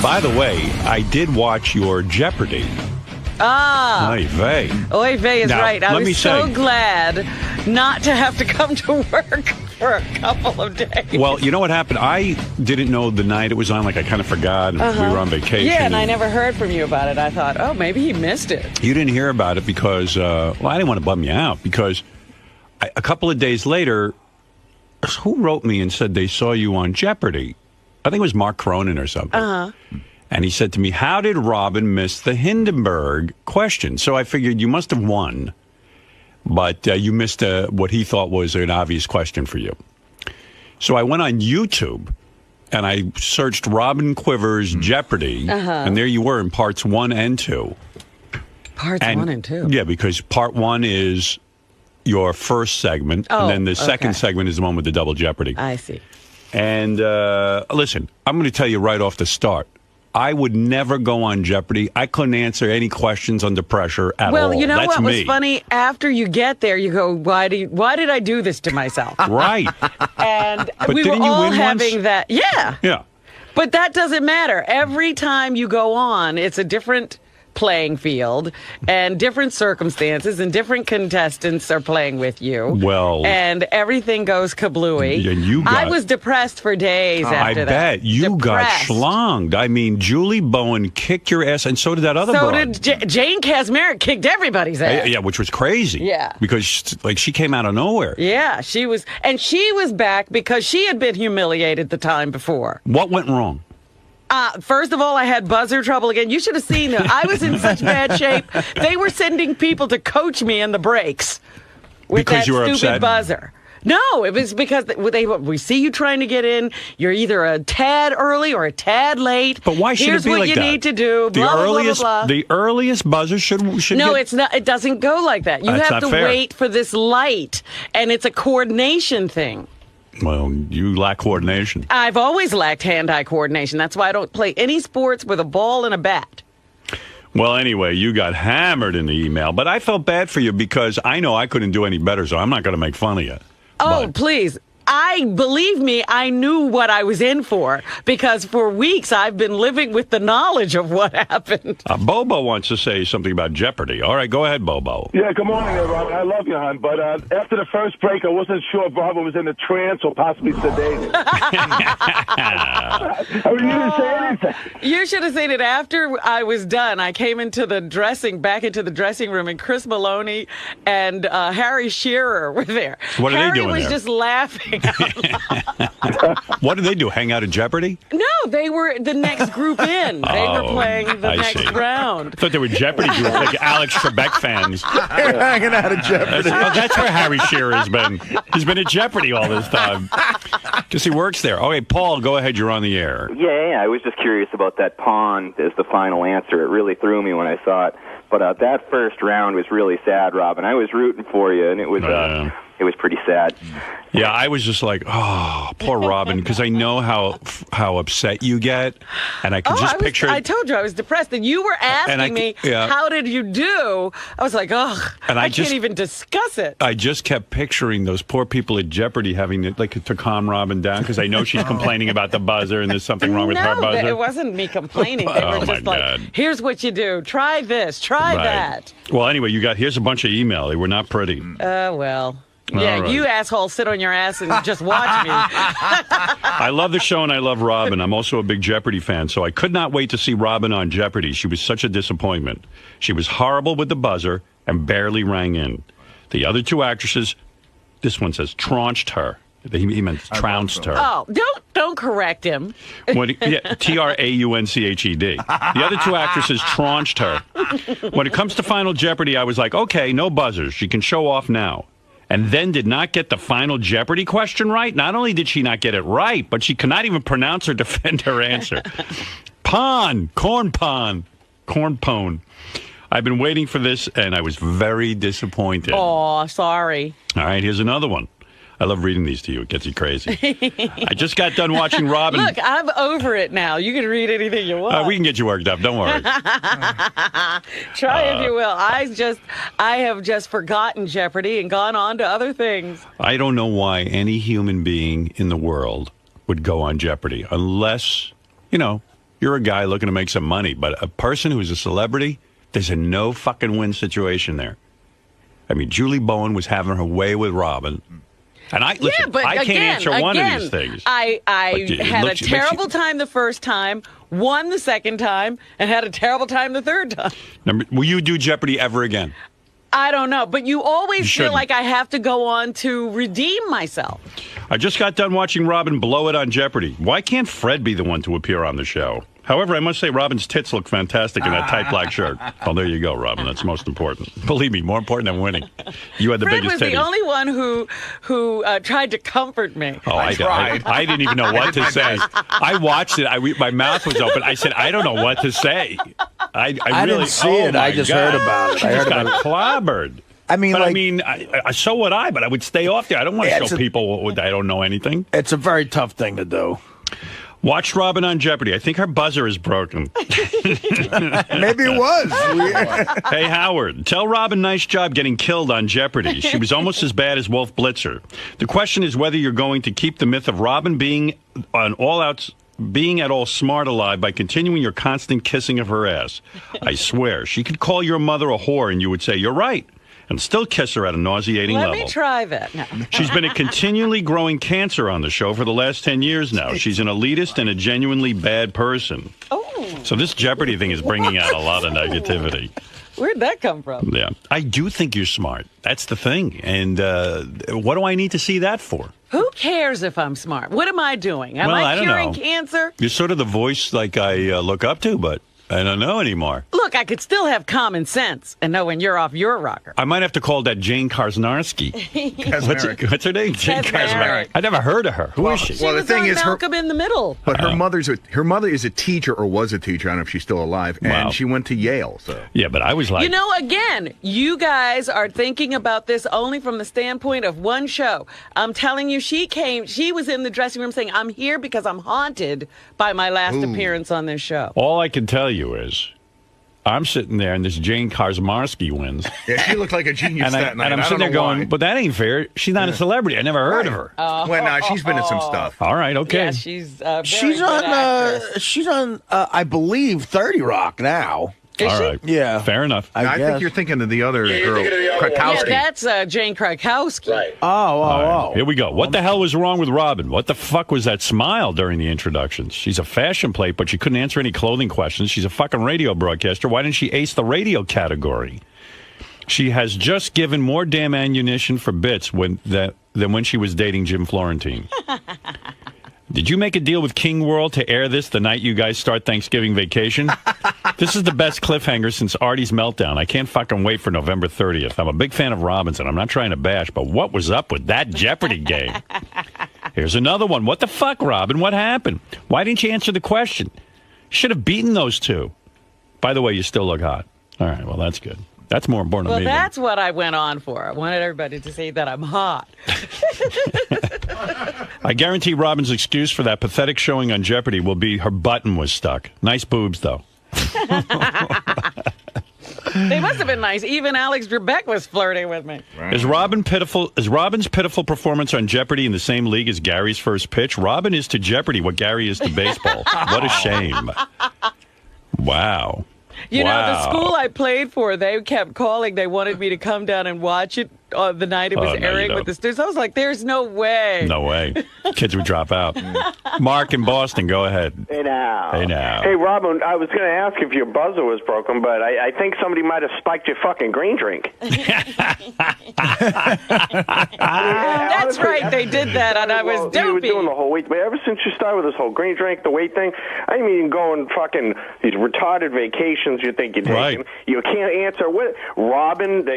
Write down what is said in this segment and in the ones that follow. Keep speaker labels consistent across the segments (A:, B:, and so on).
A: By the way, I did watch your Jeopardy. Oy vey.
B: Oy vey is
A: now,
B: right. I was so
A: say,
B: glad not to have to come to work for a couple of days.
A: Well, you know what happened? I didn't know the night it was on. Like, I kind of forgot. We were on vacation.
B: Yeah, and I never heard from you about it. I thought, oh, maybe he missed it.
A: You didn't hear about it because, I didn't want to bum you out because a couple of days later, who wrote me and said they saw you on Jeopardy? I think it was Mark Cronin or something. And he said to me, how did Robin miss the Hindenburg question? So I figured you must have won, but you missed what he thought was an obvious question for you. So I went on YouTube, and I searched Robin Quivers Jeopardy, and there you were in parts 1 and 2.
B: Parts 1 and 2?
A: Yeah, because part 1 is your first segment, and then the second segment is the one with the double Jeopardy.
B: I see.
A: And listen, I'm going to tell you right off the start, I would never go on Jeopardy. I couldn't answer any questions under pressure at all.
B: Well, you know
A: That's
B: what
A: me.
B: was funny? After you get there, you go, why did I do this to myself?
A: Right.
B: And
A: But
B: we were
A: didn't you
B: all
A: win
B: having
A: once?
B: that. Yeah.
A: Yeah.
B: But that doesn't matter. Every time you go on, it's a different playing field and different circumstances and different contestants are playing with you.
A: Well,
B: and everything goes kablooey.
A: And you got,
B: I was depressed for days after that.
A: I bet. You got schlonged. I mean, Julie Bowen kicked your ass, and so did that other broad.
B: So did Jane Kasmerick kicked everybody's ass.
A: Yeah, which was crazy.
B: Yeah.
A: Because, she came out of nowhere.
B: Yeah, she was back because she had been humiliated the time before.
A: What went wrong?
B: First of all, I had buzzer trouble again. You should have seen them. I was in such bad shape. They were sending people to coach me in the breaks with
A: because
B: that
A: you were
B: stupid
A: upset?
B: Buzzer. No, it was because we see you trying to get in. You're either a tad early or a tad late.
A: But why should
B: Here's
A: it be like that?
B: Here's what you need to do.
A: The
B: blah,
A: earliest,
B: blah, blah, blah.
A: The earliest buzzer should
B: No,
A: get...
B: it's not. It doesn't go like that. You
A: That's
B: have to
A: not fair.
B: wait for this light, and it's a coordination thing.
A: Well, you lack coordination.
B: I've always lacked hand-eye coordination. That's why I don't play any sports with a ball and a bat.
A: Well, anyway, you got hammered in the email, but I felt bad for you because I know I couldn't do any better, so I'm not going to make fun of you.
B: Oh, please. Believe me, I knew what I was in for because for weeks I've been living with the knowledge of what happened.
A: Bobo wants to say something about Jeopardy. All right, go ahead, Bobo.
C: Yeah, good morning, Robin. I love you, hon. But after the first break, I wasn't sure if Robin was in a trance or possibly sedated. I mean, you didn't say anything.
B: You should have seen it after I was done. I came back into the dressing room, and Chris Maloney and Harry Shearer were there.
A: What are they doing
B: Harry was
A: there?
B: just laughing.
A: What did they do? Hang out at Jeopardy?
B: No, they were the next group in. They were playing the next round.
A: I thought they were Jeopardy group, like Alex Trebek fans.
D: They're hanging out at Jeopardy.
A: That's where Harry Shearer has been. He's been at Jeopardy all this time. Because he works there. Okay, Paul, go ahead. You're on the air.
E: Yeah, I was just curious about that pawn as the final answer. It really threw me when I saw it. But that first round was really sad, Robin. I was rooting for you, and it was pretty sad.
A: Yeah, I was just like, oh, poor Robin, because I know how upset you get, and I can just picture.
B: I told you I was depressed, and you were asking me, how did you do? I was like, I can't even discuss it.
A: I just kept picturing those poor people at Jeopardy having to calm Robin down, because I know she's complaining about the buzzer, and there's something wrong with her buzzer.
B: No, it wasn't me complaining. They were just like, here's what you do. Try this. Try that.
A: Well, anyway, here's a bunch of email. They were not pretty.
B: Well. Yeah, right. You assholes sit on your ass and just watch me.
A: I love the show and I love Robin. I'm also a big Jeopardy fan, so I could not wait to see Robin on Jeopardy. She was such a disappointment. She was horrible with the buzzer and barely rang in. The other two actresses, this one says, traunched her. He meant trounced her.
B: Oh, don't correct him.
A: T-R-A-U-N-C-H-E-D. The other two actresses traunched her. When it comes to Final Jeopardy, I was like, okay, no buzzers. She can show off now. And then did not get the Final Jeopardy question right. Not only did she not get it right, but she cannot even pronounce or defend her answer. Corn pone. I've been waiting for this, and I was very disappointed.
B: Oh, sorry.
A: All right, here's another one. I love reading these to you. It gets you crazy. I just got done watching Robin.
B: Look, I'm over it now. You can read anything you want.
A: We can get you worked up. Don't worry.
B: Try if you will. I have just forgotten Jeopardy and gone on to other things.
A: I don't know why any human being in the world would go on Jeopardy unless, You're a guy looking to make some money, but a person who's a celebrity, there's a no fucking win situation there. I mean, Julie Bowen was having her way with Robin. And I can't answer one of these things.
B: I had a terrible time the first time, won the second time, and had a terrible time the third time.
A: Will you do Jeopardy ever again?
B: I don't know, but you always feel like I have to go on to redeem myself.
A: I just got done watching Robin blow it on Jeopardy. Why can't Fred be the one to appear on the show? However, I must say Robin's tits look fantastic in that tight black shirt. Oh, there you go, Robin. That's most important. Believe me, more important than winning. You had the
B: Fred
A: biggest titties.
B: was the only one who tried to comfort me.
A: Oh, I didn't even know what to say. I watched it. My mouth was open. I said, I don't know what to say. I really
D: didn't see it. I just heard about it.
A: I just got clobbered.
D: I mean,
A: so would I, but I would stay off there. I don't want to show people I don't know anything.
D: It's a very tough thing to do.
A: Watch Robin on Jeopardy. I think her buzzer is broken.
D: Maybe it was.
A: Hey, Howard, tell Robin nice job getting killed on Jeopardy. She was almost as bad as Wolf Blitzer. The question is whether you're going to keep the myth of Robin being at all smart alive by continuing your constant kissing of her ass. I swear, she could call your mother a whore and you would say, you're right, and still kiss her at a nauseating level.
B: Let me try that. No.
A: She's been a continually growing cancer on the show for the last 10 years now. She's an elitist and a genuinely bad person.
B: Oh.
A: So this Jeopardy thing is bringing out a lot of negativity.
B: Where'd that come from?
A: Yeah. I do think you're smart. That's the thing. And what do I need to see that for?
B: Who cares if I'm smart? What am I doing? Am
A: I
B: I
A: don't
B: curing
A: know.
B: Cancer?
A: You're sort of the voice like I look up to, but I don't know anymore.
B: Look, I could still have common sense and know when you're off your rocker.
A: I might have to call that Jane Kaczmarski. What's her name? Jane Kaczmarski. I never heard of her. Who is she?
B: She was the thing is, Malcolm in the Middle.
F: But her mother is a teacher or was a teacher. I don't know if she's still alive, and she went to Yale. So
A: yeah, but I was like,
B: you know, again, you guys are thinking about this only from the standpoint of one show. I'm telling you, she was in the dressing room saying, "I'm here because I'm haunted by my last appearance on this show."
A: All I can tell you is, I'm sitting there and this Jane Kaczmarski wins.
F: Yeah, she looked like a genius that night.
A: And I'm sitting there going, but that ain't fair. She's not a celebrity. I never heard of her.
F: Well, no, she's been in some stuff.
A: All right, okay.
B: Yeah, she's
D: on I believe 30 Rock now.
B: Is
A: All
B: she?
A: right.
D: Yeah.
A: Fair enough.
F: I think you're thinking of the other girl, Krakowski.
B: Yeah, that's Jane Krakowski. Right.
D: Oh.
A: Here we go. What the hell was wrong with Robin? What the fuck was that smile during the introductions? She's a fashion plate, but she couldn't answer any clothing questions. She's a fucking radio broadcaster. Why didn't she ace the radio category? She has just given more damn ammunition for bits than when she was dating Jim Florentine. Did you make a deal with King World to air this the night you guys start Thanksgiving vacation? This is the best cliffhanger since Artie's meltdown. I can't fucking wait for November 30th. I'm a big fan of Robinson. I'm not trying to bash, but what was up with that Jeopardy game? Here's another one. What the fuck, Robin? What happened? Why didn't you answer the question? Should have beaten those two. By the way, you still look hot. All right, well, that's good. That's more important to me.
B: Well, that's what I went on for. I wanted everybody to say that I'm hot.
A: I guarantee Robin's excuse for that pathetic showing on Jeopardy will be her button was stuck. Nice boobs, though.
B: They must have been nice. Even Alex Trebek was flirting with me.
A: Right. Is Robin's pitiful performance on Jeopardy in the same league as Gary's first pitch? Robin is to Jeopardy what Gary is to baseball. What a shame. Wow.
B: You know, the school I played for, they kept calling. They wanted me to come down and watch it the night it was airing with the students. I was like, there's no way.
A: No way. Kids would drop out. Mark in Boston, go ahead.
G: Hey, now.
A: Hey,
G: Robin, I was going to ask if your buzzer was broken, but I think somebody might have spiked your fucking green drink.
B: That's right. They did that, and I was dopey.
G: You were doing the whole week, but ever since you started with this whole green drink, the weight thing, I mean, going fucking these retarded vacations you think you're taking.
A: Right.
G: You can't answer. What? Robin, the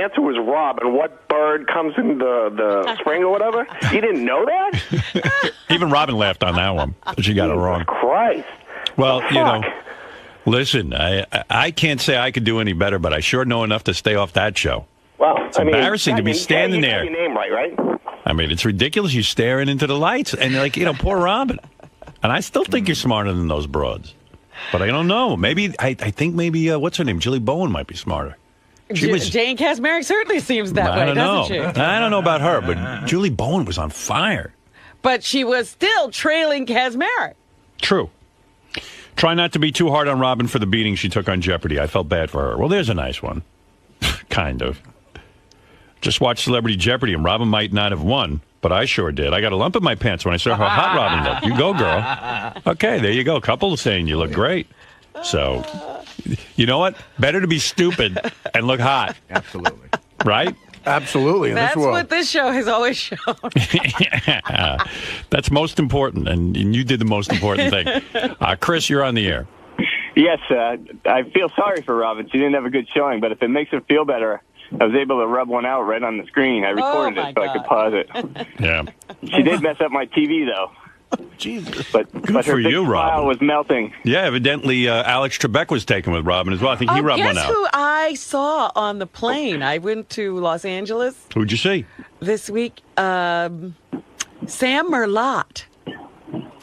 G: answer was Robin. What bird comes in the spring or whatever? You didn't know that?
A: Even Robin laughed on that one. She got it wrong.
G: Christ.
A: Well, you know, listen, I can't say I could do any better, but I sure know enough to stay off that show.
G: Well,
A: it's embarrassing to be standing there.
G: You got your name right?
A: I mean, it's ridiculous. You staring into the lights, and like, you know, poor Robin. And I still think you're smarter than those broads, but I don't know. Maybe I think maybe what's her name, Julie Bowen, might be smarter.
B: Jane Kaczmarek certainly seems that way, doesn't she?
A: I don't know about her, but Julie Bowen was on fire.
B: But she was still trailing Kaczmarek.
A: True. Try not to be too hard on Robin for the beating she took on Jeopardy. I felt bad for her. Well, there's a nice one. Kind of. Just watched Celebrity Jeopardy, and Robin might not have won, but I sure did. I got a lump in my pants when I saw how hot Robin looked. You go, girl. Okay, there you go. Couple saying you look great. So, you know what? Better to be stupid and look hot.
F: Absolutely.
A: Right?
D: Absolutely. In
B: That's
D: this world.
B: what this show has always shown.
A: Yeah. That's most important, and you did the most important thing. Chris, you're on the air.
H: Yes, I feel sorry for Robin. She didn't have a good showing, but if it makes her feel better, I was able to rub one out right on the screen. I recorded it so I could pause it.
A: Yeah.
H: She did mess up my TV, though.
D: Jesus.
H: But her
A: for
H: big
A: you,
H: smile
A: Robin.
H: was melting.
A: Yeah, evidently Alex Trebek was taken with Robin as well. I think he rubbed one
B: Guess
A: out.
B: who I saw on the plane? I went to Los Angeles
A: Who'd you see?
B: this week. Sam Merlot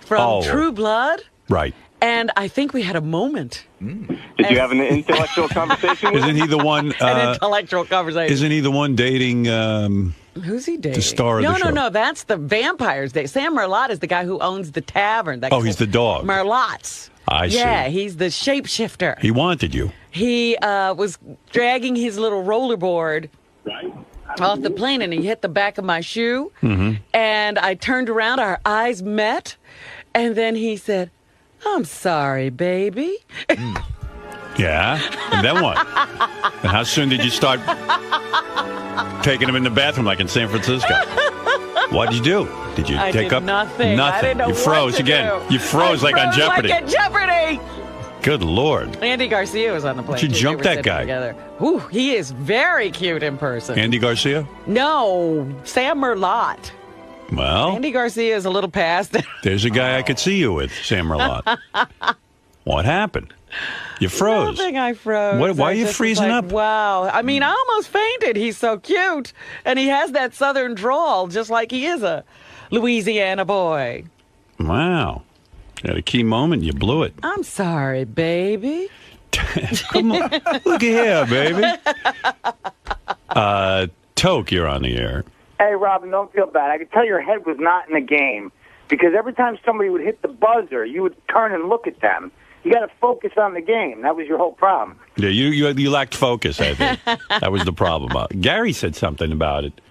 B: from True Blood.
A: Right.
B: And I think we had a moment.
H: Did you have an intellectual conversation with
A: Isn't he the one?
B: An intellectual conversation.
A: Isn't he the one dating?
B: Who's he dating?
A: The star of the show.
B: No. That's the vampires day. Sam Merlot is the guy who owns the tavern.
A: He's the dog.
B: Merlot's.
A: I see.
B: Yeah, he's the shapeshifter.
A: He wanted you.
B: He was dragging his little rollerboard off the plane, and he hit the back of my shoe.
A: Mm-hmm.
B: And I turned around, our eyes met, and then he said, "I'm sorry, baby."
A: Yeah. And then what? And how soon did you start taking him in the bathroom like in San Francisco? What did you do? Did you
B: I
A: take
B: did
A: up
B: nothing? I didn't know
A: You froze
B: what to
A: again.
B: do.
A: You froze like on Jeopardy.
B: Like at Jeopardy.
A: Good Lord.
B: Andy Garcia was on the plane.
A: Did you
B: too.
A: jump
B: They were
A: that
B: sitting
A: guy?
B: Together. Ooh, he is very cute in person.
A: Andy Garcia?
B: No, Sam Merlot.
A: Well,
B: Andy Garcia is a little past.
A: there's a guy I could see you with, Sam Merlot. What happened? You froze.
B: Nothing, I froze.
A: Why are
B: I
A: you
B: just was
A: freezing
B: like,
A: up?
B: Wow. I mean, I almost fainted. He's so cute. And he has that southern drawl, just like he is a Louisiana boy.
A: Wow. At a key moment, you blew it.
B: I'm sorry, baby.
A: Come on. Look at here, baby. Toke, you're on the air.
I: Hey, Robin, don't feel bad. I could tell your head was not in the game because every time somebody would hit the buzzer, you would turn and look at them. You got to focus on the game. That was your whole problem.
A: Yeah, you lacked focus, I think. That was the problem. Gary said something about it.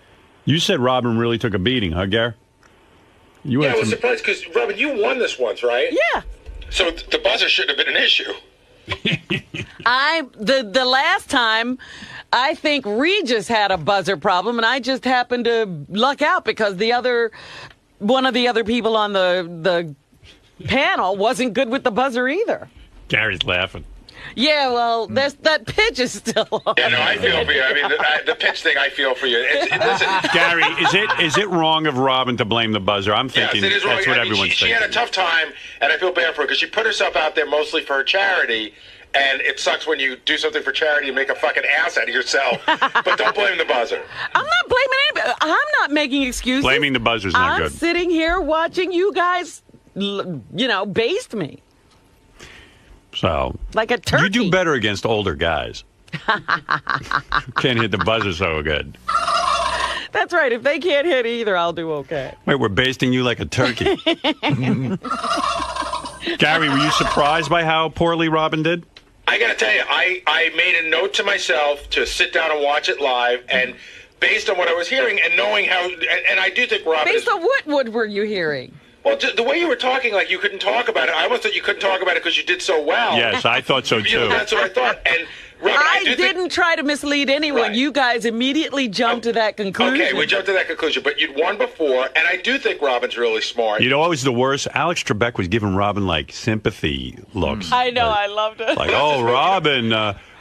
A: You said Robin really took a beating, huh, Gary?
J: I was surprised because, Robin, you won this once, right?
B: Yeah.
J: So the buzzer shouldn't have been an issue.
B: The last time, I think Regis had a buzzer problem, and I just happened to luck out because one of the other people on the panel wasn't good with the buzzer either.
A: Gary's laughing.
B: Yeah, well, that pitch is still on.
J: Yeah, no, I feel for you. I mean, the pitch thing, I feel for you. Listen,
A: Gary, is it wrong of Robin to blame the buzzer? I'm thinking
J: yes, it is wrong.
A: that's what
J: I mean,
A: everyone's
J: she
A: thinking.
J: had a tough time, and I feel bad for her because she put herself out there mostly for her charity. And it sucks when you do something for charity and make a fucking ass out of yourself. But don't blame the buzzer.
B: I'm not blaming anybody. I'm not making excuses.
A: Blaming the buzzer's not
B: I'm
A: good.
B: sitting here watching you guys, baste me.
A: So,
B: like a turkey.
A: You do better against older guys. Can't hit the buzzer so good.
B: That's right. If they can't hit either, I'll do okay.
A: Wait, we're basting you like a turkey. Gary, were you surprised by how poorly Robin did?
J: I got to tell you, I made a note to myself to sit down and watch it live, and based on what I was hearing and knowing how, and I do think Robin
B: Based on what were you hearing?
J: Well, the way you were talking, like you couldn't talk about it, I almost thought you couldn't talk about it because you did so well.
A: Yes, I thought so, too.
J: That's what I thought. And Robin,
B: I didn't try to mislead anyone.
J: Right.
B: You guys immediately jumped to that conclusion.
J: Okay, we jumped to that conclusion, but you'd won before, and I do think Robin's really smart.
A: You know what was the worst? Alex Trebek was giving Robin, like, sympathy looks.
B: I know, I loved it.
A: Like, oh, Robin,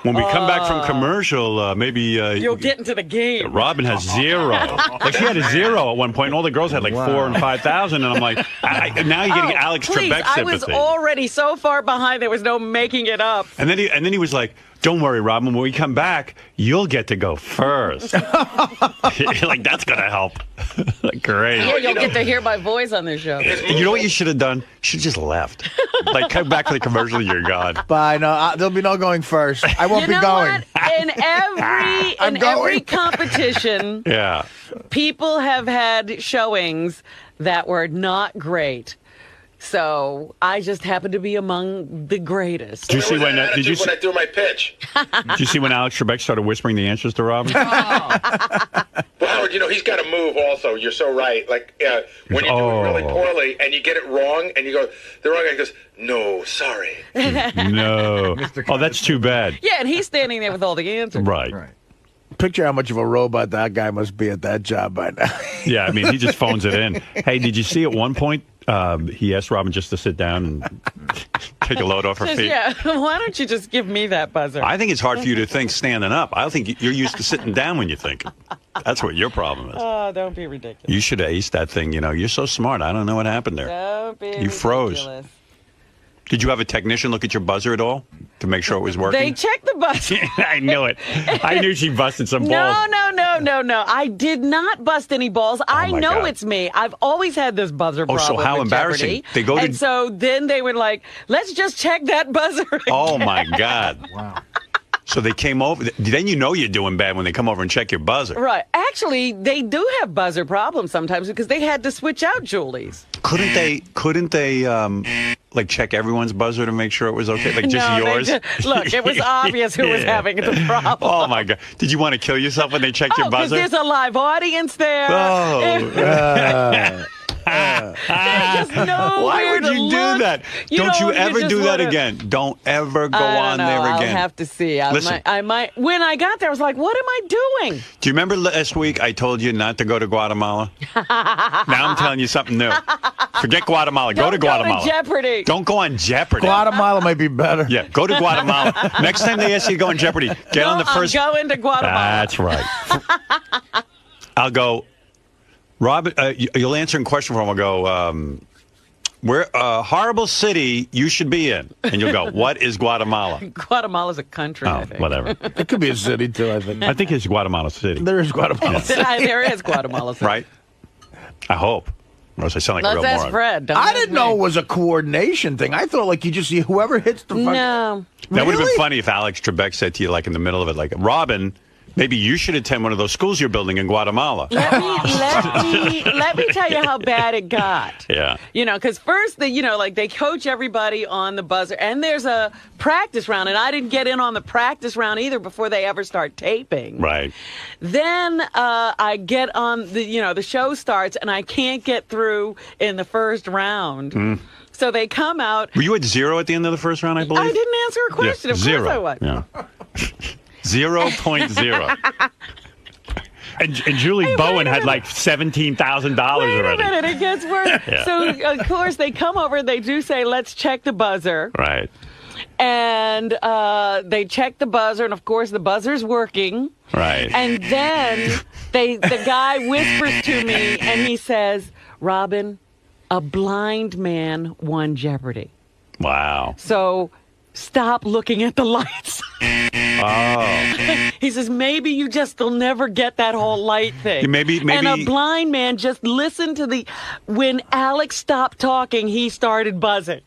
A: when we come back from commercial, maybe...
B: You'll get into the game.
A: Robin has 0. Like, she had a 0 at one point, and all the girls had, like, 4 and 5,000, and I'm like, now you're getting Alex
B: please,
A: Trebek sympathy.
B: I was already so far behind, there was no making it up.
A: And then he was like, don't worry, Robin, when we come back, you'll get to go first. Like, that's going to help. Like, great.
B: Yeah, you'll get to hear my voice on this show.
A: You know what you should have done? You should have just left. Like, come back to the commercial, you're gone.
D: But no, there'll be no going first. I won't be going.
B: What? In every competition,
A: yeah,
B: people have had showings that were not great. So I just happen to be among the greatest.
A: Did you see when
J: I do my pitch?
A: Did you see when Alex Trebek started whispering the answers to Robin?
J: Well, Howard, he's got to move also. You're so right. Like, when you're doing really poorly and you get it wrong and you go, the wrong guy goes, no, sorry.
A: No. Oh, that's too bad.
B: Yeah, and he's standing there with all the answers.
A: Right.
D: Picture how much of a robot that guy must be at that job by now.
A: Yeah, I mean, he just phones it in. Hey, did you see at one point he asked Robin just to sit down and take a load off her feet?
B: Yeah, why don't you just give me that buzzer?
A: I think it's hard for you to think standing up. I think you're used to sitting down when you think. That's what your problem is.
B: Oh, don't be ridiculous.
A: You should have aced that thing. You're so smart. I don't know what happened there.
B: Don't be ridiculous.
A: Froze. Did you have a technician look at your buzzer at all to make sure it was working?
B: They checked the buzzer.
A: I knew it. I knew she busted some balls.
B: No. I did not bust any balls. I know
A: God.
B: It's me. I've always had this buzzer problem.
A: So how
B: with
A: embarrassing.
B: Jeopardy. And so then they were like, let's just check that buzzer again.
A: Oh, my God. Wow. So they came over. Then you're doing bad when they come over and check your buzzer.
B: Right. Actually, they do have buzzer problems sometimes because they had to switch out Julie's.
A: Couldn't they like check everyone's buzzer to make sure it was okay? Like just yours?
B: Look, it was obvious who was having the problem.
A: Oh, my God. Did you want to kill yourself when they checked your buzzer?
B: Because there's a live audience there.
A: Oh.
B: There's
A: why would you do that? Don't you ever do that again. Don't ever go on there again.
B: I'll have to see. I might. When I got there, I was like, what am I doing?
A: Do you remember last week I told you not to go to Guatemala? Now I'm telling you something new. Forget Guatemala. Go to Guatemala.
B: Go to Jeopardy.
A: Don't go on Jeopardy.
D: Guatemala might be better.
A: Yeah, go to Guatemala. Next time they ask you to go on Jeopardy, get on the first.
B: I'm going to Guatemala.
A: That's right. I'll go. Robin, you'll answer a question for him. I'll go, where horrible city you should be in. And you'll go, what is Guatemala?
B: Guatemala's a country, I think.
A: Whatever.
D: It could be a city, too, I think.
A: I think it's Guatemala City.
D: There is Guatemala City.
B: There is Guatemala City.
A: Right? I hope. Or else I sound like a real
B: Let's ask
A: moron.
B: Fred.
D: I didn't know it was a coordination thing. I thought, like, you just see whoever hits the fucking...
B: No.
A: That would have been funny if Alex Trebek said to you, like, in the middle of it, like, Robin... Maybe you should attend one of those schools you're building in Guatemala.
B: Let me tell you how bad it got.
A: Yeah.
B: Because first, they coach everybody on the buzzer, and there's a practice round, and I didn't get in on the practice round either before they ever start taping.
A: Right.
B: Then I get on the show starts, and I can't get through in the first round. Mm. So they come out.
A: Were you at 0 at the end of the first round, I believe?
B: I didn't answer a question.
A: Yeah,
B: of
A: 0.
B: course I was.
A: Yeah. 0.0. And Julie Bowen had like $17,000 already.
B: Wait a minute, it gets worse.
A: Yeah.
B: So, of course, they come over and they do say, let's check the buzzer.
A: Right.
B: And they check the buzzer, and, of course, the buzzer's working.
A: Right.
B: And then the guy whispers to me, and he says, Robin, a blind man won Jeopardy.
A: Wow.
B: So stop looking at the lights.
A: Oh.
B: He says, maybe you just will never get that whole light thing.
A: Maybe.
B: And a blind man just listened to when Alex stopped talking, he started buzzing.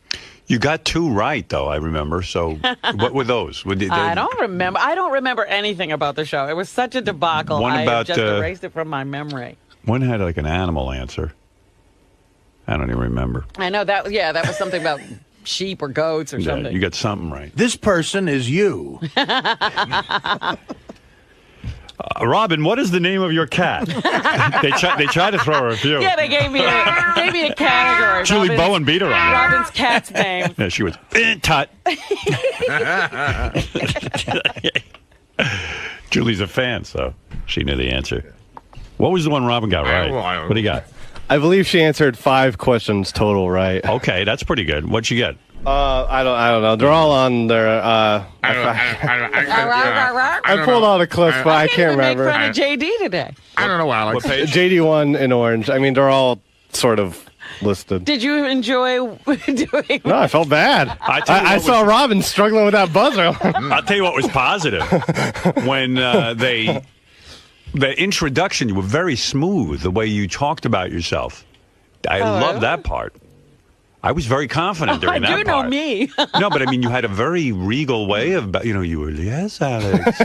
A: You got 2 right, though, I remember. So what were those?
B: I don't remember. I don't remember anything about the show. It was such a debacle.
A: One about,
B: I just erased it from my memory.
A: One had like an animal answer. I don't even remember.
B: I know that. Yeah, that was something about sheep or goats or something.
A: You got something right.
D: This person is you.
A: Robin, what is the name of your cat? they tried to throw her a few.
B: Yeah, they gave me a category.
A: Julie Bowen beat her on that.
B: Robin's cat's name.
A: Yeah, she was Tut. Julie's a fan, so she knew the answer. What was the one Robin got right? What do you got?
K: I believe she answered 5 questions total right.
A: Okay, that's pretty good. What'd you get?
K: I don't know. They're all on their. I pulled all the clips, but I can't remember.
B: Make fun of JD today.
F: I don't know, Alex.
A: What page?
K: JD1 in orange. I mean, they're all sort of listed.
B: Did you enjoy doing?
K: No, I felt bad. I saw Robin struggling with that buzzer.
A: I'll tell you what was positive when the introduction. You were very smooth. The way you talked about yourself. I love that part. I was very confident during that part.
B: You know me.
A: No, but I mean, you had a very regal way of, you were, yes, Alex.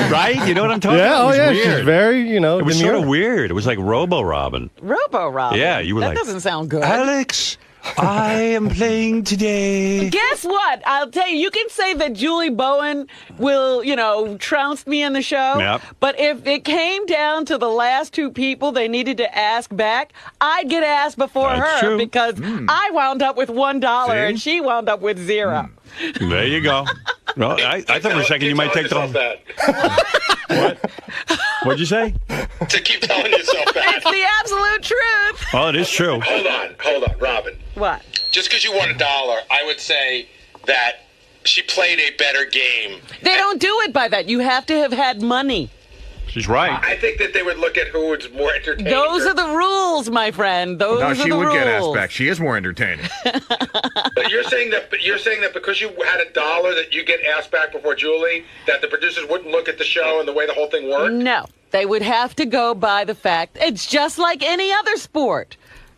A: Right? You know what I'm talking about?
K: Yeah,
A: Weird.
K: She's very,
A: It was sort of weird. It was like Robo Robin.
B: Robo Robin?
A: Yeah, you were
B: that
A: like.
B: That doesn't sound good.
A: Alex, I am playing today.
B: Guess what? I'll tell you, you can say that Julie Bowen will, trounce me in the show.
A: Yep.
B: But if it came down to the last two people they needed to ask back, I'd get asked before
A: That's
B: her
A: true.
B: because I wound up with $1 and she wound up with $0.
A: There you go. Well, I thought for a second you might take the whole... What? What'd you say?
J: To keep telling yourself that.
B: It's the absolute truth.
A: Well, it is true.
J: Hold on, Robin.
B: What?
J: Just because you won $1, I would say that she played a better game.
B: They don't do it by that. You have to have had money.
A: She's right.
J: I think that they would look at who was more entertaining.
B: Those are the rules, my friend. Those are the rules.
F: No, she would get asked back. She is more entertaining.
J: But you're saying that because you had $1 that you get asked back before Julie, that the producers wouldn't look at the show and the way the whole thing worked?
B: No, they would have to go by the fact. It's just like any other sport.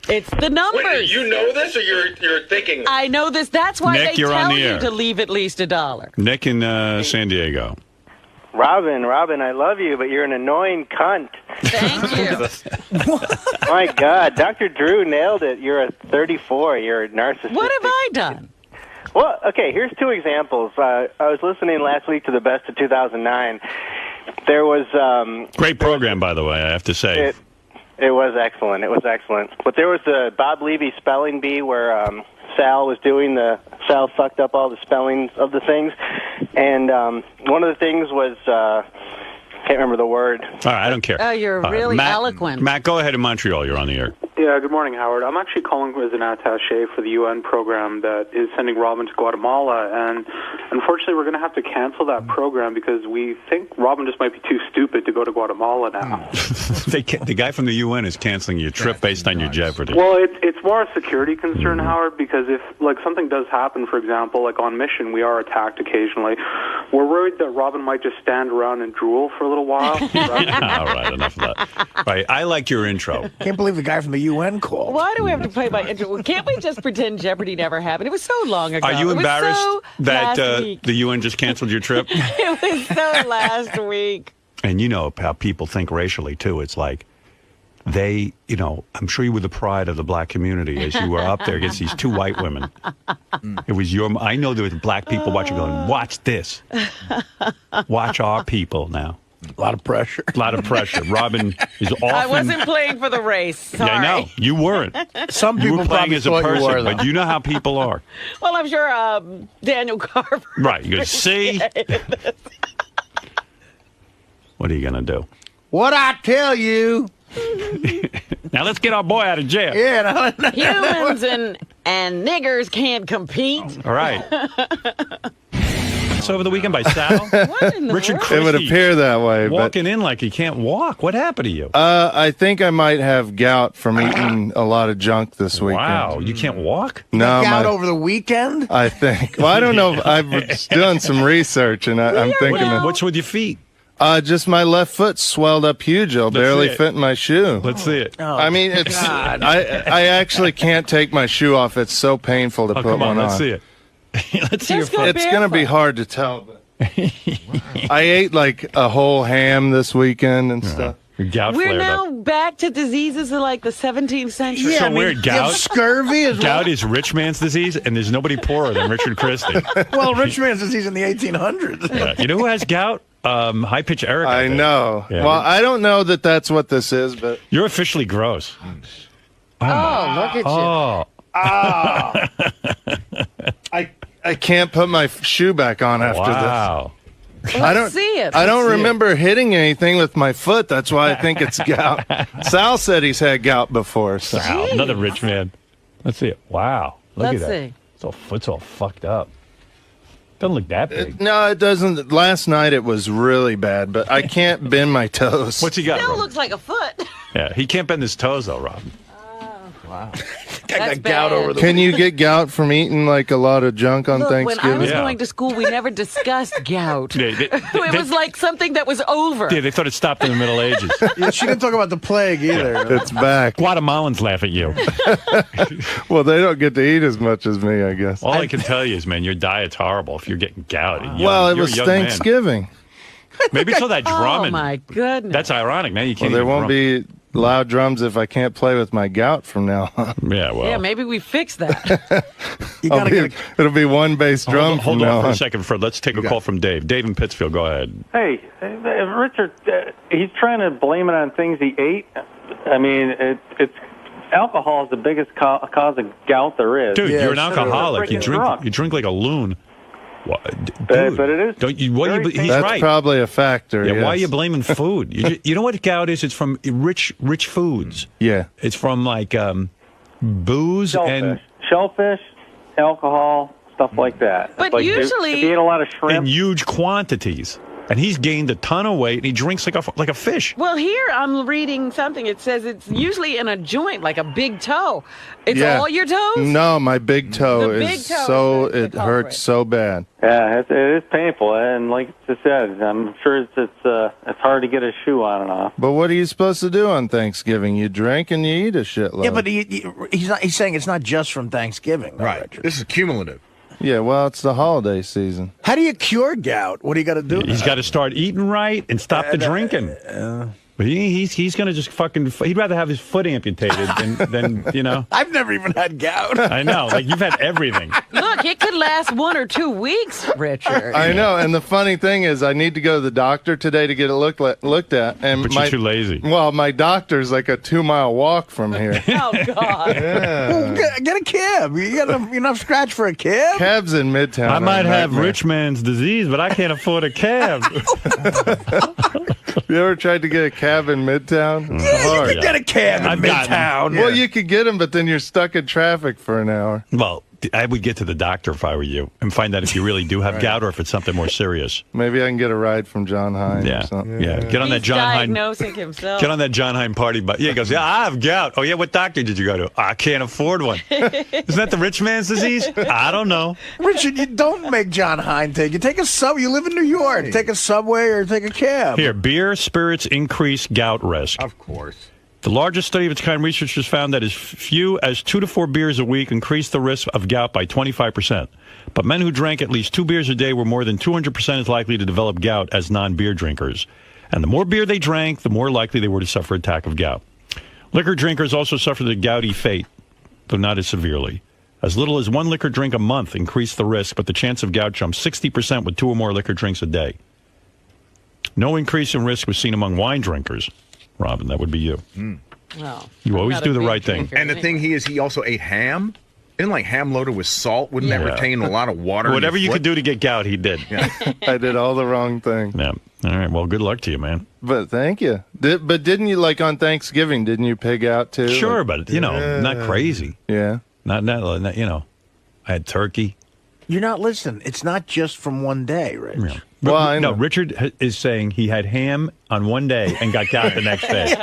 B: It's the numbers.
J: Wait, you know this, or you're thinking?
B: I know this. That's why
A: Nick,
B: they
A: you're on
B: tell
A: the
B: you
A: air.
B: to leave at least $1.
A: Nick in San Diego.
H: Robin, I love you, but you're an annoying cunt.
B: Thank you.
H: My God, Dr. Drew nailed it. You're a 34. You're a narcissist.
B: What have I done?
H: Well, okay, here's two examples. I was listening last week to the Best of 2009. There was...
A: Great program, by the way, I have to say.
H: It was excellent. It was excellent. But there was the Bob Levy spelling bee where Sal was doing Sal fucked up all the spellings of the things. And one of the things was... can't remember the word.
A: All right, I don't care.
B: Oh, you're really
A: Matt,
B: eloquent.
A: Matt, go ahead in Montreal. You're on the air.
L: Yeah, good morning, Howard. I'm actually calling as an attaché for the UN program that is sending Robin to Guatemala, and unfortunately we're going to have to cancel that program because we think Robin just might be too stupid to go to Guatemala now.
A: The guy from the UN is canceling your trip based on your Jeopardy.
L: Well, it's more a security concern, Howard, because if something does happen, for example, on mission, we are attacked occasionally. We're worried that Robin might just stand around and drool for a little while.
A: All right, enough of that. Right, I like your intro.
D: Can't believe the guy from the UN called.
B: Why do we have to play by intro? Well, can't we just pretend Jeopardy never happened? It was so long ago.
A: Are you
B: It was
A: embarrassed
B: so
A: that
B: last week.
A: the UN just canceled your trip?
B: It was so last week.
A: And you know how people think racially, too. It's like they, I'm sure you were the pride of the black community as you were up there against these two white women. It was I know there were black people watching going, watch this. Watch our people now.
D: A lot of pressure.
A: A lot of pressure. Robin is often...
B: I wasn't playing for the race. Sorry.
A: Yeah, I know. You weren't.
D: Some people
A: you were playing
D: probably
A: as a
D: thought
A: person,
D: you were, though.
A: but you know how people are.
B: Well, I'm sure Daniel Carver.
A: Right. You're going to see. What are you going to do?
D: What I tell you.
A: Now let's get our boy out of jail.
D: Yeah.
B: Humans and niggers can't compete.
A: All right. It's over the weekend by Sal.
B: What in the
A: Richard
B: world?
A: Christy.
K: It would appear that way.
A: Walking in like he can't walk. What happened to you?
K: I think I might have gout from eating a lot of junk this weekend.
A: Wow. You can't walk?
K: No,
D: Gout over the weekend?
K: I think. Well, I don't know. I've done some research, and I'm thinking
A: What's with your feet?
K: just my left foot swelled up huge. I'll barely fit in my shoe.
A: Let's see it.
K: I mean, it's. I actually can't take my shoe off. It's so painful to put
A: come on,
K: one on.
A: let's see it. Let's see your foot.
K: It's going to be hard to tell. But I ate like a whole ham this weekend and stuff.
A: Gout
B: We're
A: flared
B: now
A: up.
B: back to diseases of like the 17th century.
A: So weird. Gout.
D: Scurvy is
A: Gout is rich man's disease, and there's nobody poorer than Richard Christy.
D: Well, rich man's disease in the 1800s.
A: Yeah. You know who has gout? High pitch Eric.
K: I know.
A: Yeah.
K: Well, I don't know that that's what this is, but
A: you're officially gross.
B: Oh, look at you.
K: I can't put my shoe back on after
A: Wow.
K: this.
B: Let's see it.
K: I don't
B: Let's see
K: remember hitting anything with my foot. That's why I think it's gout. Sal said he's had gout before. So.
A: Wow, another rich man. Let's see it. Wow. Look
B: Let's
A: at that.
B: see.
A: It's all fucked up. Doesn't look that big.
K: No, it doesn't. Last night it was really bad, but I can't bend my toes.
A: What's he got,
B: Still
A: Robin?
B: looks like a foot.
A: Yeah, he can't bend his toes, though, Robin.
D: Wow.
B: That's
D: gout
B: bad.
D: over the
K: Can you get gout from eating like a lot of junk on
B: Look, when
K: Thanksgiving?
B: I was
A: Yeah.
B: going to school, we never discussed gout.
A: Yeah,
B: It was like something that was over.
A: Yeah, they thought it stopped in the Middle Ages.
D: Yeah, she didn't talk about the plague either.
K: It's back.
A: Guatemalans laugh at you.
K: Well, they don't get to eat as much as me, I guess.
A: All I can tell you is, man, your diet's horrible if you're getting gout.
K: Well, it
A: You're a
K: was
A: young man.
K: Thanksgiving.
A: Maybe it's all that drumming.
B: Oh, my goodness.
A: That's ironic. Now you
K: Well,
A: can't
K: there
A: even
K: won't
A: drum.
K: be loud drums if I can't play with my gout from now on.
A: Yeah, well.
B: Yeah, maybe we fix that.
K: It'll be one bass drum
A: Hold
K: from now
A: on for
K: on.
A: a second, Fred. Let's take a call from Dave. Dave in Pittsfield, go ahead.
M: Hey, Richard, he's trying to blame it on things he ate. I mean, it's alcohol is the biggest cause of gout there is.
A: Dude, you're an alcoholic. You drink like a loon. Dude,
M: but it is.
A: Don't you? He's
K: That's
A: right.
K: probably a factor.
A: Yeah,
K: yes.
A: why are you blaming food? You know what gout is? It's from rich foods.
K: Yeah.
A: It's from like booze and
M: shellfish, alcohol, stuff like that.
B: But
M: like
B: usually,
M: if you ate a lot of shrimp
A: in huge quantities. And he's gained a ton of weight, and he drinks like a fish.
B: Well, here I'm reading something. It says it's usually in a joint, like a big toe. It's
K: Yeah.
B: all your toes?
K: No, my big toe
B: The big
K: is
B: toe
K: so
B: is the
K: it hurts so bad.
M: Yeah, it is painful, and like I said, I'm sure it's hard to get a shoe on and off.
K: But what are you supposed to do on Thanksgiving? You drink and you eat a shitload.
D: Yeah, but he's saying it's not just from Thanksgiving, though,
F: Right.
D: Richard.
F: This is cumulative.
K: Yeah, well, it's the holiday season.
D: How do you cure gout? What do you got to do?
A: He's got to start eating right and stop the drinking. But he's going to just fucking. He'd rather have his foot amputated than you know.
D: I've never even had gout.
A: I know, like you've had everything.
B: Look, it could last 1 or 2 weeks, Richard.
K: I know, and the funny thing is, I need to go to the doctor today to get it looked at. And
A: But you're too lazy.
K: Well, my doctor's like a 2-mile walk from here.
B: Oh God!
K: Yeah.
D: Well, get a cab. You got enough scratch for a cab?
K: Cabs in Midtown.
A: I might have
K: nightmare.
A: rich man's disease, but I can't afford a cab.
K: You ever tried to get a cab in Midtown?
D: Yeah, you could get a cab in
A: I've gotten-
D: Midtown.
K: Well, you could get them, but then you're stuck in traffic for an hour.
A: Well, I would get to the doctor if I were you and find out if you really do have gout or if it's something more serious.
K: Maybe I can get a ride from John Hine
A: Yeah,
K: or something.
A: yeah. Get on that
B: He's
A: John Hine.
B: diagnosing himself.
A: Get on that John Hine party bus. Yeah, he goes, yeah, I have gout. Oh, yeah, what doctor did you go to? I can't afford one. Isn't that the rich man's disease? I don't know.
D: Richard, you don't make John Hine take. You take a sub. You live in New York. Take a subway or take a cab.
A: Here, beer, spirits increase gout risk.
F: Of course.
A: The largest study of its kind, researchers found that as few as 2 to 4 beers a week increased the risk of gout by 25%. But men who drank at least 2 beers a day were more than 200% as likely to develop gout as non-beer drinkers. And the more beer they drank, the more likely they were to suffer an attack of gout. Liquor drinkers also suffered the gouty fate, though not as severely. As little as 1 liquor drink a month increased the risk, but the chance of gout jumped 60% with 2 or more liquor drinks a day. No increase in risk was seen among wine drinkers. Robin, that would be you.
B: Well,
A: You
B: I'm
A: always
B: not
A: do
B: a
A: the
B: big
A: right thing.
B: drinker.
F: And the thing he also ate ham. Isn't like ham loaded with salt? Wouldn't that
A: Yeah.
F: retain a lot of water? in
A: Whatever
F: your
A: you
F: foot?
A: could do to get gout, he did.
F: Yeah.
K: I did all the wrong thing.
A: Yeah. All right. Well, good luck to you, man.
K: But thank you. But didn't you, like on Thanksgiving, didn't you pig out too?
A: Sure,
K: Like-
A: but, not crazy.
K: Yeah.
A: Not, I had turkey.
D: You're not listening. It's not just from one day, Rich.
A: Yeah.
K: Well, I
A: no,
K: know.
A: Richard is saying he had ham on one day and got gout the next day.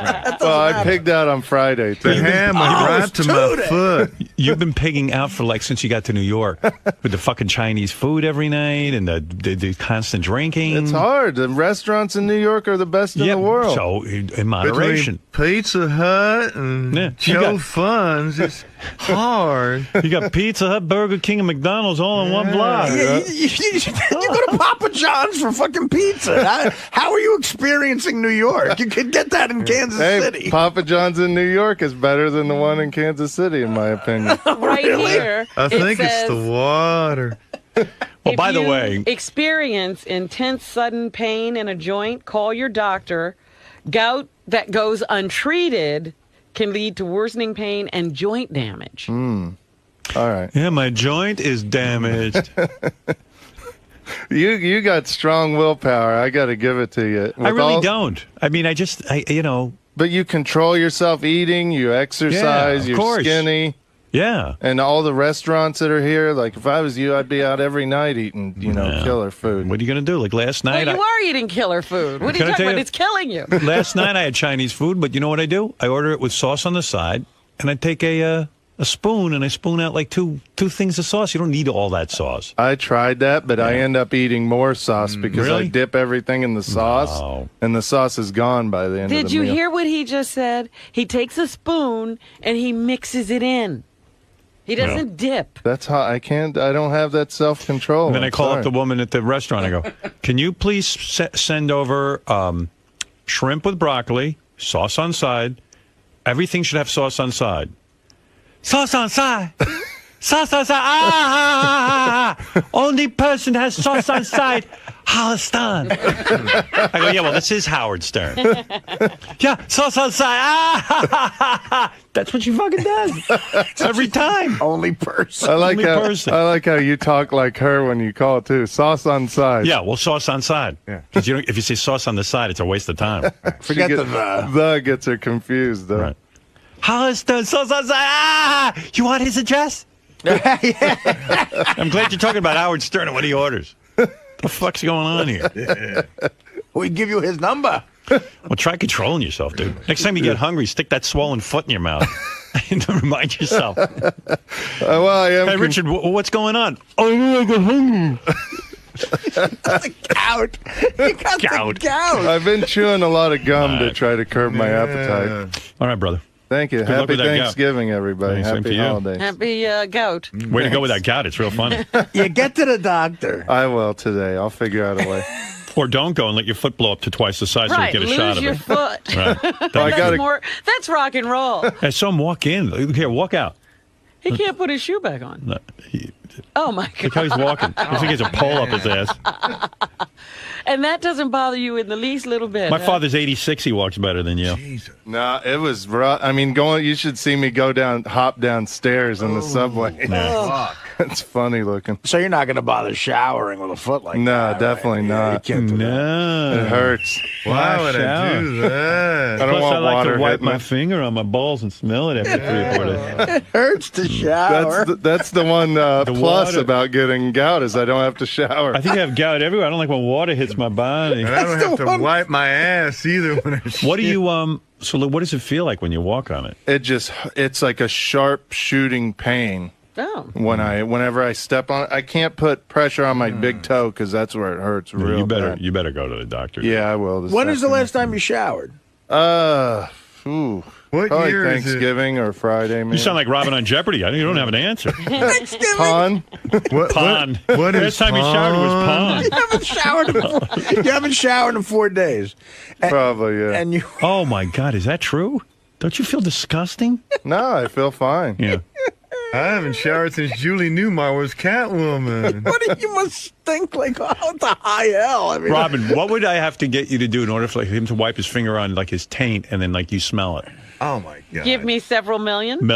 K: Well, I pigged out on Friday too.
F: The ham went right to my foot.
A: You've been pigging out for since you got to New York with the fucking Chinese food every night and the constant drinking.
K: It's hard. The restaurants in New York are the best in the world.
A: So in moderation.
F: Between Pizza Hut and
A: Yeah.
F: Joe Fun's, it's hard.
A: You got Pizza Hut, Burger King, and McDonald's all in one block.
D: Yeah, you go to Papa John's for fucking pizza. How are you experiencing New York? You could get that in Kansas
K: Hey,
D: City.
K: Papa John's in New York is better than the one in Kansas City, in my opinion.
B: Right here,
F: I think it's
B: says,
F: the water.
A: Well,
B: if
A: by the
B: you
A: way,
B: experience intense sudden pain in a joint, call your doctor. Gout that goes untreated can lead to worsening pain and joint damage.
K: All right.
A: yeah, my joint is damaged.
K: You got strong willpower. I got to give it to you.
A: I really don't. I mean,
K: But you control yourself eating, you exercise,
A: of
K: you're
A: course.
K: skinny.
A: Yeah.
K: And all the restaurants that are here, like if I was you, I'd be out every night eating,
A: Yeah.
K: killer food.
A: What are you going to do? Like last
B: Well,
A: night,
B: you are eating killer food. What are you
A: Can I
B: talking
A: tell
B: about?
A: you-
B: It's killing you.
A: last night I had Chinese food, but you know what I do? I order it with sauce on the side, and I take a spoon and I spoon out like two things of sauce. You don't need all that sauce.
K: I tried that, but I end up eating more sauce because
A: Really?
K: I dip everything in the sauce,
A: No.
K: and the sauce is gone by the end of
B: Did
K: the
B: you
K: meal.
B: hear what he just said? He takes a spoon and he mixes it in. He doesn't dip.
K: That's how I don't have that self-control.
A: And then I
K: I'm
A: call
K: sorry.
A: up the woman at the restaurant. I go, can you please send over shrimp with broccoli, sauce on side, Everything should have sauce on side. Sauce on side. Sauce on side. Ah! Only person has sauce on side. Howard Stern. I go, yeah, well, this is Howard Stern. Yeah, sauce on side. Ah! That's what she fucking does. Every time.
D: Only person.
K: I like how you talk like her when you call it too. Sauce on side.
A: Yeah, well, sauce on side.
K: Yeah.
A: Because if you say sauce on the side, it's a waste of time.
D: Forget
K: the gets her confused though.
A: Right. Howard Stern, sauce on side. Ah! You want his address? I'm glad you're talking about Howard Stern and what he orders. The fuck's going on here?
D: We give you his number.
A: Well, try controlling yourself, dude. Next time you get hungry, stick that swollen foot in your mouth and remind yourself.
K: Well, I am.
A: Hey, Richard, what's going on? Oh, I got hungry.
D: The gout. You got the gout.
K: I've been chewing a lot of gum to try to curb my appetite.
A: All right, brother.
K: Thank you.
A: Good luck
K: Happy
A: with that
K: Thanksgiving, everybody.
A: Same to
K: Happy
A: you.
K: holidays.
B: Happy gout.
A: Way to go with that gout. It's real funny.
D: You get to the doctor.
K: I will today. I'll figure out a way.
A: Or don't go and let your foot blow up to twice the size
B: Right,
A: so you get a shot of
B: lose your
A: it.
B: foot.
A: Right.
B: That's rock and roll.
A: I saw him walk in. Here, walk out.
B: He can't put his shoe back on.
A: No,
B: Oh, my God.
A: look how he's walking. Looks like he has a pole up his ass.
B: And that doesn't bother you in the least little bit.
A: My
B: huh?
A: father's 86. He walks better than you.
K: No, it was rough. I mean, you should see me hop downstairs in the subway. It's funny looking.
D: So you're not going to bother showering with a foot like that?
K: No, definitely not.
D: You can't do that.
K: It hurts.
F: Why would I do that?
K: I don't
A: Plus,
K: want
A: I like
K: water
A: to wipe
K: hitting
A: my
K: me.
A: finger on my balls and smell it every 3 or 4 days.
D: It hurts to shower.
K: That's the one plus
A: water.
K: about getting gout is I don't have to shower.
A: I think I have gout everywhere. I don't like when water hits my body.
F: And I don't have to wipe my ass either when I
A: What do you So what does it feel like when you walk on it?
K: It's like a sharp shooting pain.
B: Oh.
K: Whenever I step on it, I can't put pressure on my big toe because that's where it hurts real bad.
A: You better go to the doctor.
K: Yeah, I will.
D: When is the last time you showered?
K: What
F: What year is it?
K: Thanksgiving or Friday, man.
A: You sound like Robin on Jeopardy. I think you don't have an answer.
K: Pond?
A: Pond.
F: What is
A: Last time you showered was pond.
D: You haven't showered in 4 days.
K: Probably, yeah.
D: And you.
A: Oh my God, is that true? Don't you feel disgusting?
K: No, I feel fine.
A: Yeah.
F: I haven't showered since Julie Newmar was Catwoman.
D: You must stink like the high hell. I mean,
A: Robin, what would I have to get you to do in order for him to wipe his finger on like his taint and then like you smell it?
F: Oh my God.
B: Give me several million.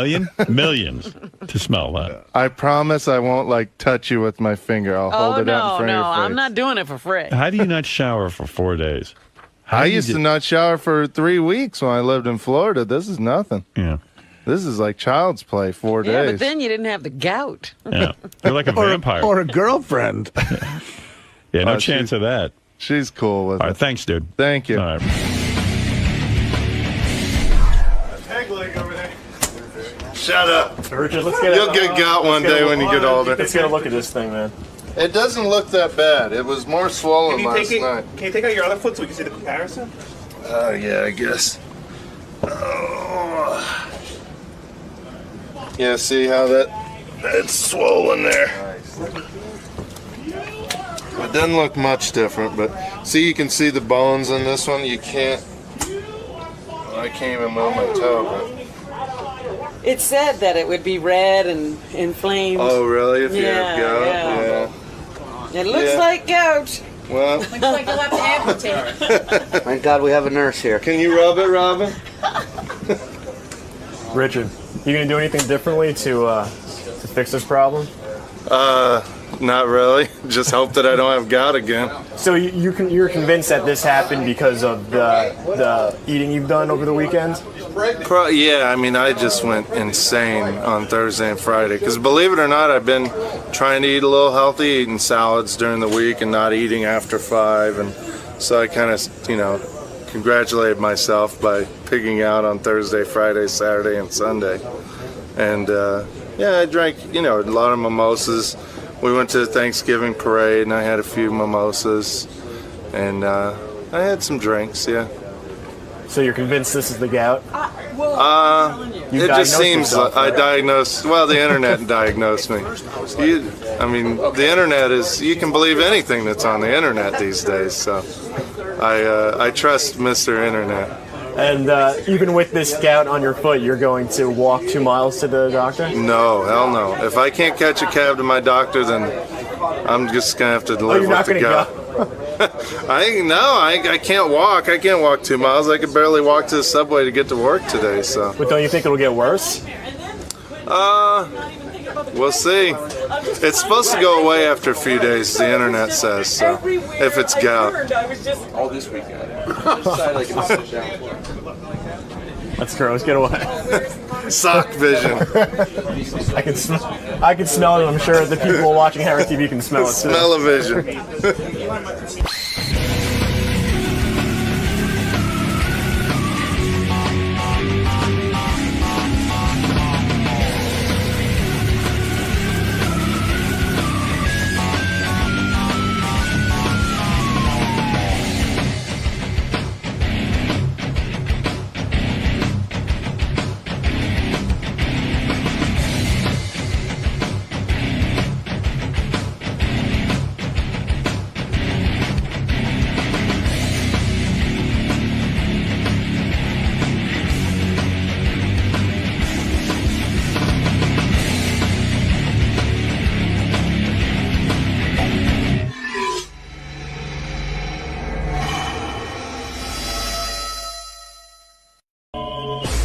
A: Millions to smell that.
K: I promise I won't touch you with my finger. I'll hold it out in front of your face.
B: I'm not doing it for free.
A: How do you not shower for 4 days?
K: I used to not shower for 3 weeks when I lived in Florida. This is nothing.
A: Yeah.
K: This is like child's play, 4 days.
B: Yeah, but then you didn't have the gout.
A: Yeah. You're like a vampire.
D: Or a girlfriend.
A: Yeah, no chance of that.
K: She's cool with
A: All right,
K: it.
A: thanks, dude.
K: Thank you.
A: All right.
K: Shut up.
N: Richard, let's get
K: You'll get gout one day when you get older.
N: Let's get a look at this thing, man.
K: It doesn't look that bad. It was more swollen last night.
N: Can you take out your other foot so we can see the comparison?
K: Yeah, I guess. Oh. Yeah, see how it's swollen there. It doesn't look much different, but see, you can see the bones in this one. You can't. I can't even move my toe.
B: It said that it would be red and inflamed.
K: Oh, really? If you have gout?
B: Yeah. It looks like gout.
K: Well,
O: Looks like you'll have to amputate.
P: Thank God we have a nurse here.
K: Can you rub it, Robin?
N: Richard, you gonna do anything differently to fix this problem?
K: Not really. Just hope that I don't have gout again.
N: So you're convinced that this happened because of the eating you've done over the weekend?
K: Yeah, I mean, I just went insane on Thursday and Friday. Because believe it or not, I've been trying to eat a little healthy, eating salads during the week and not eating after 5. And so I kind of, congratulated myself by pigging out on Thursday, Friday, Saturday, and Sunday. And, yeah, I drank, a lot of mimosas. We went to the Thanksgiving parade, and I had a few mimosas. And I had some drinks, yeah.
N: So you're convinced this is the gout?
K: It just seems like I diagnosed. Well, the internet diagnosed me. The internet is. You can believe anything that's on the internet these days. So, I trust Mr. Internet.
N: And even with this gout on your foot, you're going to walk 2 miles to the doctor?
K: No, hell no. If I can't catch a cab to my doctor, then I'm just going to have to live with the gout. I can't walk. I can't walk 2 miles. I could barely walk to the subway to get to work today. So.
N: But don't you think it'll get worse?
K: We'll see. It's supposed to go away after a few days, the internet says, so, if it's gout.
Q: All this weekend.
N: That's gross. Get away.
K: Sock vision.
N: I can smell it. I'm sure the people watching Harry TV can smell it too.
K: Smell-o-vision.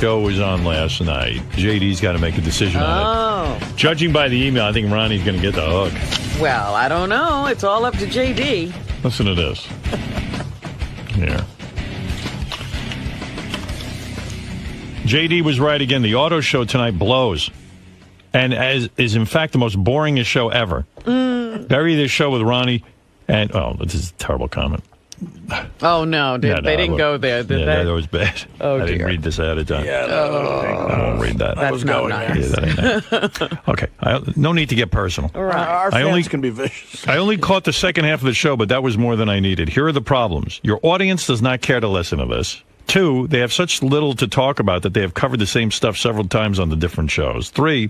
R: Show was on last night. JD's got to make a decision on it. Judging by the email, I think Ronnie's going to get the hook.
B: Well, I don't know. It's all up to JD.
R: Listen to this. Here. JD was right again. The auto show tonight blows. And is in fact the most boringest show ever. Bury this show with Ronnie and... Oh, this is a terrible comment.
B: Oh, no. They didn't go there, did they?
R: That was bad.
B: Oh,
R: I didn't read this ahead of time.
D: Yeah,
R: I won't read that.
B: That's not nice.
R: Yeah, that ain't okay. No need to get personal.
B: Right.
D: Our fans can be vicious.
R: I only caught the second half of the show, but that was more than I needed. Here are the problems. Your audience does not care to listen to this. 2, they have such little to talk about that they have covered the same stuff several times on the different shows. 3,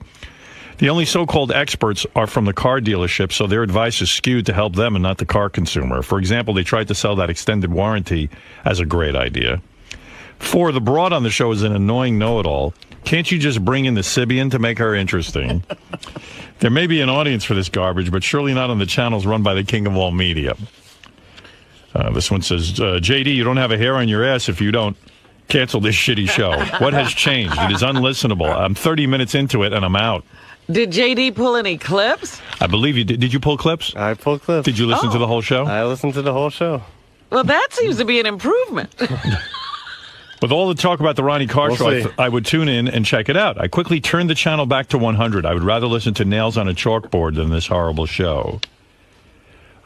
R: the only so-called experts are from the car dealership, so their advice is skewed to help them and not the car consumer. For example, they tried to sell that extended warranty as a great idea. 4, the broad on the show is an annoying know-it-all. Can't you just bring in the Sibian to make her interesting? There may be an audience for this garbage, but surely not on the channels run by the king of all media. This one says, JD, you don't have a hair on your ass if you don't cancel this shitty show. What has changed? It is unlistenable. I'm 30 minutes into it, and I'm out.
B: Did JD pull any clips?
R: I believe you did. Did you pull clips?
S: I pulled clips.
R: Did you listen to the whole show?
S: I listened to the whole show.
B: Well, that seems to be an improvement.
R: With all the talk about the Ronnie Carr
S: We'll
R: show,
S: see.
R: I would tune in and check it out. I quickly turned the channel back to 100. I would rather listen to nails on a chalkboard than this horrible show.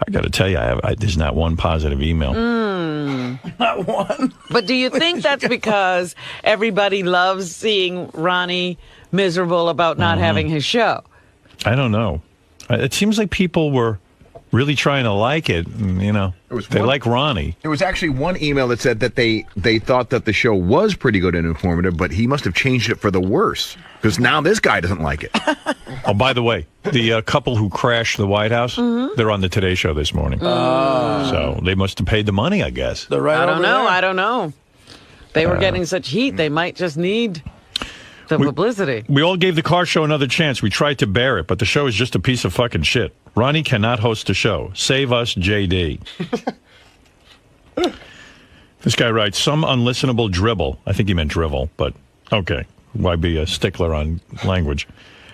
R: I got to tell you, there's not one positive email.
D: Not one.
B: But do you think that's because everybody loves seeing Ronnie miserable about not having his show?
R: I don't know. It seems like people were really trying to like it. And, they like Ronnie.
F: There was actually one email that said that they thought that the show was pretty good and informative, but he must have changed it for the worse because now this guy doesn't like it.
R: Oh, by the way, the couple who crashed the White House, they're on the Today Show this morning. So they must have paid the money, I guess.
B: I don't know. They were getting such heat, they might just need the publicity.
R: We all gave the car show another chance. We tried to bear it, but the show is just a piece of fucking shit. Ronnie cannot host a show. Save us, JD. This guy writes, some unlistenable dribble. I think he meant drivel, but okay. Why be a stickler on language?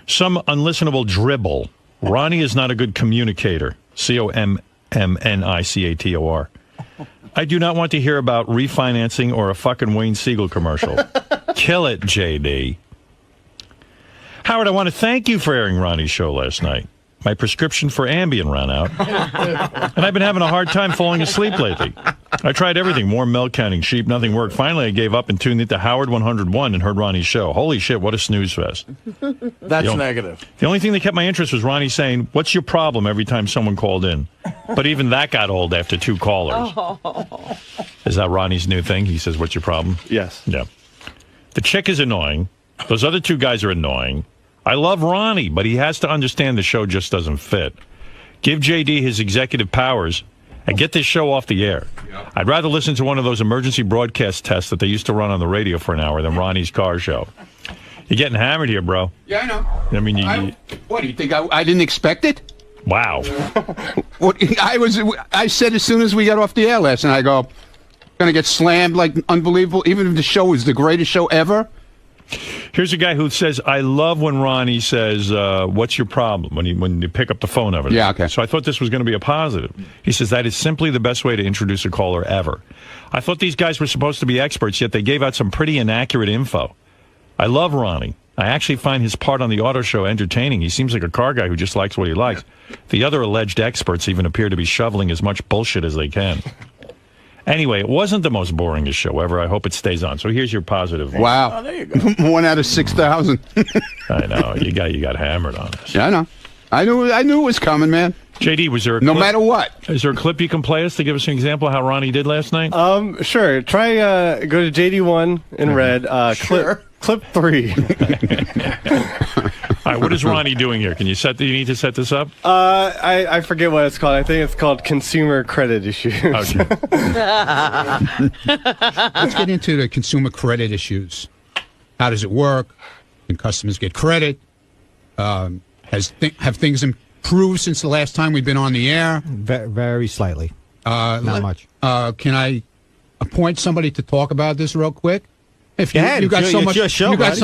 R: Some unlistenable dribble. Ronnie is not a good communicator. COMMNICATOR. I do not want to hear about refinancing or a fucking Wayne Siegel commercial. Kill it, JD. Howard, I want to thank you for airing Ronnie's show last night. My prescription for Ambien ran out, and I've been having a hard time falling asleep lately. I tried everything, warm milk, counting sheep, nothing worked. Finally, I gave up and tuned into Howard 101 and heard Ronnie's show. Holy shit, what a snooze fest.
D: That's negative.
R: The only thing that kept my interest was Ronnie saying, what's your problem every time someone called in? But even that got old after 2 callers.
B: Oh.
R: Is that Ronnie's new thing? He says, what's your problem?
S: Yes.
R: Yeah. The chick is annoying. Those other 2 guys are annoying. I love Ronnie, but he has to understand the show just doesn't fit. Give JD his executive powers and get this show off the air. I'd rather listen to one of those emergency broadcast tests that they used to run on the radio for an hour than Ronnie's car show. You're getting hammered here, bro.
S: Yeah, I know.
R: I mean,
S: what do you think? I didn't expect it?
R: Wow.
S: I said as soon as we got off the air last night, I go, going to get slammed like unbelievable, even if the show is the greatest show ever.
R: Here's a guy who says, I love when Ronnie says, what's your problem, when you pick up the phone over there.
S: Yeah, okay.
R: So I thought this was going to be a positive. He says, that is simply the best way to introduce a caller ever. I thought these guys were supposed to be experts, yet they gave out some pretty inaccurate info. I love Ronnie. I actually find his part on the auto show entertaining. He seems like a car guy who just likes what he likes. The other alleged experts even appear to be shoveling as much bullshit as they can. Anyway, it wasn't the most boringest show ever. I hope it stays on. So here's your positive.
S: Wow. There you go. 1 out of 6,000.
R: I know. You got hammered on this.
S: Yeah, I know. I knew it was coming, man.
R: JD, was there a
S: no
R: clip?
S: matter what?
R: Is there a clip you can play us to give us an example of how Ronnie did last night?
T: Sure. Try go to JD1 in red. Clip 3.
R: All right, what is Ronnie doing here? Can you need to set this up?
T: I forget what it's called. I think it's called consumer credit issues.
R: Okay.
S: Let's get into the consumer credit issues. How does it work? Can customers get credit? Have things improved since the last time we've been on the air?
U: Very slightly. Not much.
S: Can I appoint somebody to talk about this real quick? If you got so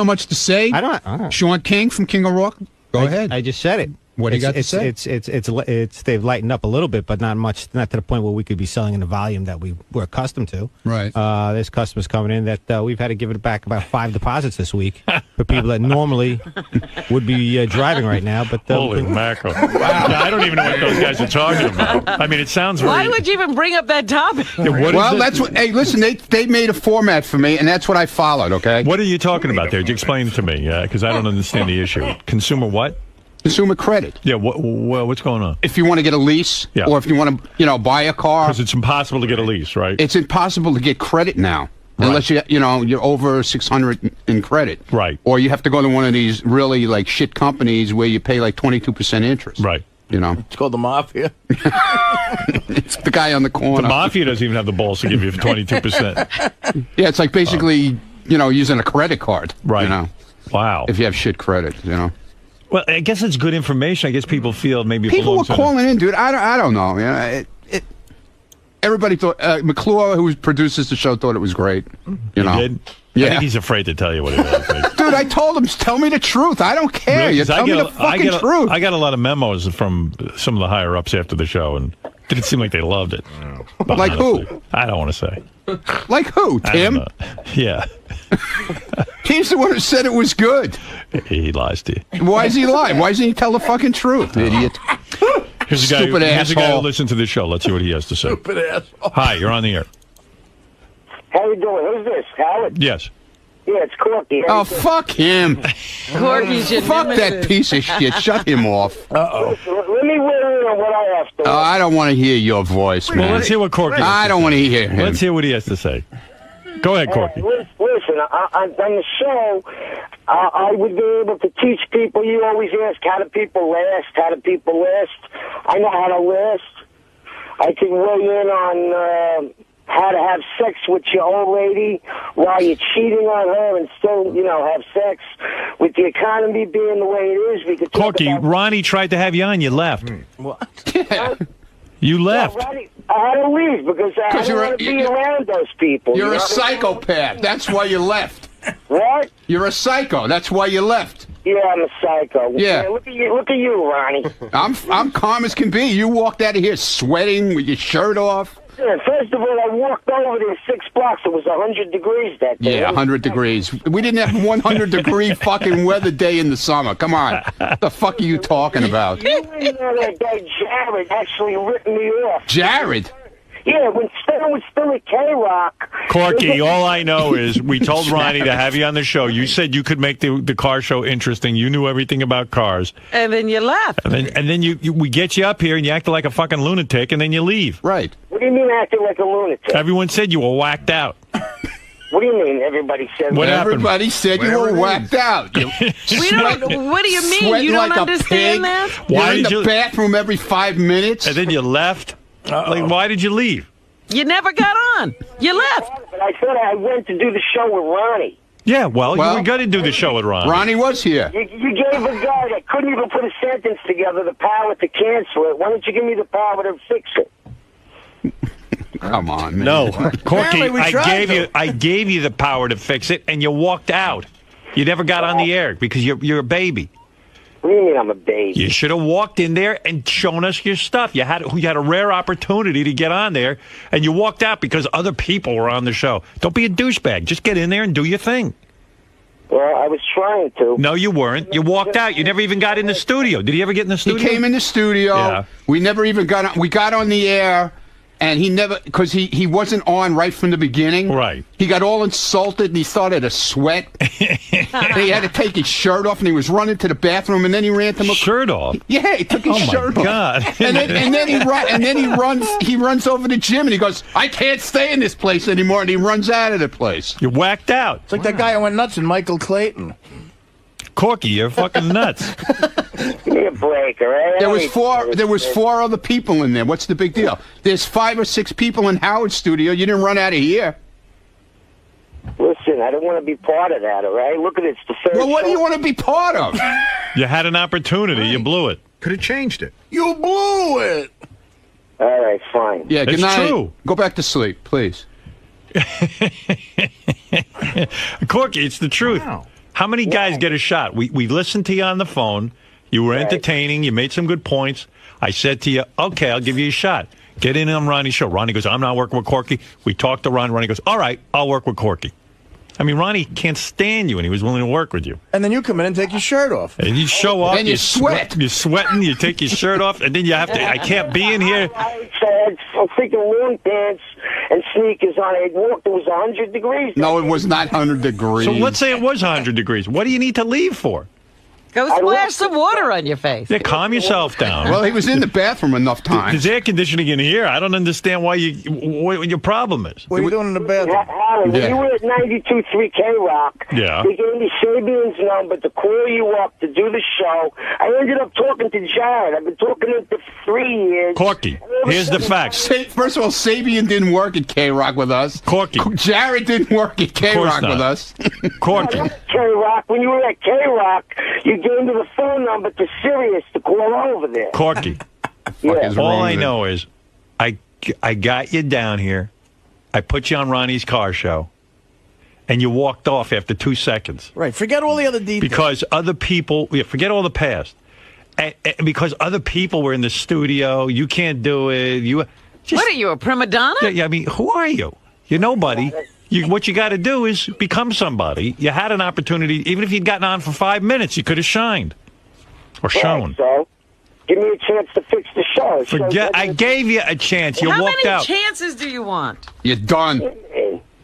S: much to say,
U: I don't.
S: Sean King from King of Rock, go ahead.
U: I just said it.
S: What do you got to say?
U: It's they've lightened up a little bit, but not much. Not to the point where we could be selling in the volume that we're accustomed to.
S: Right.
U: There's customers coming in that we've had to give it back about 5 deposits this week for people that normally would be driving right now. But
R: holy mackerel! Wow. I don't even know what those guys are talking about. I mean, it sounds very.
B: Why would you even bring up that topic?
S: Well, that's what. Hey, listen, they made a format for me, and that's what I followed. Okay.
R: What are you talking about there? Explain it to me, because I don't understand the issue. Consumer what?
S: Consumer credit.
R: Yeah, what's going on?
S: If you want to get a lease, or if you want to, buy a car,
R: because it's impossible to get a lease, right?
S: It's impossible to get credit now, unless you're over 600 in credit,
R: right?
S: Or you have to go to one of these really like shit companies where you pay like 22% interest,
R: right?
D: It's called the mafia.
S: It's the guy on the corner.
R: The mafia doesn't even have the balls to give you 22%.
S: Yeah, it's like basically using a credit card,
R: right? Wow.
S: If you have shit credit,
R: Well, I guess it's good information. I guess people feel maybe
S: people were calling in, dude. I don't know. Everybody thought McClure, who produces the show, thought it was great.
R: He did?
S: Yeah.
R: I think he's afraid to tell you what it is.
S: Dude, I told him, tell me the truth. I don't care.
R: Really?
S: You tell me the fucking truth.
R: I got a lot of memos from some of the higher ups after the show, and it didn't seem like they loved it. But
S: like
R: honestly,
S: who?
R: I don't want to say.
S: Like who? Tim?
R: Yeah.
S: Tim's the one who said it was good.
R: He lies to you.
S: Why is he lying? Why doesn't he tell the fucking truth, idiot?
R: Here's a guy who listens to this show. Let's see what he has to say.
D: Stupid asshole.
R: Hi, you're on the air.
V: How you doing? Who's this? Howard?
R: Yes.
V: Yeah, it's Corky.
S: Oh, fuck him.
B: Corky's your
S: Fuck
B: nemesis.
S: that piece of shit. Shut him off.
V: Uh-oh. Let me weigh in on what I have to.
S: I don't want to hear your voice, man.
R: Well, let's hear what Corky has to
S: I don't
R: say.
S: want to hear him.
R: Let's hear what he has to say. Go ahead, Corky.
V: Listen, on the show, I would be able to teach people. You always ask, how do people last? How do people last? I know how to last. I can weigh in on how to have sex with your old lady while you're cheating on her and still, have sex. With the economy being the way it is, we could talk
R: Corky,
V: about...
R: Ronnie tried to have you on. You left.
V: What?
R: You left.
V: Yeah, Ronnie, I had to leave because I don't want to be around those people.
S: You're a psychopath. That's why you left.
V: What?
S: You're a psycho. That's why you left.
V: Yeah, I'm a psycho.
S: Yeah.
V: Look at you, Ronnie.
S: I'm calm as can be. You walked out of here sweating with your shirt off.
V: Yeah, first of all, I walked over there 6 blocks. It was 100 degrees that day.
S: Yeah, 100 degrees. We didn't have 100-degree fucking weather day in the summer. Come on. What the fuck are you talking about?
V: You didn't know that guy Jared actually ripped me off.
S: Jared?
V: Yeah, when Stone was still at K-Rock.
R: Corky, all I know is we told Ronnie to have you on the show. You said you could make the car show interesting. You knew everything about cars.
B: And then you left.
R: And then we get you up here and you act like a fucking lunatic and then you leave.
S: Right.
V: What do you mean acting like a lunatic?
R: Everyone said you were whacked out.
V: What do you mean everybody said
R: What
V: that?
R: happened?
S: Everybody said you were whacked out.
B: What do you mean? You don't understand that?
S: You're in the bathroom every 5 minutes.
R: And then you left. Like, why did you leave?
B: You never got on. You left.
V: But I said I went to do the show with Ronnie.
R: Yeah, well you were going to do the show with Ronnie.
S: Ronnie was here.
V: You gave a guy that couldn't even put a sentence together the power to cancel it. Why don't you give me the power to fix it?
S: Come on, man.
R: No, Corky,
D: Apparently we tried
R: I gave you the power to fix it, and you walked out. You never got on the air because you're a baby.
V: What do you mean I'm a baby?
R: You should have walked in there and shown us your stuff. You had a rare opportunity to get on there, and you walked out because other people were on the show. Don't be a douchebag. Just get in there and do your thing.
V: Well, I was trying to.
R: No, you weren't. You walked out. You never even got in the studio. Did he ever get in the studio?
S: He came in the studio.
R: Yeah.
S: We never even got on. We got on the air. And he never, because he wasn't on right from the beginning.
R: Right.
S: He got all insulted and he started to sweat. And he had to take his shirt off and he was running to the bathroom and then he ran to my
R: shirt off.
S: Yeah, he took his shirt off.
R: God.
S: And then he runs over to Jim and he goes, I can't stay in this place anymore, and he runs out of the place.
R: You whacked out.
D: It's like that guy who went nuts in Michael Clayton.
R: Corky, you're fucking nuts.
V: Give me a break, all right?
S: There was four other people in there. What's the big deal? There's 5 or 6 people in Howard's studio. You didn't run out of here.
V: Listen, I don't want to be part of that, all right? Look at it. It's the first
S: Well, what do you want to be part of?
R: You had an opportunity. You blew it.
F: Could have changed it.
D: You blew it.
V: All right, fine.
S: Yeah, good
R: It's
S: night.
R: true.
S: Go back to sleep, please.
R: Corky, it's the truth.
F: Wow.
R: How many guys get a shot? We listened to you on the phone. You were entertaining. You made some good points. I said to you, okay, I'll give you a shot. Get in on Ronnie's show. Ronnie goes, I'm not working with Corky. We talked to Ronnie. Ronnie goes, all right, I'll work with Corky. I mean, Ronnie can't stand you, and he was willing to work with you.
D: And then you come in and take your shirt off.
R: And you show up.
S: And you sweat.
R: You're sweating. You take your shirt off, and then you have to, I can't be in here.
V: I had freaking long pants and sneakers on. I had walked. It was 100 degrees.
S: No, it was not 100 degrees.
R: So let's say it was 100 degrees. What do you need to leave for?
B: Go splash some water on your face.
R: Yeah, calm yourself down.
S: Well, he was in the bathroom enough times.
R: There's air conditioning in here. I don't understand what your problem is.
D: What are you doing in the bathroom?
V: Howard, when you were at 92.3 K-Rock,
R: Yeah.
V: they gave me Sabian's number to call you up to do the show. I ended up talking to Jared. I've been talking to him for 3 years.
R: Corky, here's the facts.
S: First of all, Sabian didn't work at K-Rock with us.
R: Corky.
S: Jared didn't work at K-Rock
R: not.
S: with us.
R: Corky.
V: K-Rock, when you were at K-Rock, you gave me the phone number to Sirius to call over there.
R: Corky.
V: Yeah.
R: All I know is I got you down here. I put you on Ronnie's car show. And you walked off after 2 seconds.
D: Right. Forget all the other details.
R: Because other people, forget all the past. And because other people were in the studio, you can't do it.
B: What are you, a prima donna?
R: Yeah, I mean, who are you? You're nobody. What you got to do is become somebody. You had an opportunity. Even if you'd gotten on for 5 minutes, you could have shined or shown.
V: So, give me a chance to fix the show.
R: Forget. I gave you a chance. You
B: How
R: walked
B: many
R: out.
B: chances do you want?
S: You're done.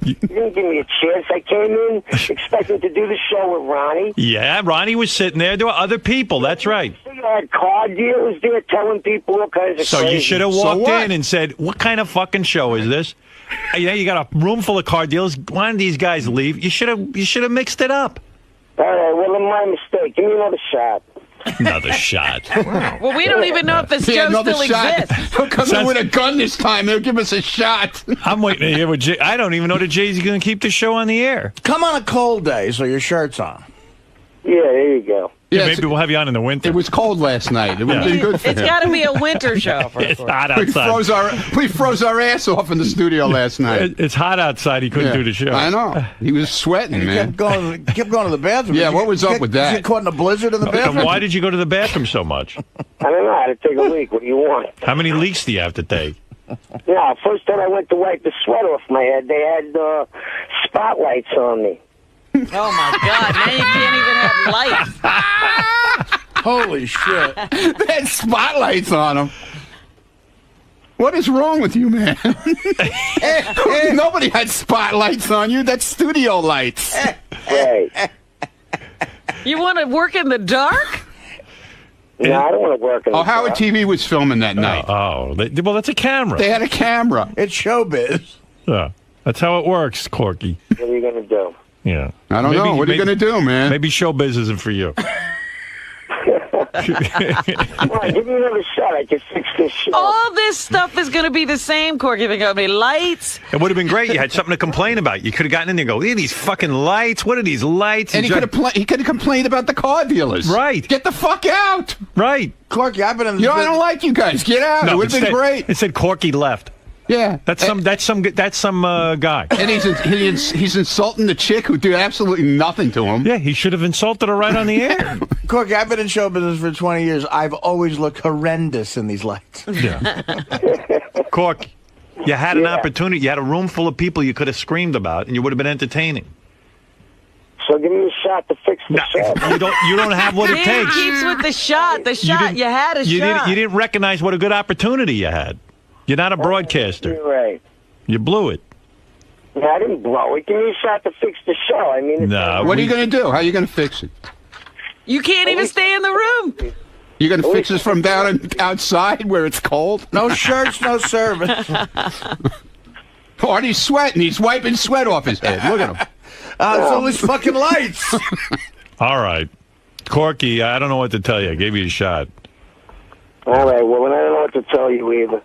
V: You didn't give me a chance. I came in expecting to do the show with Ronnie.
R: Yeah, Ronnie was sitting there. There were other people. That's right.
V: You had car dealers there telling people all kinds of
R: So
V: crazy.
R: you should have walked in and said, what kind of fucking show is this? You got a room full of car dealers. Why did these guys leave? You should have mixed it up.
V: All right, well, then my mistake. Give me another shot.
R: Another shot.
B: Well, we don't even know if this show
S: another
B: still
S: shot.
B: exists.
S: He'll come in with a gun this time. He'll give us a shot.
R: I'm waiting to hear what Jay. I don't even know that Jay's going to keep the show on the air.
D: Come on a cold day so your shirt's on.
V: Yeah, there you go.
R: Yeah, maybe we'll have you on in the winter.
S: It was cold last night. It would have been good for
B: It's
S: him.
B: got to be a winter show for
R: It's
B: us.
R: hot
S: We
R: outside.
S: froze our ass off in the studio last night.
R: It's hot outside. He couldn't do the show.
S: I know. He was sweating, man.
D: Kept going to the bathroom.
S: Yeah, what was up with that?
D: Did you get caught in a blizzard in the bathroom?
R: Then why did you go to the bathroom so much?
V: I don't know how to take a leak. What do you want?
R: How many leaks do you have to take?
V: Yeah, first time I went to wipe the sweat off my head, they had spotlights on me.
B: Oh, my God. Now you can't even have lights.
D: Holy shit.
S: They had spotlights on him. What is wrong with you, man? Nobody had spotlights on you. That's studio lights.
V: Right.
B: You want to work in the dark?
V: No, I don't want to work in the
S: Howard
V: dark.
S: TV was filming that night.
R: Well, that's a camera.
S: They had a camera.
D: It's showbiz.
R: Yeah, that's how it works, Corky.
V: What are you going to do?
R: Yeah.
S: I don't know. What are you going to do, man?
R: Maybe showbiz isn't for you.
V: Come on, give me another shot. I can fix this shit.
B: All this stuff is going to be the same, Corky. They're going to be lights.
R: It would have been great. You had something to complain about. You could have gotten in there and go, look at these fucking lights. What are these lights?
S: And he could have complained about the car dealers.
R: Right.
S: Get the fuck out.
R: Right.
D: Corky, I've been in.
S: I don't like you guys. Get out.
R: No,
S: it would have been great.
R: It said Corky left.
S: Yeah,
R: that's some guy.
S: And he's insulting the chick who did absolutely nothing to him.
R: Yeah, he should have insulted her right on the air.
D: Corky, I've been in show business for 20 years. I've always looked horrendous in these lights.
R: Yeah. Corky, you had an opportunity. You had a room full of people you could have screamed about, and you would have been entertaining.
V: So give me a shot to fix the shot.
R: You don't have what it takes.
B: Keeps with the shot. You had a shot.
R: You didn't recognize what a good opportunity you had. You're not a broadcaster.
V: You're right.
R: You blew it.
V: No, I didn't blow it. Give me a shot to fix the show. I mean,
S: what are you going to do? How are you going to fix it?
B: You can't even stay in the room.
S: You're going to fix this from down outside where it's cold?
D: No shirts, no service.
S: Artie's sweating. He's wiping sweat off his head. Look at him.
D: It's all these fucking lights.
R: All right. Corky, I don't know what to tell you. I gave you a shot.
V: All right. Well, I don't know what to tell you either.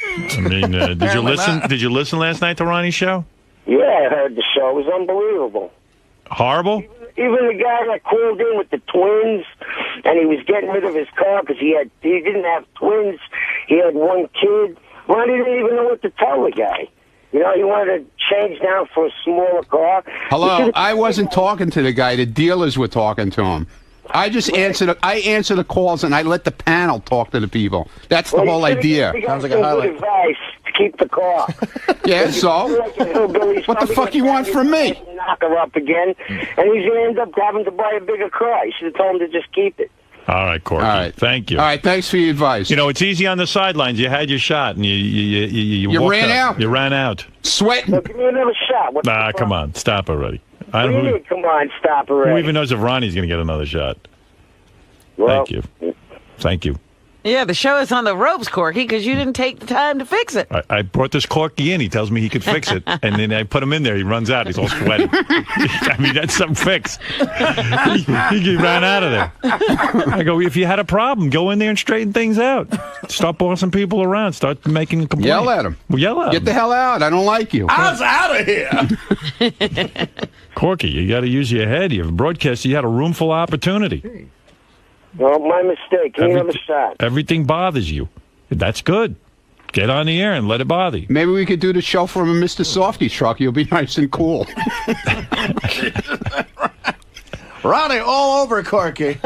R: I mean, did you listen? Did you listen last night to Ronnie's show?
V: Yeah, I heard the show. It was unbelievable.
R: Horrible?
V: Even the guy that called in with the twins, and he was getting rid of his car because he didn't have twins. He had one kid. Ronnie didn't even know what to tell the guy. You know, he wanted to change down for a smaller car.
S: Hello, I wasn't talking to the guy. The dealers were talking to him. I just answer the calls and I let the panel talk to the people. That's the whole idea.
V: Sounds like a highlight. Advice to keep the car.
S: Yeah, so what the fuck you want from me?
V: Knock her up again, and he's gonna end up having to buy a bigger car. You should have told him to just keep it.
R: All right, Corky. All right. Thank you.
S: All right, thanks for your advice.
R: You know, it's easy on the sidelines. You had your shot, and you
S: ran out.
R: You ran out.
S: Sweating.
V: So give me another shot.
R: Come on. Stop already.
V: Come on, stop already.
R: Who even knows if Ronnie's going to get another shot?
V: Well,
R: Thank you. Thank you.
B: Yeah, the show is on the ropes, Corky, because you didn't take the time to fix it.
R: I brought this Corky in. He tells me he could fix it. And then I put him in there. He runs out. He's all sweaty. I mean, that's some fix. He ran out of there. I go, if you had a problem, go in there and straighten things out. Stop bossing people around. Start making a complaint.
S: Yell at him.
R: Well, yell at him.
S: Get the hell out. I don't like you.
D: I was out of here.
R: Corky, you got to use your head. You're a broadcaster. You had a room full of opportunity.
V: Well, my mistake. Give me another shot.
R: Everything bothers you. That's good. Get on the air and let it bother you.
S: Maybe we could do the show from a Mr. Softy truck. You'll be nice and cool.
D: Ronnie, all over Corky.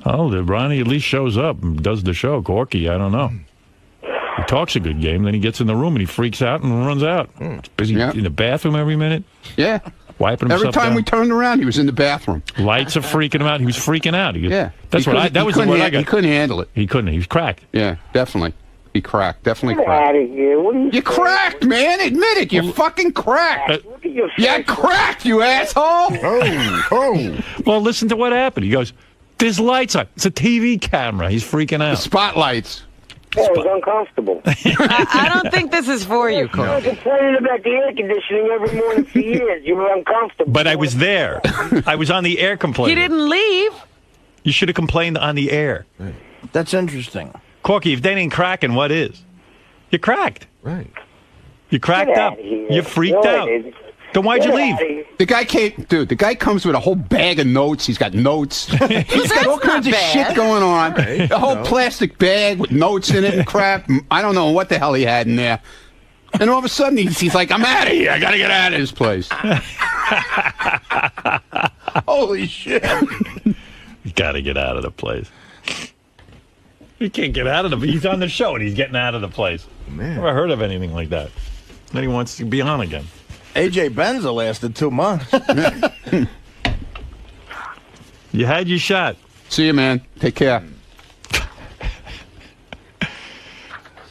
R: Oh, Ronnie at least shows up and does the show. Corky, I don't know. He talks a good game, then he gets in the room and he freaks out and runs out. He's busy in the bathroom every minute.
S: Yeah.
R: Wiping himself
S: Every time
R: down.
S: we turned around, he was in the bathroom.
R: Lights are freaking him out. He was freaking out. That was the word I got.
S: He couldn't handle it.
R: He couldn't. He was cracked.
S: Yeah, definitely. He cracked. Definitely
V: Get
S: cracked.
V: out of here. What are you
S: cracked, man. Admit it. You're fucking cracked.
V: Look at your
S: You cracked, you asshole.
R: Well, listen to what happened. He goes, there's lights on. It's a TV camera. He's freaking out.
S: Spotlights.
V: Yeah, it was uncomfortable.
B: I don't think this is for you,
V: You were
B: Corky.
V: complaining about the air conditioning every morning for years. You were uncomfortable.
R: But I was there. I was on the air
B: He
R: complaining.
B: didn't leave.
R: You should have complained on the air.
D: That's interesting.
R: Corky, if they ain't cracking, what is? You're cracked.
Q: Right.
R: You cracked
V: Get
R: up.
V: outta here.
R: You're freaked
V: No,
R: out.
V: I didn't.
R: Then why'd you
V: Get
R: leave?
V: outta here.
S: The guy came, dude. The guy comes with a whole bag of notes. He's got notes. He's got all kinds of
B: bad.
S: shit going on. A whole plastic bag with notes in it and crap. I don't know what the hell he had in there. And all of a sudden, he's like, "I'm out of here. I got to get out of this place."
D: Holy shit.
R: You got to get out of the place. You can't get out of the. He's on the show and he's getting out of the place.
Q: Man.
R: Never heard of anything like that. Then he wants to be on again.
D: AJ Benza lasted 2 months.
R: You had your shot.
S: See you, man. Take care.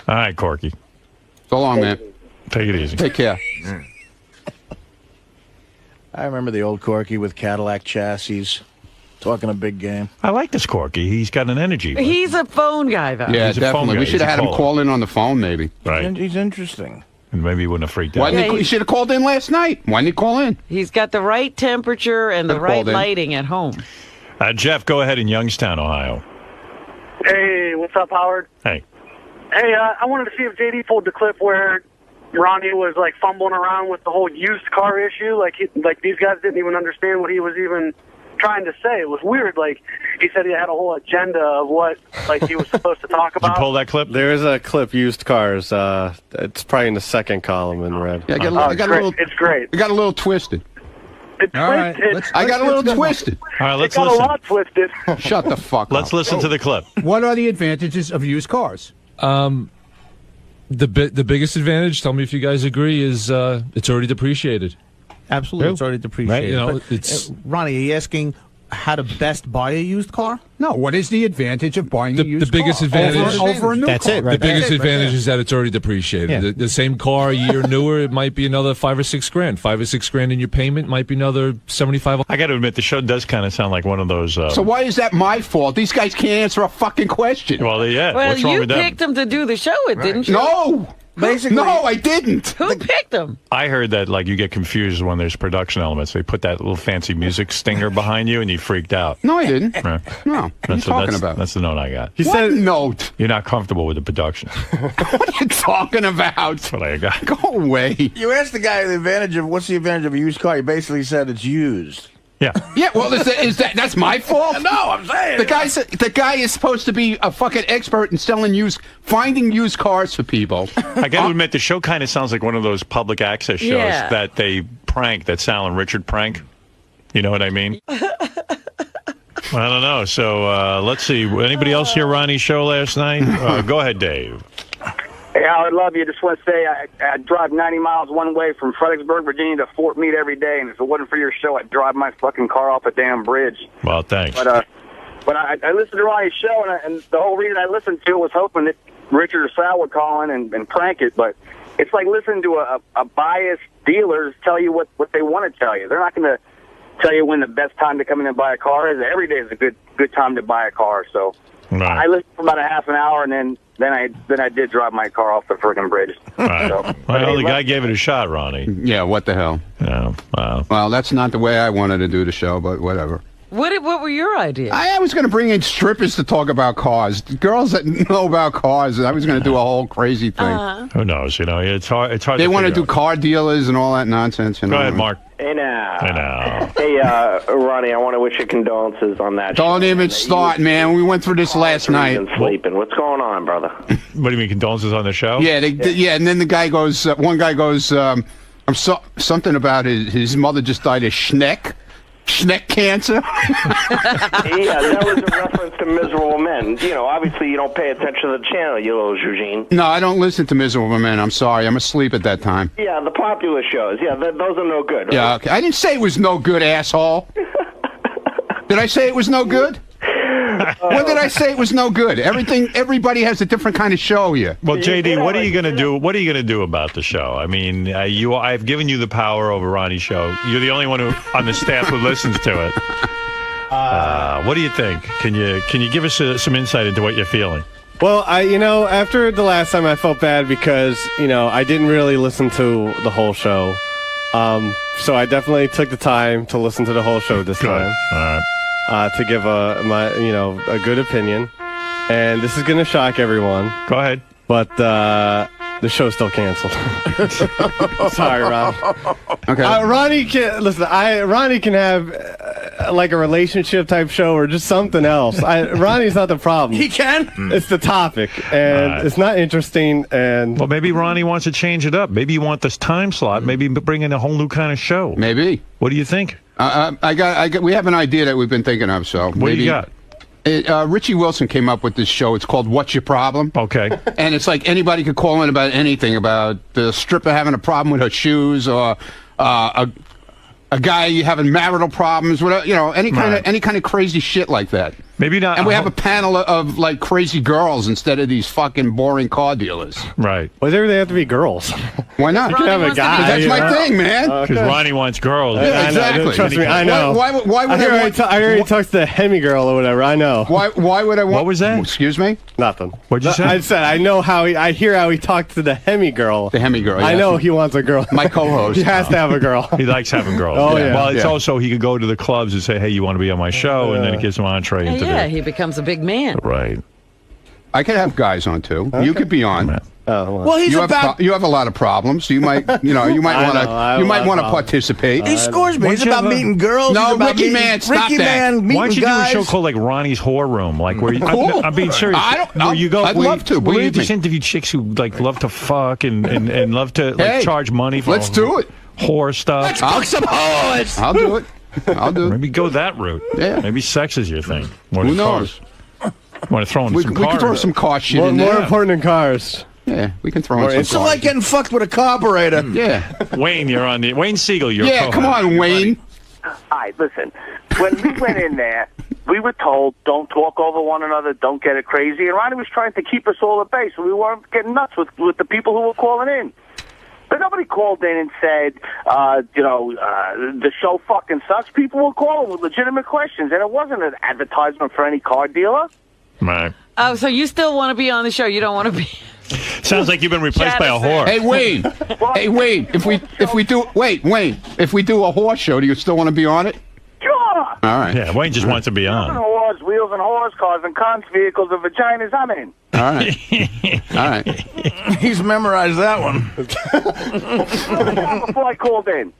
R: All right, Corky.
S: So long, man.
R: Take it easy.
S: Take care.
D: I remember the old Corky with Cadillac chassis, talking a big game.
R: I like this Corky. He's got an energy.
B: He's a phone guy, though.
S: Yeah,
R: He's a phone
S: definitely.
R: guy.
S: We should have
R: He's
S: had
R: a
S: him
R: caller.
S: call in on the phone, maybe.
R: Right.
D: He's interesting.
R: And maybe he wouldn't have freaked out.
S: Why didn't he should have called in last night? Why didn't he call in?
B: He's got the right temperature and the
S: Could've
B: right
S: called in.
B: lighting at home.
R: Jeff, go ahead in Youngstown, Ohio.
C: Hey, what's up, Howard?
R: Hey.
C: Hey, I wanted to see if JD pulled the clip where Ronnie was like fumbling around with the whole used car issue. Like these guys didn't even understand what he was even trying to say. It was weird. Like he said he had a whole agenda of what like he was supposed to talk about.
R: Did you pull that clip?
T: There is a clip, used cars. It's probably in the second column in red.
D: Yeah,
C: It's great.
D: It got a little twisted.
C: It's
D: All right,
C: twisted.
D: I got a little twisted.
R: All right, let's
C: It got
R: listen.
C: a lot twisted.
D: Shut the fuck up.
R: Let's listen to the clip.
S: What are the advantages of used cars?
E: The biggest advantage, tell me if you guys agree, is it's already depreciated.
W: Absolutely, it's already depreciated.
E: Right, you know,
W: But,
E: it's
W: Ronnie, are you asking how to best buy a used car?
S: No, what is the advantage of buying a used
E: the biggest
S: car
E: advantage
S: over a new car?
E: The biggest advantage is that it's already depreciated.
S: Yeah.
E: The same car a year newer, it might be another $5 or $6 grand. $5 or $6 grand in your payment might be another $75.
R: I got to admit, the show does kind of sound like one of those.
D: So why is that my fault? These guys can't answer a fucking question.
R: Well, yeah.
B: Well,
R: what's wrong
B: you
R: with them?
B: picked him to do the show, didn't you?
D: No.
B: Basically,
D: no, I didn't.
B: Who picked him?
R: I heard that like you get confused when there's production elements. They put that little fancy music stinger behind you, and you freaked out.
D: No, I didn't.
R: Right.
D: No, what are you talking about?
R: That's the note I got.
D: He said note.
R: You're not comfortable with the production.
D: What are you talking about?
R: That's what I got.
D: Go away. You asked the guy what's the advantage of a used car? He basically said it's used.
R: Yeah.
D: Yeah, well, that's my fault? No, I'm saying. The guy is supposed to be a fucking expert in finding used cars for people.
R: I got to admit, the show kind of sounds like one of those public access shows that they prank, that Sal and Richard prank. You know what I mean? I don't know. So let's see. Anybody else hear Ronnie's show last night? Go ahead, Dave.
I: Hey, Howard, love you. Just want to say I drive 90 miles one way from Fredericksburg, Virginia to Fort Meade every day, and if it wasn't for your show, I'd drive my fucking car off a damn bridge.
R: Well, thanks.
I: But I listened to Ronnie's show, and the whole reason I listened to it was hoping that Richard or Sal would call in and prank it, but it's like listening to a biased dealers tell you what they want to tell you. They're not going to tell you when the best time to come in and buy a car is. Every day is a good time to buy a car, so
R: right.
I: I listened for about a half an hour, and then I did drive my car off the friggin' bridge.
R: Right.
I: So,
R: well, the guy gave it a shot, Ronnie.
D: Yeah, what the hell?
R: Yeah, wow.
D: Well, that's not the way I wanted to do the show, but whatever.
B: What were your ideas?
D: I was going to bring in strippers to talk about cars. Girls that know about cars. I was going to do a whole crazy thing.
R: Who knows? You know, it's hard. It's hard.
D: They want to
R: figure
D: do car dealers and all that nonsense. You know?
R: Go ahead, Mark.
G: Hey now.
R: Hey now.
G: Hey, Ronnie, I want to wish you condolences on that.
D: Don't even start, man. We went through this last night.
G: Sleeping. What's going on, brother?
R: What do you mean, condolences on the show?
D: Yeah, and then the guy goes. One guy goes. Something about his mother just died of schneck cancer.
G: Yeah, that was a reference to Miserable Men. You know, obviously you don't pay attention to the channel, you little Eugene.
D: No, I don't listen to Miserable Men. I'm sorry. I'm asleep at that time.
G: Yeah, the popular shows. Yeah, those are no good. Right?
D: Yeah, okay. I didn't say it was no good, asshole. Did I say it was no good? When did I say it was no good? Everybody has a different kind of show here.
R: Well, JD, what are you going to do? What are you going to do about the show? I mean, I've given you the power over Ronnie's show. You're the only one on the staff who listens to it. What do you think? Can you give us some insight into what you're feeling?
T: Well, after the last time I felt bad because, I didn't really listen to the whole show. So I definitely took the time to listen to the whole show this time.
R: All right.
T: To give a good opinion, and this is going to shock everyone.
R: Go ahead,
T: but the show's still canceled. Sorry, Ron.
D: Okay.
T: Ronnie can listen. Ronnie can have like a relationship type show or just something else. Ronnie's not the problem.
D: He can.
T: It's the topic, and it's not interesting. And
R: well, maybe Ronnie wants to change it up. Maybe you want this time slot. Maybe bring in a whole new kind of show.
D: Maybe.
R: What do you think?
D: We have an idea that we've been thinking of. So
R: what do you got?
D: Richie Wilson came up with this show. It's called What's Your Problem?
R: Okay.
D: And it's like anybody could call in about anything, about the stripper having a problem with her shoes, or a guy having marital problems, whatever, any kind of crazy shit like that.
R: Maybe not.
D: And we have a panel of like crazy girls instead of these fucking boring car dealers.
R: Right.
T: Why do they have to be girls?
D: Why not?
T: You can have a guy.
D: That's my thing, man.
R: Because Ronnie wants girls.
D: Yeah, exactly.
T: Trust me, I know.
D: Why would
T: I hear he talks to the Hemi girl or whatever. I know.
D: Why would I want?
R: What was that?
D: Excuse me?
T: Nothing.
R: What'd you say?
T: I said I know how I hear how he talked to the Hemi girl.
D: The Hemi girl.
T: I know he wants a girl.
D: My co-host.
T: He has to have a girl.
R: He likes having girls.
T: Oh, yeah.
R: Well, it's also he could go to the clubs and say, "Hey, you want to be on my show?" And then it gives him entree into
B: Yeah, he becomes a big man.
R: Right.
D: I could have guys on too. Okay. You could be on.
W: Well, he's
D: you
W: about.
D: You have a lot of problems. You might, you might want to participate.
W: He scores me. He's about meeting girls.
D: No,
W: He's about
D: Ricky
W: meeting,
D: Man, stop
W: Ricky
D: that.
W: Man meeting
R: Why don't you
W: guys.
R: do a show called like Ronnie's Whore Room, like where you,
D: Cool.
R: I'm being serious. Where you go?
D: I'd love to.
R: Where you
D: Believe me.
R: just interview chicks who like love to fuck and love to like
D: Hey,
R: charge money for
D: let's do it.
R: whore stuff.
W: Let's fuck some whores.
D: I'll do it. I'll do it.
R: Maybe go that route.
D: Yeah.
R: Maybe sex is your thing. More
D: Who
R: than
D: knows?
R: cars. Want to throw in
D: We
R: some
D: can
R: cars?
D: throw some car shit in
T: More
D: there.
T: important than cars.
D: Yeah, we can throw in some
W: It's
D: cars.
W: like getting fucked with a carburetor.
D: Yeah.
R: Wayne, you're on the Wayne Siegel. You're
D: Yeah, come on, Wayne.
H: All right, listen. When we went in there, we were told, don't talk over one another, don't get it crazy. And Ronnie was trying to keep us all at bay, so we weren't getting nuts with the people who were calling in. But nobody called in and said, the show fucking sucks. People were calling with legitimate questions, and it wasn't an advertisement for any car dealer.
R: Right.
B: Oh, so you still want to be on the show? You don't want to be?
R: Sounds like you've been replaced by a whore.
D: Hey, Wayne. Hey, Wayne. If we do a horse show, do you still want to be on it?
H: Sure.
D: All right.
R: Yeah, Wayne just wants to be on.
H: Wheels and horse cars and cons vehicles and vaginas. I'm in.
D: All right. All right.
W: He's memorized that one.
H: Before I called in.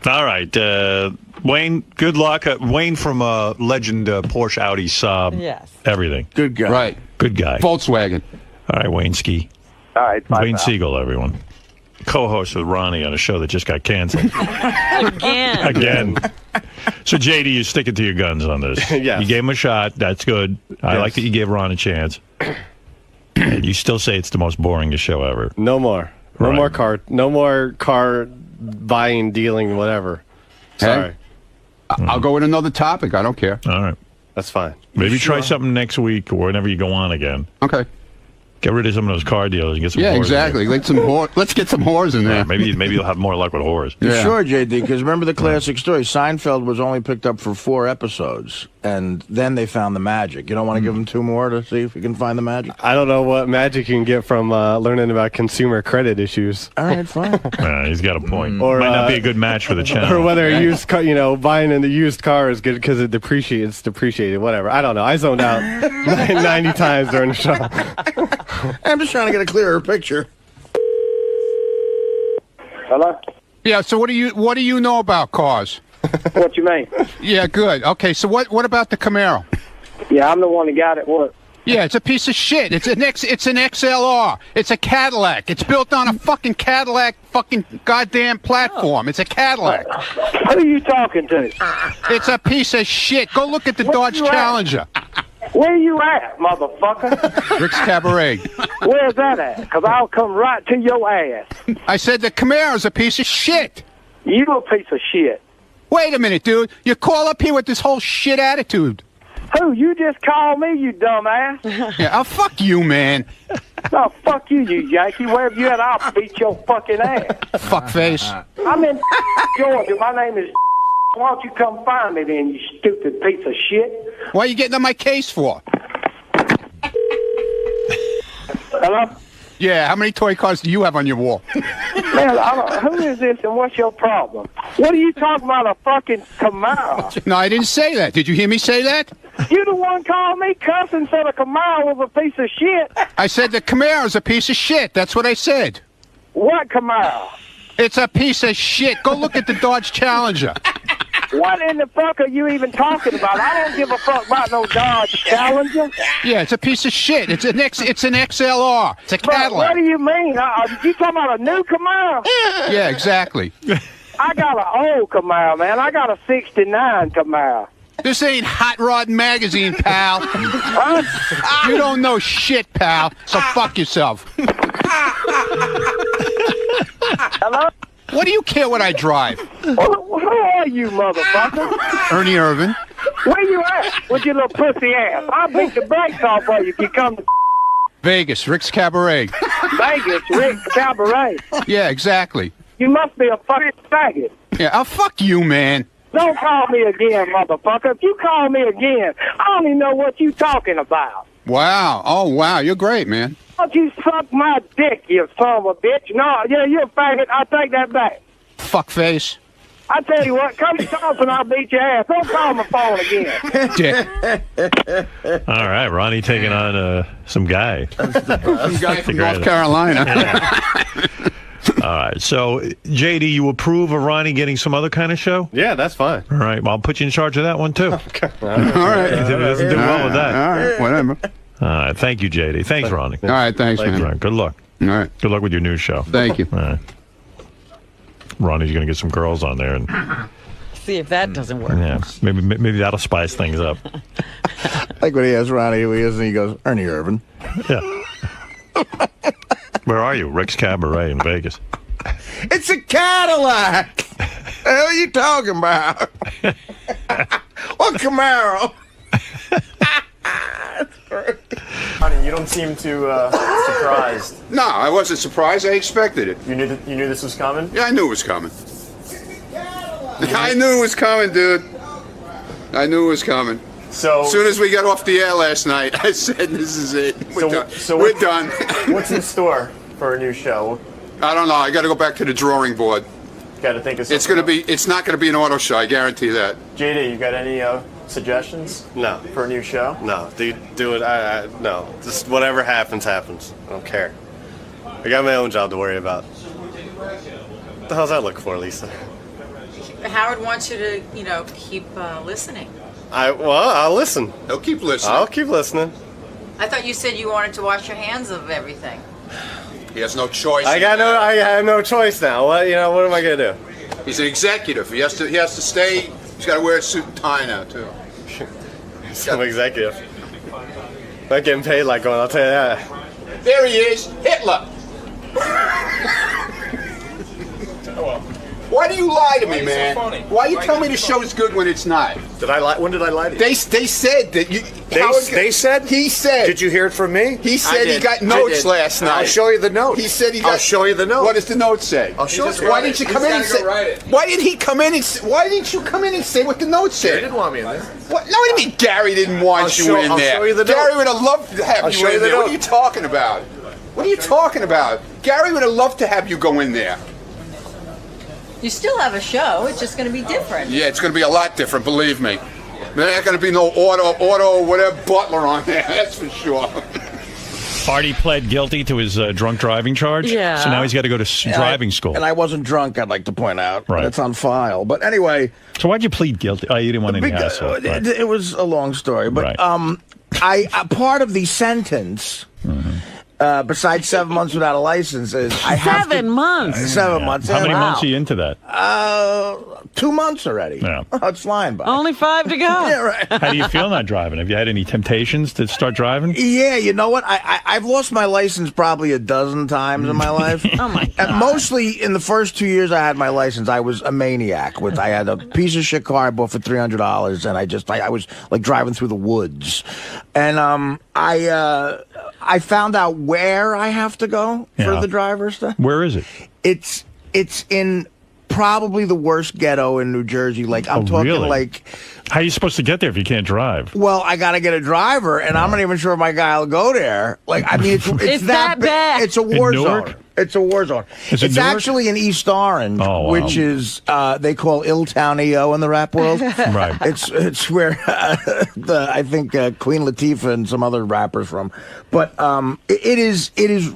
R: All right, Wayne. Good luck, Wayne from Legend Porsche Audi Saab.
B: Yes.
R: Everything.
W: Good guy.
D: Right.
R: Good guy.
D: Volkswagen.
R: All right, Wayne Ski.
H: All right. Bye,
R: Wayne
H: pal.
R: Siegel, everyone. Co-host with Ronnie on a show that just got canceled. Again. So, JD, you're sticking to your guns on this.
T: Yes.
R: You gave him a shot. That's good. I like that you gave Ron a chance. And you still say it's the most boringest show ever.
T: No more. No
R: Right.
T: more car. No more car buying, dealing, whatever. Sorry.
D: I'll go with another topic. I don't care.
R: All right.
T: That's fine.
R: Maybe try something next week or whenever you go on again.
D: Okay.
R: Get rid of some of those car dealers and get some
D: Yeah,
R: whores in
D: exactly.
R: there.
D: Let's get some whores in there.
R: Yeah, maybe you'll have more luck with whores.
W: Yeah. Sure, JD, because remember the classic story. Seinfeld was only picked up for 4 episodes, and then they found the magic. You don't want to give them 2 more to see if you can find the magic?
T: I don't know what magic you can get from learning about consumer credit issues.
W: All right, fine.
R: He's got a point.
T: Or,
R: might not be a good match for the channel.
T: Or whether a used car, buying in the used car is good because it depreciates, whatever. I don't know. I zoned out 90 times during the show.
W: I'm just trying to get a clearer picture.
C: Hello?
D: Yeah, so what do you know about cars?
C: What you mean?
D: Yeah, good. Okay, so what about the Camaro?
C: Yeah, I'm the one that got it. What?
D: Yeah, it's a piece of shit. It's an XLR. It's a Cadillac. It's built on a fucking Cadillac fucking goddamn platform. It's a Cadillac.
C: Who are you talking to?
D: It's a piece of shit. Go look at the Dodge Challenger.
C: Where you at, motherfucker?
D: Rick's Cabaret.
C: Where's that at? Because I'll come right to your ass.
D: I said the Camaro's a piece of shit.
C: You a piece of shit.
D: Wait a minute, dude. You call up here with this whole shit attitude.
C: Who? You just called me, you dumbass.
D: Yeah, I'll fuck you, man.
C: No, fuck you, you Yankee. Wherever you at, I'll beat your fucking ass.
D: Fuckface.
C: I'm in Georgia. My name is. Why don't you come find me then, you stupid piece of shit?
D: What are you getting on my case for?
C: Hello?
D: Yeah, how many toy cars do you have on your wall?
C: Man, who is this and what's your problem? What are you talking about, a fucking Camaro?
D: No, I didn't say that. Did you hear me say that?
C: You the one called me cussing said a Camaro was a piece of shit.
D: I said the Camaro's a piece of shit. That's what I said.
C: What Camaro?
D: It's a piece of shit. Go look at the Dodge Challenger.
C: What in the fuck are you even talking about? I don't give a fuck about no Dodge Challenger.
D: Yeah, it's a piece of shit. It's an XLR. It's a Cadillac.
C: What do you mean? You talking about a new Camaro?
D: Yeah, exactly.
C: I got an old Camaro, man. I got a 69 Camaro.
D: This ain't Hot Rod Magazine, pal.
C: Huh?
D: You don't know shit, pal. So fuck yourself.
C: Hello?
D: What do you care what I drive?
C: Who are you, motherfucker?
D: Ernie Irvin.
V: Where you at with your little pussy ass? I'll beat the brakes off of you if you come to
D: Vegas, Rick's Cabaret.
V: Vegas, Rick's Cabaret.
D: Yeah, exactly.
V: You must be a fucking faggot.
D: Yeah, fuck you, man.
V: Don't call me again, motherfucker. If you call me again, I don't even know what you talking about.
D: Wow. Oh, wow. You're great, man.
V: Don't you suck my dick, you son of a bitch. No, yeah, you're a faggot. I take that back.
D: Fuckface.
V: I tell you what, come to Charles and I'll beat your ass. Don't call my phone again.
D: Dick.
R: All right, Ronnie taking on some guy.
D: Some guy from North Carolina.
R: All right, so JD, you approve of Ronnie getting some other kind of show?
T: Yeah, that's fine.
R: All right, well, I'll put you in charge of that one too.
T: Okay.
D: All right.
R: He doesn't do well with that.
D: All right, whatever.
R: All right, thank you, JD. Thanks, Ronnie.
D: All right, thanks, man.
R: All right, good luck.
D: All right.
R: Good luck with your new show.
D: Thank you.
R: All right. Ronnie's going to get some girls on there, and
B: See if that doesn't work.
R: yeah, maybe that'll spice things up.
W: Like when he asks Ronnie who he is, and he goes, Ernie Irvin.
R: Yeah. Where are you? Rick's Cabaret in Vegas.
W: It's a Cadillac. The hell are you talking about? What Camaro?
N: Ronnie, you don't seem too surprised.
D: No, I wasn't surprised. I expected it.
N: You knew this was coming?
D: Yeah, I knew it was coming. I knew it was coming, dude. I knew it was coming.
N: So
D: as soon as we got off the air last night, I said, "This is it. We're done."
N: What's in store for a new show?
D: I don't know. I got to go back to the drawing board.
N: Got to think of something.
D: It's not going to be an auto show. I guarantee that.
N: JD, you got any suggestions?
Q: No.
N: For a new show?
Q: No. Do it. No. Just whatever happens, happens. I don't care. I got my own job to worry about. What the hell's that look for, Lisa?
O: Howard wants you to, keep listening.
Q: I'll listen.
D: He'll keep listening.
Q: I'll keep listening.
O: I thought you said you wanted to wash your hands of everything.
D: He has no choice.
Q: I have no choice now. What am I gonna do?
D: He's an executive. He has to stay. He's got to wear a suit and tie now too.
Q: Some executive. Not getting paid like one, I'll tell you that.
D: There he is, Hitler. Why do you lie to me, man? Why you tell me the show's good when it's not?
Q: Did I lie? When did I lie to you?
D: They said that you.
Q: They said?
D: He said.
Q: Did you hear it from me?
D: He said he got notes last night.
Q: I'll show you the note.
D: He said he got.
Q: I'll show you the note.
D: What does the note say?
Q: I'll show you.
D: Why didn't you come in and say? Why didn't he come in and? Why didn't you come in and say what the note said?
Q: He didn't want me in there.
D: What? No, what do you mean Gary didn't want you in there?
Q: I'll show you the note.
D: Gary would have loved to have you in there. What are you talking about? What are you talking about? Gary would have loved to have you go in there.
O: You still have a show. It's just going to be different.
D: Yeah, it's going to be a lot different, believe me. There ain't going to be no auto, whatever butler on there, that's for sure.
R: Artie pled guilty to his drunk driving charge.
B: Yeah.
R: So now he's got to go to driving school.
W: And I wasn't drunk, I'd like to point out.
R: Right.
W: It's on file. But anyway.
R: So why'd you plead guilty? Oh, you didn't want any hassle. Right.
W: It was a long story. But I part of the sentence...
R: Mm-hmm.
W: Besides 7 months without a license, is I have
B: 7 months.
W: 7 months.
R: How many months are you into that?
W: 2 months already.
R: Yeah.
W: Oh, it's flying by.
B: Only 5 to go.
W: Yeah, right.
R: How do you feel not driving? Have you had any temptations to start driving?
W: Yeah, you know what? I've lost my license probably a dozen times in my life.
B: Oh my God.
W: And mostly in the first 2 years I had my license, I was a maniac. I had a piece of shit car I bought for $300, and I was like driving through the woods. And I found out where I have to go for the driver's stuff.
R: Where is it?
W: It's in probably the worst ghetto in New Jersey. Like I'm talking
R: really?
W: like.
R: How are you supposed to get there if you can't drive?
W: Well, I got to get a driver, and I'm not even sure my guy will go there. Like, I mean, it's that bad. It's a war zone. It's a war zone. It's actually in East Orange, which is they call Illtown EO in the rap world.
R: Right.
W: It's where I think Queen Latifah and some other rappers from. But it is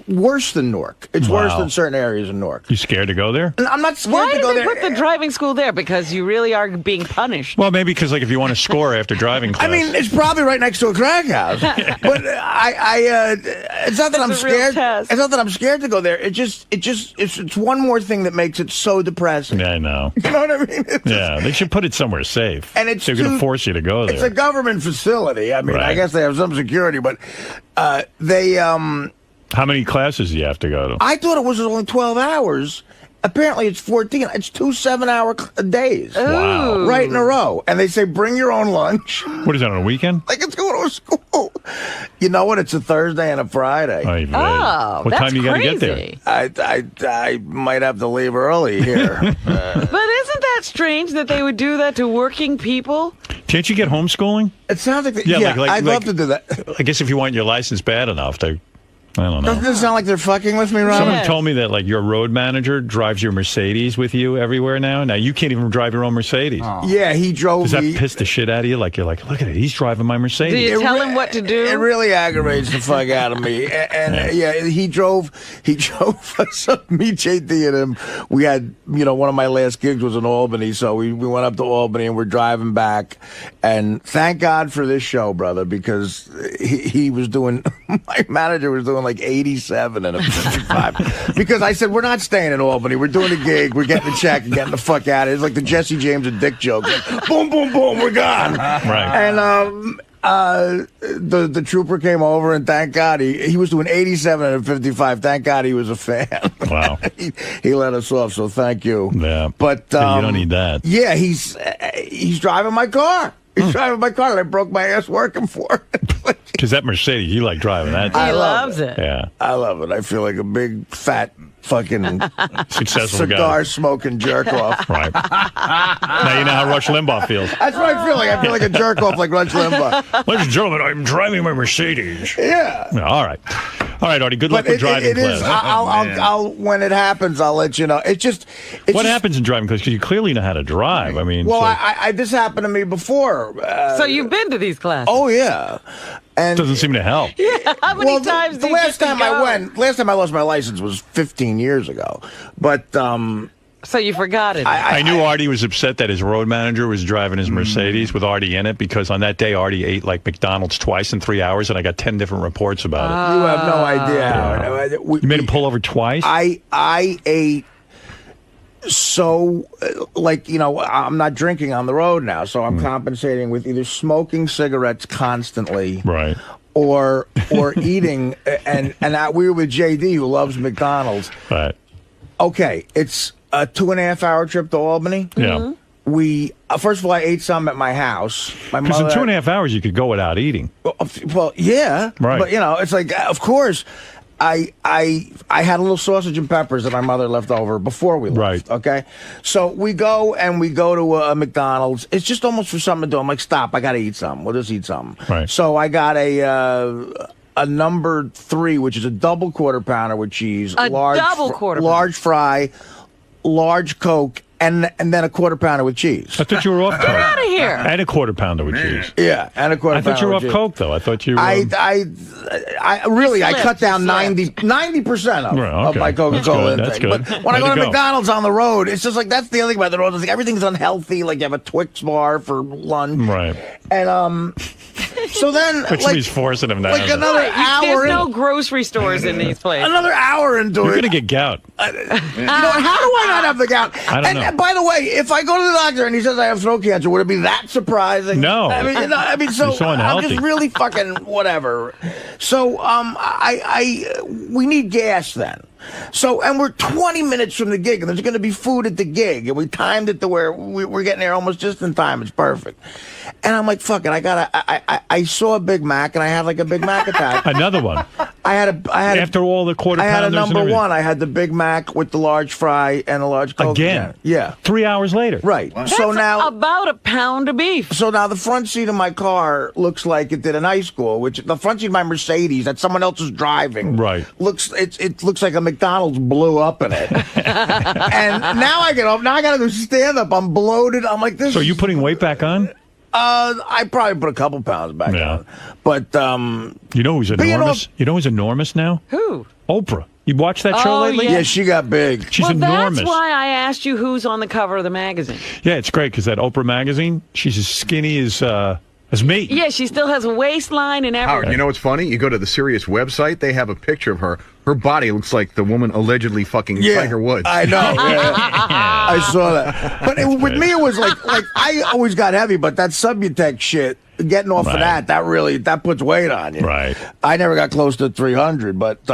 W: worse than Newark. It's worse than certain areas in Newark.
R: You scared to go there?
W: I'm not scared
B: Why
W: to go
B: did
W: there.
B: they put the driving school there? Because you really are being punished.
R: Well, maybe because if you want to score after driving class.
W: I mean, it's probably right next to a crack house. But it's not that I'm scared. It's not that I'm scared to go there. It's one more thing that makes it so depressing.
R: Yeah, I know.
W: You know what I mean?
R: Yeah, they should put it somewhere safe.
W: And it's
R: they're going to force you to go there.
W: It's a government facility. I mean, I guess they have some security, but they.
R: How many classes do you have to go to?
W: I thought it was only 12 hours. Apparently, it's 14. It's 2 7-hour days.
R: Wow.
W: Right in a row. And they say, bring your own lunch.
R: What is that, on a weekend?
W: Like it's going to a school. You know what? It's a Thursday and a Friday.
R: What
B: that's
R: time you got to get
B: crazy.
R: there?
W: I might have to leave early here.
B: But isn't that strange that they would do that to working people?
R: Can't you get homeschooling?
W: It sounds like... I'd love to do that.
R: I guess if you want your license bad enough, I don't know.
W: Doesn't it sound like they're fucking with me, Ron?
R: Someone told me that like your road manager drives your Mercedes with you everywhere now. Now you can't even drive your own Mercedes.
W: Yeah, he drove.
R: Does that piss the shit out of you? Like you're like, look at it, he's driving my Mercedes.
B: Do you tell him what to do?
W: It really aggravates the fuck out of me. And he drove us up, me, JD, and him. We had, one of my last gigs was in Albany, so we went up to Albany and we're driving back. And thank God for this show, brother, because he was doing, my manager was doing like 87 and a 55. Because I said, we're not staying in Albany. We're doing a gig. We're getting a check and getting the fuck out of it. It's like the Jesse James and Dick joke. Like, boom, boom, boom, we're gone.
R: Right.
W: And the trooper came over, and thank God he was doing 87 and a 55. Thank God he was a fan.
R: Wow.
W: he let us off, so thank you.
R: Yeah.
W: But
R: you don't need that.
W: Yeah, he's driving my car. He's driving my car, and I broke my ass working for it.
R: Because that Mercedes, you like driving that.
B: He loves it.
R: Yeah.
W: I love it. I feel like a big, fat, fucking
R: Successful
W: cigar
R: guy.
W: smoking jerk off.
R: Right. Now you know how Rush Limbaugh feels.
W: That's what I feel like. I feel like a jerk off like Rush Limbaugh.
R: Ladies and gentlemen, I'm driving my Mercedes.
W: Yeah.
R: All right, Artie. Good luck with driving class.
W: I'll when it happens, I'll let you know.
R: What happens in driving class? Because you clearly know how to drive. I mean,
W: well, I this happened to me before.
B: So you've been to these classes?
W: Oh yeah. And
R: doesn't seem to help.
B: Yeah, how many times
W: the last time I lost my license was 15 years ago. But
B: so you forgot it.
R: I knew Artie was upset that his road manager was driving his Mercedes with Artie in it, because on that day Artie ate like McDonald's twice in 3 hours, and I got 10 different reports about it.
W: You have no idea.
R: You made him pull over twice?
W: I ate. So, I'm not drinking on the road now, so I'm compensating with either smoking cigarettes constantly,
R: right,
W: or eating. And we were with JD, who loves McDonald's.
R: Right.
W: Okay, it's a 2.5 hour trip to Albany.
R: Yeah.
W: We first of all, I ate some at my house.
R: Because in 2.5 hours you could go without eating.
W: Well, yeah,
R: right.
W: But it's like, of course. I had a little sausage and peppers that my mother left over before we left. Right. Okay. So we go to a McDonald's. It's just almost for something to do. I'm like, stop, I gotta eat something. We'll just eat something.
R: Right.
W: So I got a number 3, which is a double quarter pounder with cheese. Large fry, large Coke, and then a quarter pounder with cheese.
R: I thought you were off Coke.
B: Get out of here.
R: And a quarter pounder with cheese.
W: Yeah, and a quarter pounder.
R: I thought you were off
W: cheese.
R: Coke, though. I thought you were...
W: I cut down 90% of my Coca-Cola.
R: That's good.
W: But when I go to McDonald's on the road, it's just like, that's the other thing about the road. It's like everything's unhealthy. Like you have a Twix bar for lunch.
R: Right.
W: And so then,
R: which means forcing him down.
W: Like another hour.
B: There's no grocery stores in these places.
W: Another hour into
R: You're
W: it.
R: You're gonna get gout.
W: How do I not have the gout?
R: I don't know.
W: And by the way, if I go to the doctor and he says I have throat cancer, would it be that surprising?
R: No.
W: So
R: You're so
W: I'm
R: unhealthy.
W: just really fucking whatever. So we need gas then. So, and we're 20 minutes from the gig, and there's going to be food at the gig, and we timed it to where we're getting there almost just in time. It's perfect. And I'm like, fuck it, I saw a Big Mac, and I had like a Big Mac attack.
R: Another one.
W: I had
R: after all the quarter pounders.
W: I had a number 1. I had the Big Mac with the large fry and a large Coke.
R: Again?
W: Yeah.
R: 3 hours later.
W: Right.
B: That's
W: so now
B: about a pound of beef.
W: So now the front seat of my car looks like it did in high school, which the front seat of my Mercedes that someone else is driving.
R: Right.
W: It looks like a McDonald's blew up in it. And now I get up. Now I got to go stand up. I'm bloated. I'm like this.
R: So are you putting weight back on?
W: I probably put a couple pounds back on. But
R: you know who's enormous? You know who's enormous now?
B: Who?
R: Oprah. You watched that show lately?
W: Yeah, she got big.
R: She's enormous.
B: That's why I asked you who's on the cover of the magazine.
R: Yeah, it's great because that Oprah magazine, she's as skinny as me.
B: Yeah, she still has a waistline and everything.
F: Howard, you know what's funny? You go to the Sirius website, they have a picture of her. Her body looks like the woman allegedly fucking Tiger Woods.
W: I know. I saw that. But with me, it was like I always got heavy, but that Subutex shit, getting off of that puts weight on you.
R: Right.
W: I never got close to 300, but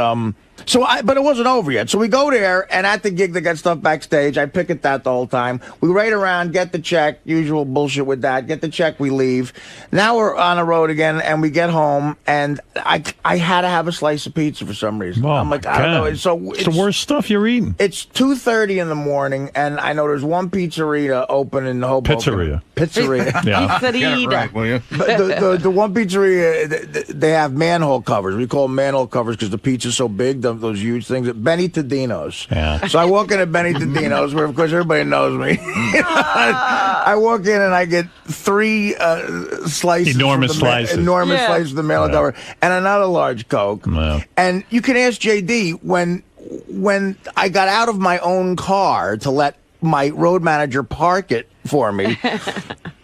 W: But it wasn't over yet. So we go there, and at the gig, they got stuff backstage. I pick at that the whole time. We wait around, get the check, usual bullshit with that. Get the check, we leave. Now we're on the road again, and we get home, and I had to have a slice of pizza for some reason. I'm like, I don't know.
R: It's the worst stuff you're eating.
W: It's 2:30 in the morning, and I know there's one pizzeria open in Hoboken. Pizzeria.
R: Yeah.
W: Get it right, will you? The one pizzeria, they have manhole covers. We call them manhole covers because the pizza's so big, those huge things. Benny Tadino's.
R: Yeah.
W: So I walk in at Benny Tadino's, where of course everybody knows me. I walk in and I get 3 slices.
R: Enormous slices.
W: Slices of the manhole cover, and another large Coke.
R: No.
W: And you can ask JD when I got out of my own car to let my road manager park it for me,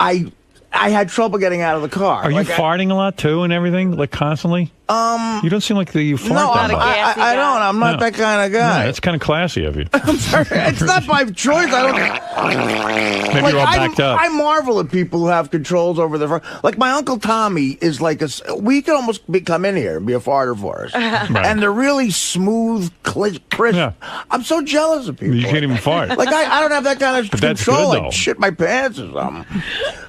W: I had trouble getting out of the car.
R: Are you farting a lot too and everything, like constantly? You don't seem like you fart that much.
W: I don't. I'm not that kind of guy.
R: No, that's kind of classy of you.
W: I'm sorry. It's not by choice. I don't.
R: Maybe you're all backed up.
W: I marvel at people who have controls over their. Like my Uncle Tommy is like we could almost come in here and be a farter for us, and they're really smooth, crisp. Yeah. I'm so jealous of people.
R: You can't even fart.
W: Like I don't have that kind of
R: but that's
W: control.
R: good, though.
W: Like shit my pants or something.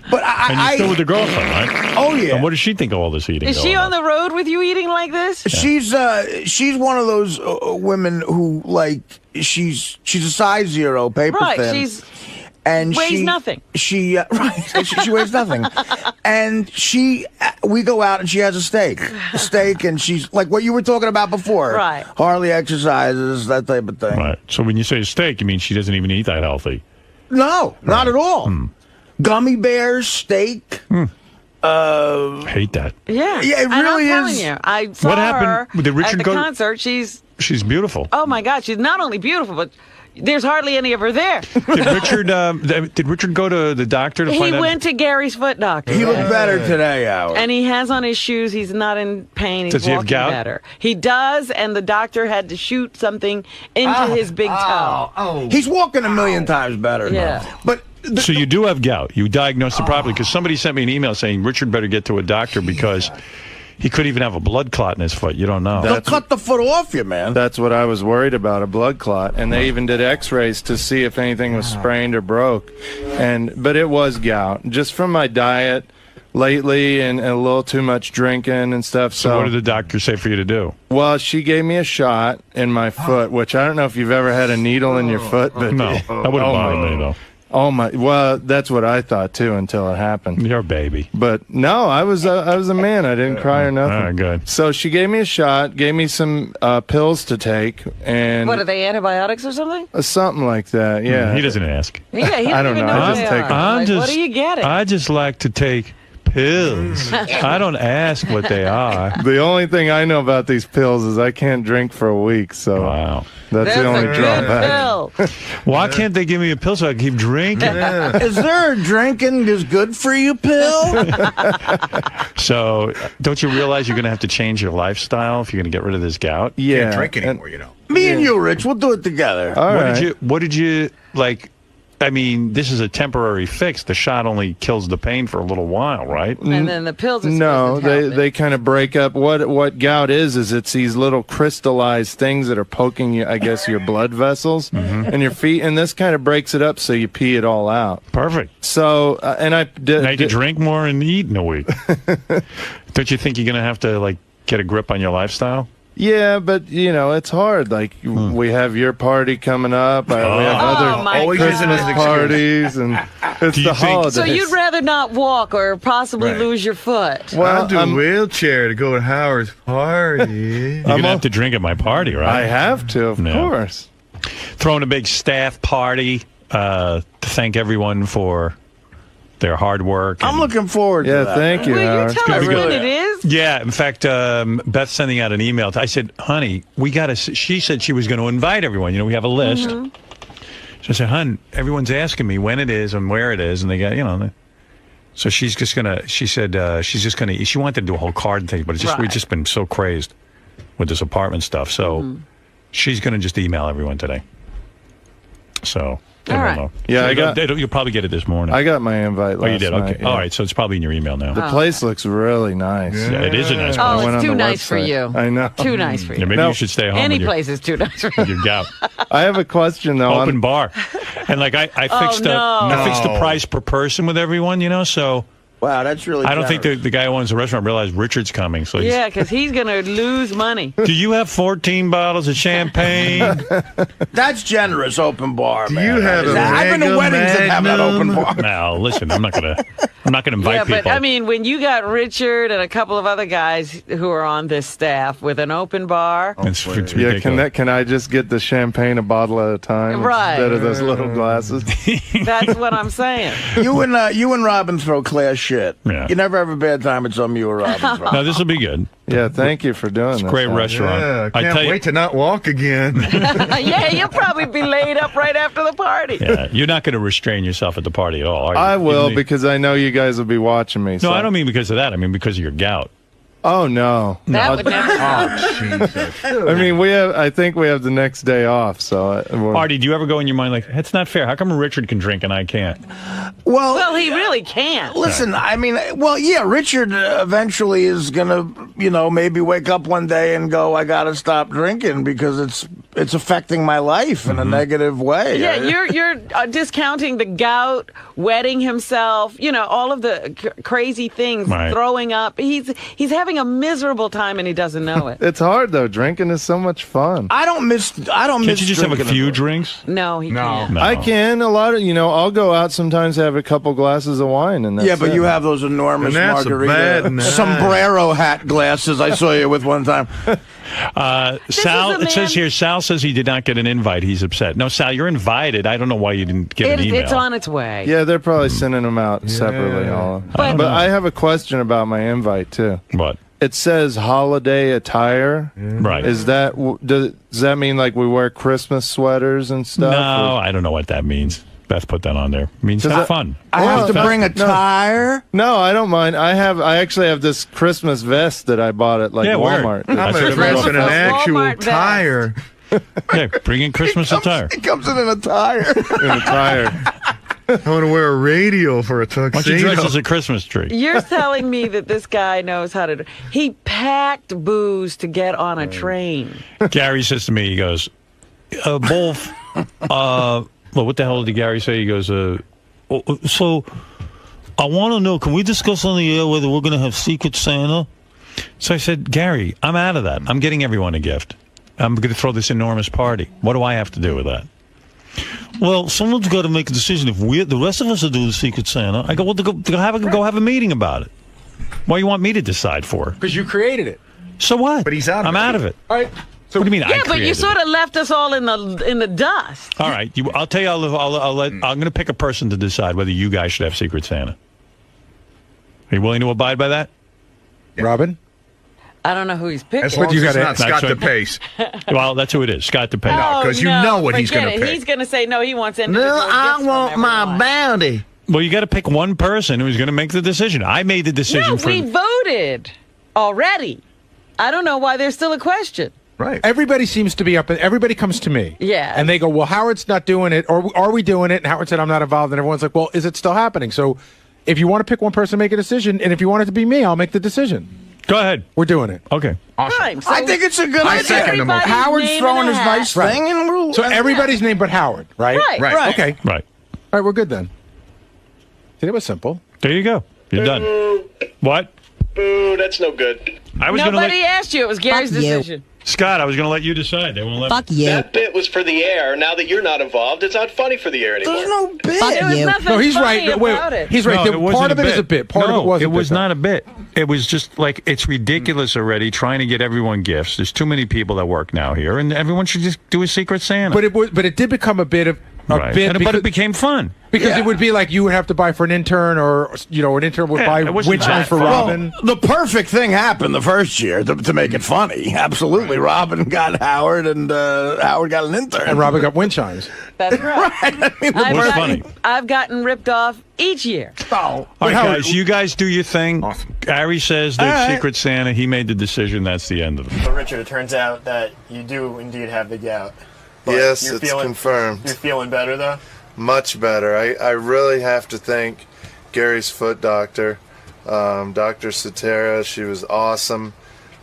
W: But
R: and you're still with the girlfriend, right?
W: Oh yeah.
R: And what does she think of all this eating?
B: Is she on the road with you eating like this?
W: Yeah. She's one of those women who like she's a size 0, paper thin.
B: She's
W: and
B: weighs nothing.
W: She weighs nothing, and we go out and she has a steak, and she's like what you were talking about before,
B: right?
W: Hardly exercises, that type of thing.
R: Right. So when you say steak, you mean she doesn't even eat that healthy?
W: No, not at all. Gummy bears, steak.
R: Hate that.
B: Yeah,
W: it
B: and
W: really
B: I'm
W: is.
B: telling you, I saw
R: What happened?
B: her
R: Did Richard
B: at the concert. She's
R: beautiful.
B: Oh my God, she's not only beautiful, but there's hardly any of her there.
R: Did Richard go to the doctor to find out?
B: He went to Gary's foot doctor.
W: He looked better today, Howard.
B: And he has on his shoes. He's not in pain. He's
R: Does he have
B: walking
R: gout?
B: better. He does, and the doctor had to shoot something into his big toe.
W: He's walking a million times better.
B: Yeah.
W: Now. But
R: so you do have gout. You diagnosed it properly because somebody sent me an email saying Richard better get to a doctor because he could even have a blood clot in his foot. You don't know.
W: They'll cut the foot off you, man.
K: That's what I was worried about, a blood clot. And they even did x-rays to see if anything was sprained or broke. But it was gout. Just from my diet lately and a little too much drinking and stuff.
R: So what did the doctor say for you to do?
K: Well, she gave me a shot in my foot, which I don't know if you've ever had a needle in your foot. But
R: No, that wouldn't bother me, though.
K: Oh my! Well, that's what I thought too until it happened.
R: You're a baby.
K: But no, I was a man. I didn't cry or nothing.
R: All right, good.
K: So she gave me a shot, gave me some pills to take, and
B: What are they, antibiotics or something?
K: something like that. Yeah,
R: He doesn't ask.
B: Yeah, he
K: I
B: doesn't
K: don't
B: even
K: know.
B: know
K: I
B: what
K: just
B: they
K: take.
B: are. Like, what are you getting?
R: I just like to take pills. I don't ask what they are.
K: The only thing I know about these pills is I can't drink for a week. So
R: wow,
K: that's the only drawback.
R: Why can't they give me a pill so I can keep drinking?
W: Is there a drinking is good for you pill?
R: So don't you realize you're going to have to change your lifestyle if you're going to get rid of this gout?
K: Yeah.
W: Can't drink anymore, you know. Me and you, Rich, we'll do it together.
R: What did you like? I mean, this is a temporary fix. The shot only kills the pain for a little while, right?
B: And then the pills are
K: No,
B: supposed to help
K: they kind of break up. What gout is it's these little crystallized things that are poking you, I guess, your blood vessels and your feet, and this kind of breaks it up so you pee it all out.
R: Perfect.
K: So, and I did.
R: Now you can drink more and eat in a week. Don't you think you're going to have to like get a grip on your lifestyle?
K: Yeah, but you know it's hard. Like we have your party coming up. We have other Christmas parties, and it's the holidays.
B: So you'd rather not walk or possibly lose your foot?
K: Well,
Q: I'll do a wheelchair to go to Howard's party.
R: You're going to have to drink at my party, right?
K: I have to, of course.
R: Throwing a big staff party to thank everyone for their hard work.
W: I'm looking forward to that.
K: Thank you, Howard.
B: Tell us when it is.
R: Yeah, in fact, Beth's sending out an email. I said, honey, we got to, she said she was going to invite everyone. You know, we have a list. So I said, hon, everyone's asking me when it is and where it is. And they got, you know, so she's just going to, she said, she's just going to, she wanted to do a whole card thing, but it's just, we've just been so crazed with this apartment stuff. So she's going to just email everyone today. So.
B: All right.
R: Know.
Q: Yeah,
R: so you'll probably get it this morning.
Q: I got my invite last
R: Oh, you did?
Q: night,
R: Okay.
Q: yeah.
R: All right, so it's probably in your email now.
Q: The place looks really nice.
R: Yeah, it is a nice place.
B: Oh,
Q: I went
B: it's
Q: on
B: too
Q: the
B: nice for
Q: website.
B: you.
Q: I know.
B: Too nice for you.
R: Yeah, maybe you should stay home.
B: Any
R: with your,
B: place is too nice for
R: with
B: you.
R: your gout.
Q: I have a question, though.
R: Open bar. And like I fixed I fixed the
W: No.
R: price per person with everyone, so
W: Wow, that's really
R: I don't think
W: generous.
R: the guy who owns the restaurant realized Richard's coming. So he's,
B: Yeah, because he's going to lose money.
R: do you have 14 bottles of champagne?
W: That's generous, open bar,
F: Do
W: man.
F: you have a
W: I've been to
F: Mega
W: weddings that have that open
F: Magnum?
W: bar.
R: Now, listen, I'm not gonna invite
B: Yeah,
R: people.
B: but I mean, when you got Richard and a couple of other guys who are on this staff with an open bar,
R: it's
Q: Yeah,
R: ridiculous.
Q: can I just get the champagne a bottle at a time
B: Right.
Q: instead of those little glasses?
B: that's what I'm saying.
W: You and Robin throw class shit.
R: Yeah.
W: You never have a bad time at some you or Robin throw.
R: No, this will be good.
Q: Yeah, thank you for doing
R: It's a
Q: this.
R: great
Q: man.
R: restaurant.
F: Yeah,
R: I
F: can't
R: tell you,
F: wait to not walk again.
B: Yeah, you'll probably be laid up right after the party.
R: yeah, you're not going to restrain yourself at the party at all, are you?
Q: I will
R: Even-
Q: because I know you guys will be watching me.
R: No,
Q: so.
R: I don't mean because of that. I mean because of your gout.
Q: Oh no.
B: That would never
F: Oh, Jesus.
Q: I mean, I think we have the next day off. So
R: Artie, do you ever go in your mind like, that's not fair? How come Richard can drink and I can't?
W: Well,
B: he really can't.
W: Listen, I mean, yeah, Richard eventually is gonna, maybe wake up one day and go, I gotta stop drinking because it's affecting my life in a negative way.
B: Yeah, you're discounting the gout, wetting himself, all of the crazy things,
Q: Right.
B: throwing up. He's having a miserable time and he doesn't know it.
Q: It's hard though. Drinking is so much fun.
W: I don't miss.
R: Can't you just have a few drinks?
B: No, he can't.
Q: I can. A lot of I'll go out sometimes, have a couple glasses of wine, and that's
W: Yeah, but
Q: it.
W: you have those enormous
Q: And that's a
W: margarita
Q: bad night.
W: sombrero hat glasses I saw you with one time.
R: Sal, it says here, Sal says he did not get an invite. He's upset. No, Sal, you're invited. I don't know why you didn't get an email.
B: It's on its way.
Q: Yeah, they're probably sending them out separately. All. But I have a question about my invite too.
R: What?
Q: It says holiday attire.
R: Right.
Q: Is that does that mean like we wear Christmas sweaters and stuff?
R: No, I don't know what that means. Beth put that on there. It means
Q: Does
R: have
Q: it-
R: fun.
W: I have to
Q: no,
W: bring a
Q: no.
W: tire.
Q: No, I don't mind. I actually have this Christmas vest that I bought at
R: Yeah, wear it.
Q: Walmart.
F: I'm
R: That's
F: going
R: what
F: to dress in an
R: everyone-
F: actual
B: Walmart vest.
F: tire.
R: Yeah, bring in Christmas attire.
W: It comes in a tire.
Q: In a tire.
F: I want to wear a radio for a
R: Why don't you dress
F: tuxedo.
R: as a Christmas tree?
B: You're telling me that this guy knows how to. He packed booze to get on a train.
R: Gary says to me, he goes, Wolf, well, what the hell did Gary say? He goes, so I want to know, can we discuss on the air whether we're going to have Secret Santa? So I said, Gary, I'm out of that. I'm getting everyone a gift. I'm going to throw this enormous party. What do I have to do with that? Well, someone's got to make a decision. If the rest of us are doing Secret Santa, I go, well, go have a meeting about it. What do you want me to decide for?
D: Because you created it.
R: So what?
F: But he's out of
R: I'm
F: it.
R: out of it.
D: All right.
R: So what do you mean?
B: Yeah,
R: I
B: but you
R: created
B: sort of left us all in the dust.
R: All right, I'll tell you. I'm going to pick a person to decide whether you guys should have Secret Santa. Are you willing to abide by that?
D: Robin?
B: I don't know who he's picking.
F: As long as
D: you
F: it's
D: gotta-
F: not Scott
R: That's
F: DePace.
R: Well, that's who it is, Scott DePay.
F: No, 'cause you know what he's
B: forget
F: gonna
B: it.
F: pick.
B: He's going to say no. He wants individual gifts from everyone.
W: bounty.
R: Well, you got to pick one person who's going to make the decision. I made the decision
B: No,
R: for.
B: we voted already. I don't know why there's still a question.
F: Right.
D: Everybody seems to be up, and everybody comes to me.
B: Yeah.
D: And they go, well, Howard's not doing it, or are we doing it? And Howard said, I'm not involved. And everyone's like, well, is it still happening? So if you want to pick one person, make a decision. And if you want it to be me, I'll make the decision.
R: Go ahead.
D: We're doing it.
R: Okay.
B: Fine. So
W: I think it's a good
F: I
W: idea.
F: second the motion.
W: Howard's
B: Everybody's
W: throwing
B: name
W: his
B: in a
W: nice
B: hat.
W: thing, and we'll.
D: So everybody's name but Howard, right?
B: Right.
W: Right.
D: Okay.
R: Right.
D: All right, we're good then. See, that was simple.
R: There you go. You're done. What?
T: Boo, that's no good.
R: I was going to
B: Nobody
R: let
B: asked you. It was Gary's decision.
R: Scott. I was going to let you decide. They won't let.
U: Fuck you.
T: That bit was for the air. Now that you're not involved, it's not funny for the air anymore.
W: There's no bit.
U: Fuck
B: There was
U: you.
B: nothing
D: No, he's
B: funny
D: right.
B: about it.
D: He's right.
R: No,
D: The-
R: it wasn't
D: part of it is a bit. Part of it wasn't.
R: It was not a bit. It was just like it's ridiculous already trying to get everyone gifts. There's too many people that work now here, and everyone should just do a Secret Santa.
D: But it did become a bit of
R: right.
D: bit
R: but it became fun.
D: because it would be like you would have to buy for an intern, or an intern would buy
R: it wasn't
D: wind chimes
R: that
D: for
R: fun.
D: Robin.
W: The perfect thing happened the first year to make it funny. Absolutely. Robin got Howard, and Howard got an intern.
D: And Robin got wind chimes.
B: That's right.
W: I mean,
B: I've gotten ripped off each year.
W: Oh.
R: All right,
D: Howard-
R: guys, you guys do your thing.
F: Awesome.
R: Gary says there's Secret Santa. He made the decision. That's the end of it.
N: But Richard, it turns out that you do indeed have the gout. But
K: yes,
N: you're
K: it's confirmed.
N: You're feeling better, though?
K: Much better. I really have to thank Gary's foot doctor, Dr. Cetera. She was awesome.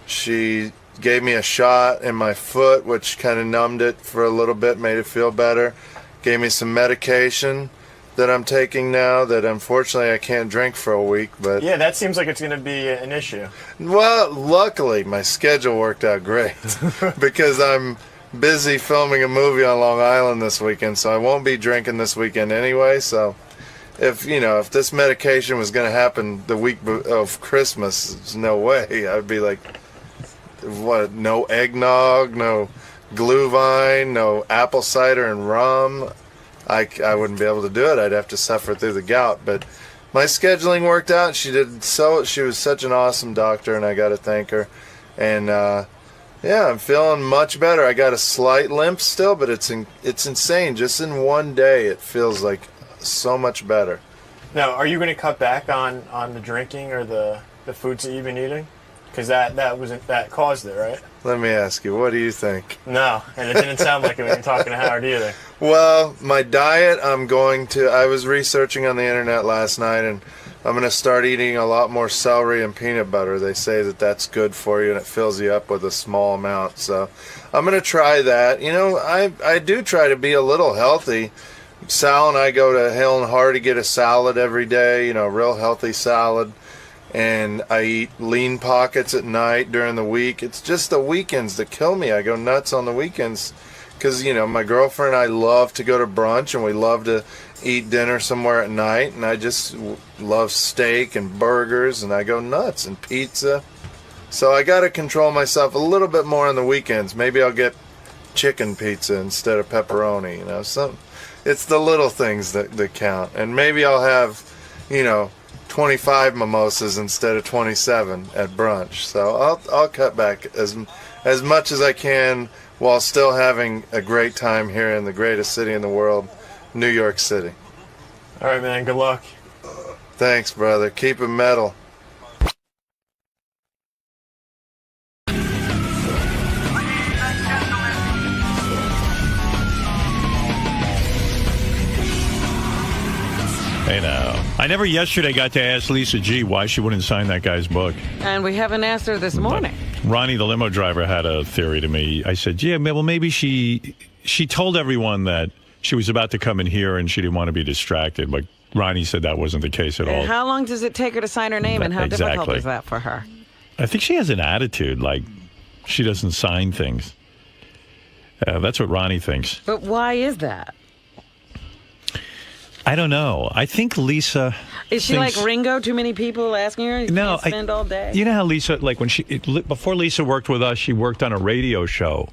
K: She gave me a shot in my foot, which kind of numbed it for a little bit, made it feel better. Gave me some medication that I'm taking now that unfortunately I can't drink for a week. But
N: Yeah, that seems like it's going to be an issue.
K: well, luckily my schedule worked out great because I'm busy filming a movie on Long Island this weekend, so I won't be drinking this weekend anyway. So if this medication was going to happen the week of Christmas, there's no way. I'd be like, what? No eggnog, no Glühwein, no apple cider and rum. I wouldn't be able to do it. I'd have to suffer through the gout. But my scheduling worked out. She was such an awesome doctor, and I got to thank her. And yeah, I'm feeling much better. I got a slight limp still, but it's insane. Just in one day, it feels like so much better.
N: Now, are you going to cut back on the drinking or the foods that you've been eating? Because that caused it, right?
K: Let me ask you, what do you think?
N: No, and it didn't sound like it when you're talking to Howard either.
K: Well, my diet, I was researching on the internet last night, and I'm going to start eating a lot more celery and peanut butter. They say that that's good for you, and it fills you up with a small amount. So I'm going to try that. I do try to be a little healthy. Sal and I go to Hale and Hearty, get a salad every day, real healthy salad. And I eat lean pockets at night during the week. It's just the weekends that kill me. I go nuts on the weekends because, my girlfriend and I love to go to brunch, and we love to eat dinner somewhere at night. And I just love steak and burgers, and I go nuts, and pizza. So I got to control myself a little bit more on the weekends. Maybe I'll get chicken pizza instead of pepperoni. It's the little things that count. And maybe I'll have, 25 mimosas instead of 27 at brunch. So I'll cut back as much as I can while still having a great time here in the greatest city in the world, New York City.
N: All right, man. Good luck.
K: Thanks, brother. Keep it metal.
R: Hey now. I never yesterday got to ask Lisa G why she wouldn't sign that guy's book.
B: And we haven't asked her this morning.
R: Ronnie, the limo driver, had a theory to me. I said, yeah, well, maybe she told everyone that she was about to come in here and she didn't want to be distracted. But Ronnie said that wasn't the case at all.
B: And how long does it take her to sign her name, and how difficult is that for her?
R: I think she has an attitude like she doesn't sign things. That's what Ronnie thinks.
B: But why is that?
R: I don't know. I think Lisa...
B: Is she like Ringo? Too many people asking her?
R: No,
B: can't spend all day.
R: You know how Lisa, like before Lisa worked with us, she worked on a radio show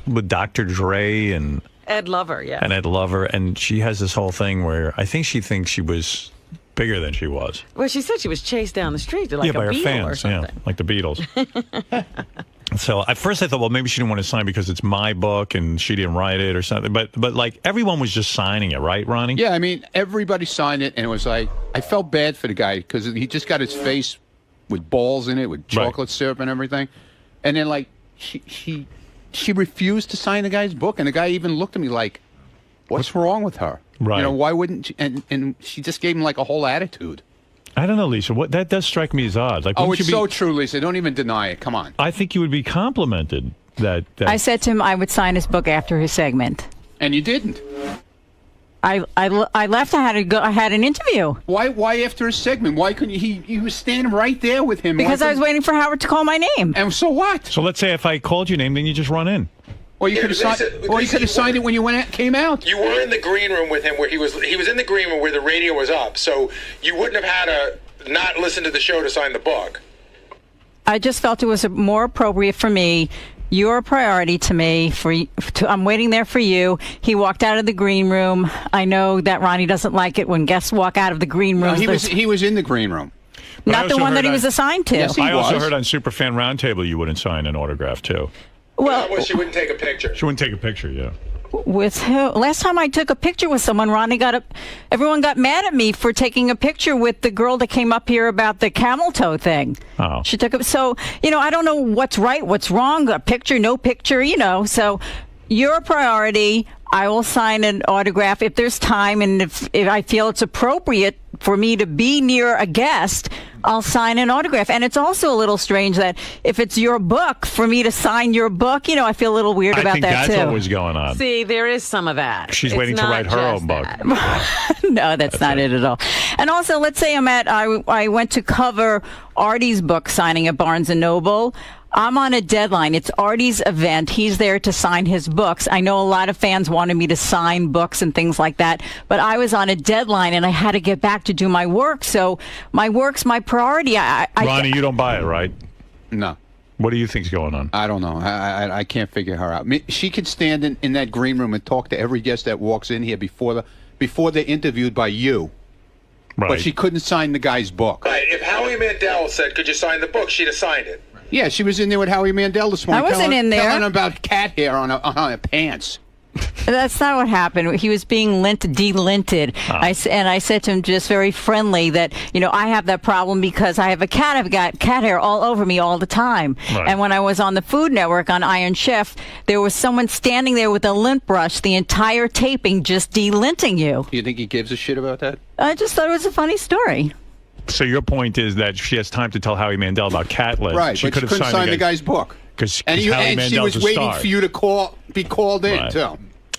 R: with Dr. Dre and...
B: Ed Lover, yeah.
R: And Ed Lover, and she has this whole thing where I think she thinks she was bigger than she was.
B: Well, she said she was chased down the street like
R: by
B: a
R: her
B: Beatle
R: fans,
B: or something.
R: like the Beatles. So at first I thought, well, maybe she didn't want to sign because it's my book and she didn't write it or something. But like everyone was just signing it, right, Ronnie?
D: Yeah, I mean, everybody signed it, and it was like, I felt bad for the guy because he just got his face with balls in it, with chocolate syrup and everything. And then, like, she refused to sign the guy's book, and the guy even looked at me like, what's wrong with her?
R: Right.
D: Why wouldn't she? And she just gave him, like, a whole attitude.
R: I don't know, Lisa. That does strike me as odd. Like,
D: it's so true, Lisa. Don't even deny it. Come on.
R: I think you would be complimented that.
J: I said to him I would sign his book after his segment.
D: And you didn't.
J: I left. I had to go. I had an interview.
D: Why after his segment? Why couldn't he was standing right there with him?
J: Because I was waiting for Howard to call my name.
D: And so what?
R: So let's say if I called your name, then you just run in.
D: Or you could have signed it when you came out.
L: You were in the green room with him where he was in the green room where the radio was up. So you wouldn't have had to not listen to the show to sign the book.
J: I just felt it was more appropriate for me. You're a priority to me. I'm waiting there for you. He walked out of the green room. I know that Ronnie doesn't like it when guests walk out of the green room.
D: No, he was in the green room.
J: Not the one that he was assigned to.
D: Yes,
R: I also heard on Superfan Roundtable you wouldn't sign an autograph too.
L: Well, she wouldn't take a picture.
R: She wouldn't take a picture, yeah.
J: With who? Last time I took a picture with someone, Ronnie everyone got mad at me for taking a picture with the girl that came up here about the camel toe thing.
R: Oh.
J: She took it. So, I don't know what's right, what's wrong, a picture, no picture, so You're a priority. I will sign an autograph if there's time, and if I feel it's appropriate for me to be near a guest, I'll sign an autograph. And it's also a little strange that if it's your book, for me to sign your book, I feel a little weird about that,
R: I think
J: too.
R: that's what was going on.
B: See, there is some of that.
R: She's
B: It's
R: waiting to
B: not
R: write her
B: just
R: own book.
J: No, that's not it at all. And also, let's say I went to cover Artie's book signing at Barnes & Noble. I'm on a deadline. It's Artie's event. He's there to sign his books. I know a lot of fans wanted me to sign books and things like that, but I was on a deadline and I had to get back to do my work. So my work's my priority.
R: Ronnie, you don't buy it, right?
D: No.
R: What do you think's going on?
D: I don't know. I can't figure her out. She could stand in that green room and talk to every guest that walks in here before they're interviewed by you.
R: Right.
D: But she couldn't sign the guy's book.
L: Right. If Howie Mandel said, "Could you sign the book?" she'd have signed it.
D: Yeah, she was in there with Howie Mandel this morning.
J: I wasn't in there.
D: Telling about cat hair on her pants.
J: That's not what happened. He was being delinted. I said to him just very friendly that, I have that problem because I have a cat. I've got cat hair all over me all the time.
R: Right.
J: And when I was on the Food Network on Iron Chef, there was someone standing there with a lint brush the entire taping just delinting you.
D: You think he gives a shit about that?
J: I just thought it was a funny story.
R: So your point is that she has time to tell Howie Mandel about cat lists.
D: Right,
R: she
D: but she couldn't sign the guy's book.
R: Because
D: And she was waiting for you to be called in,
R: Right.
D: too.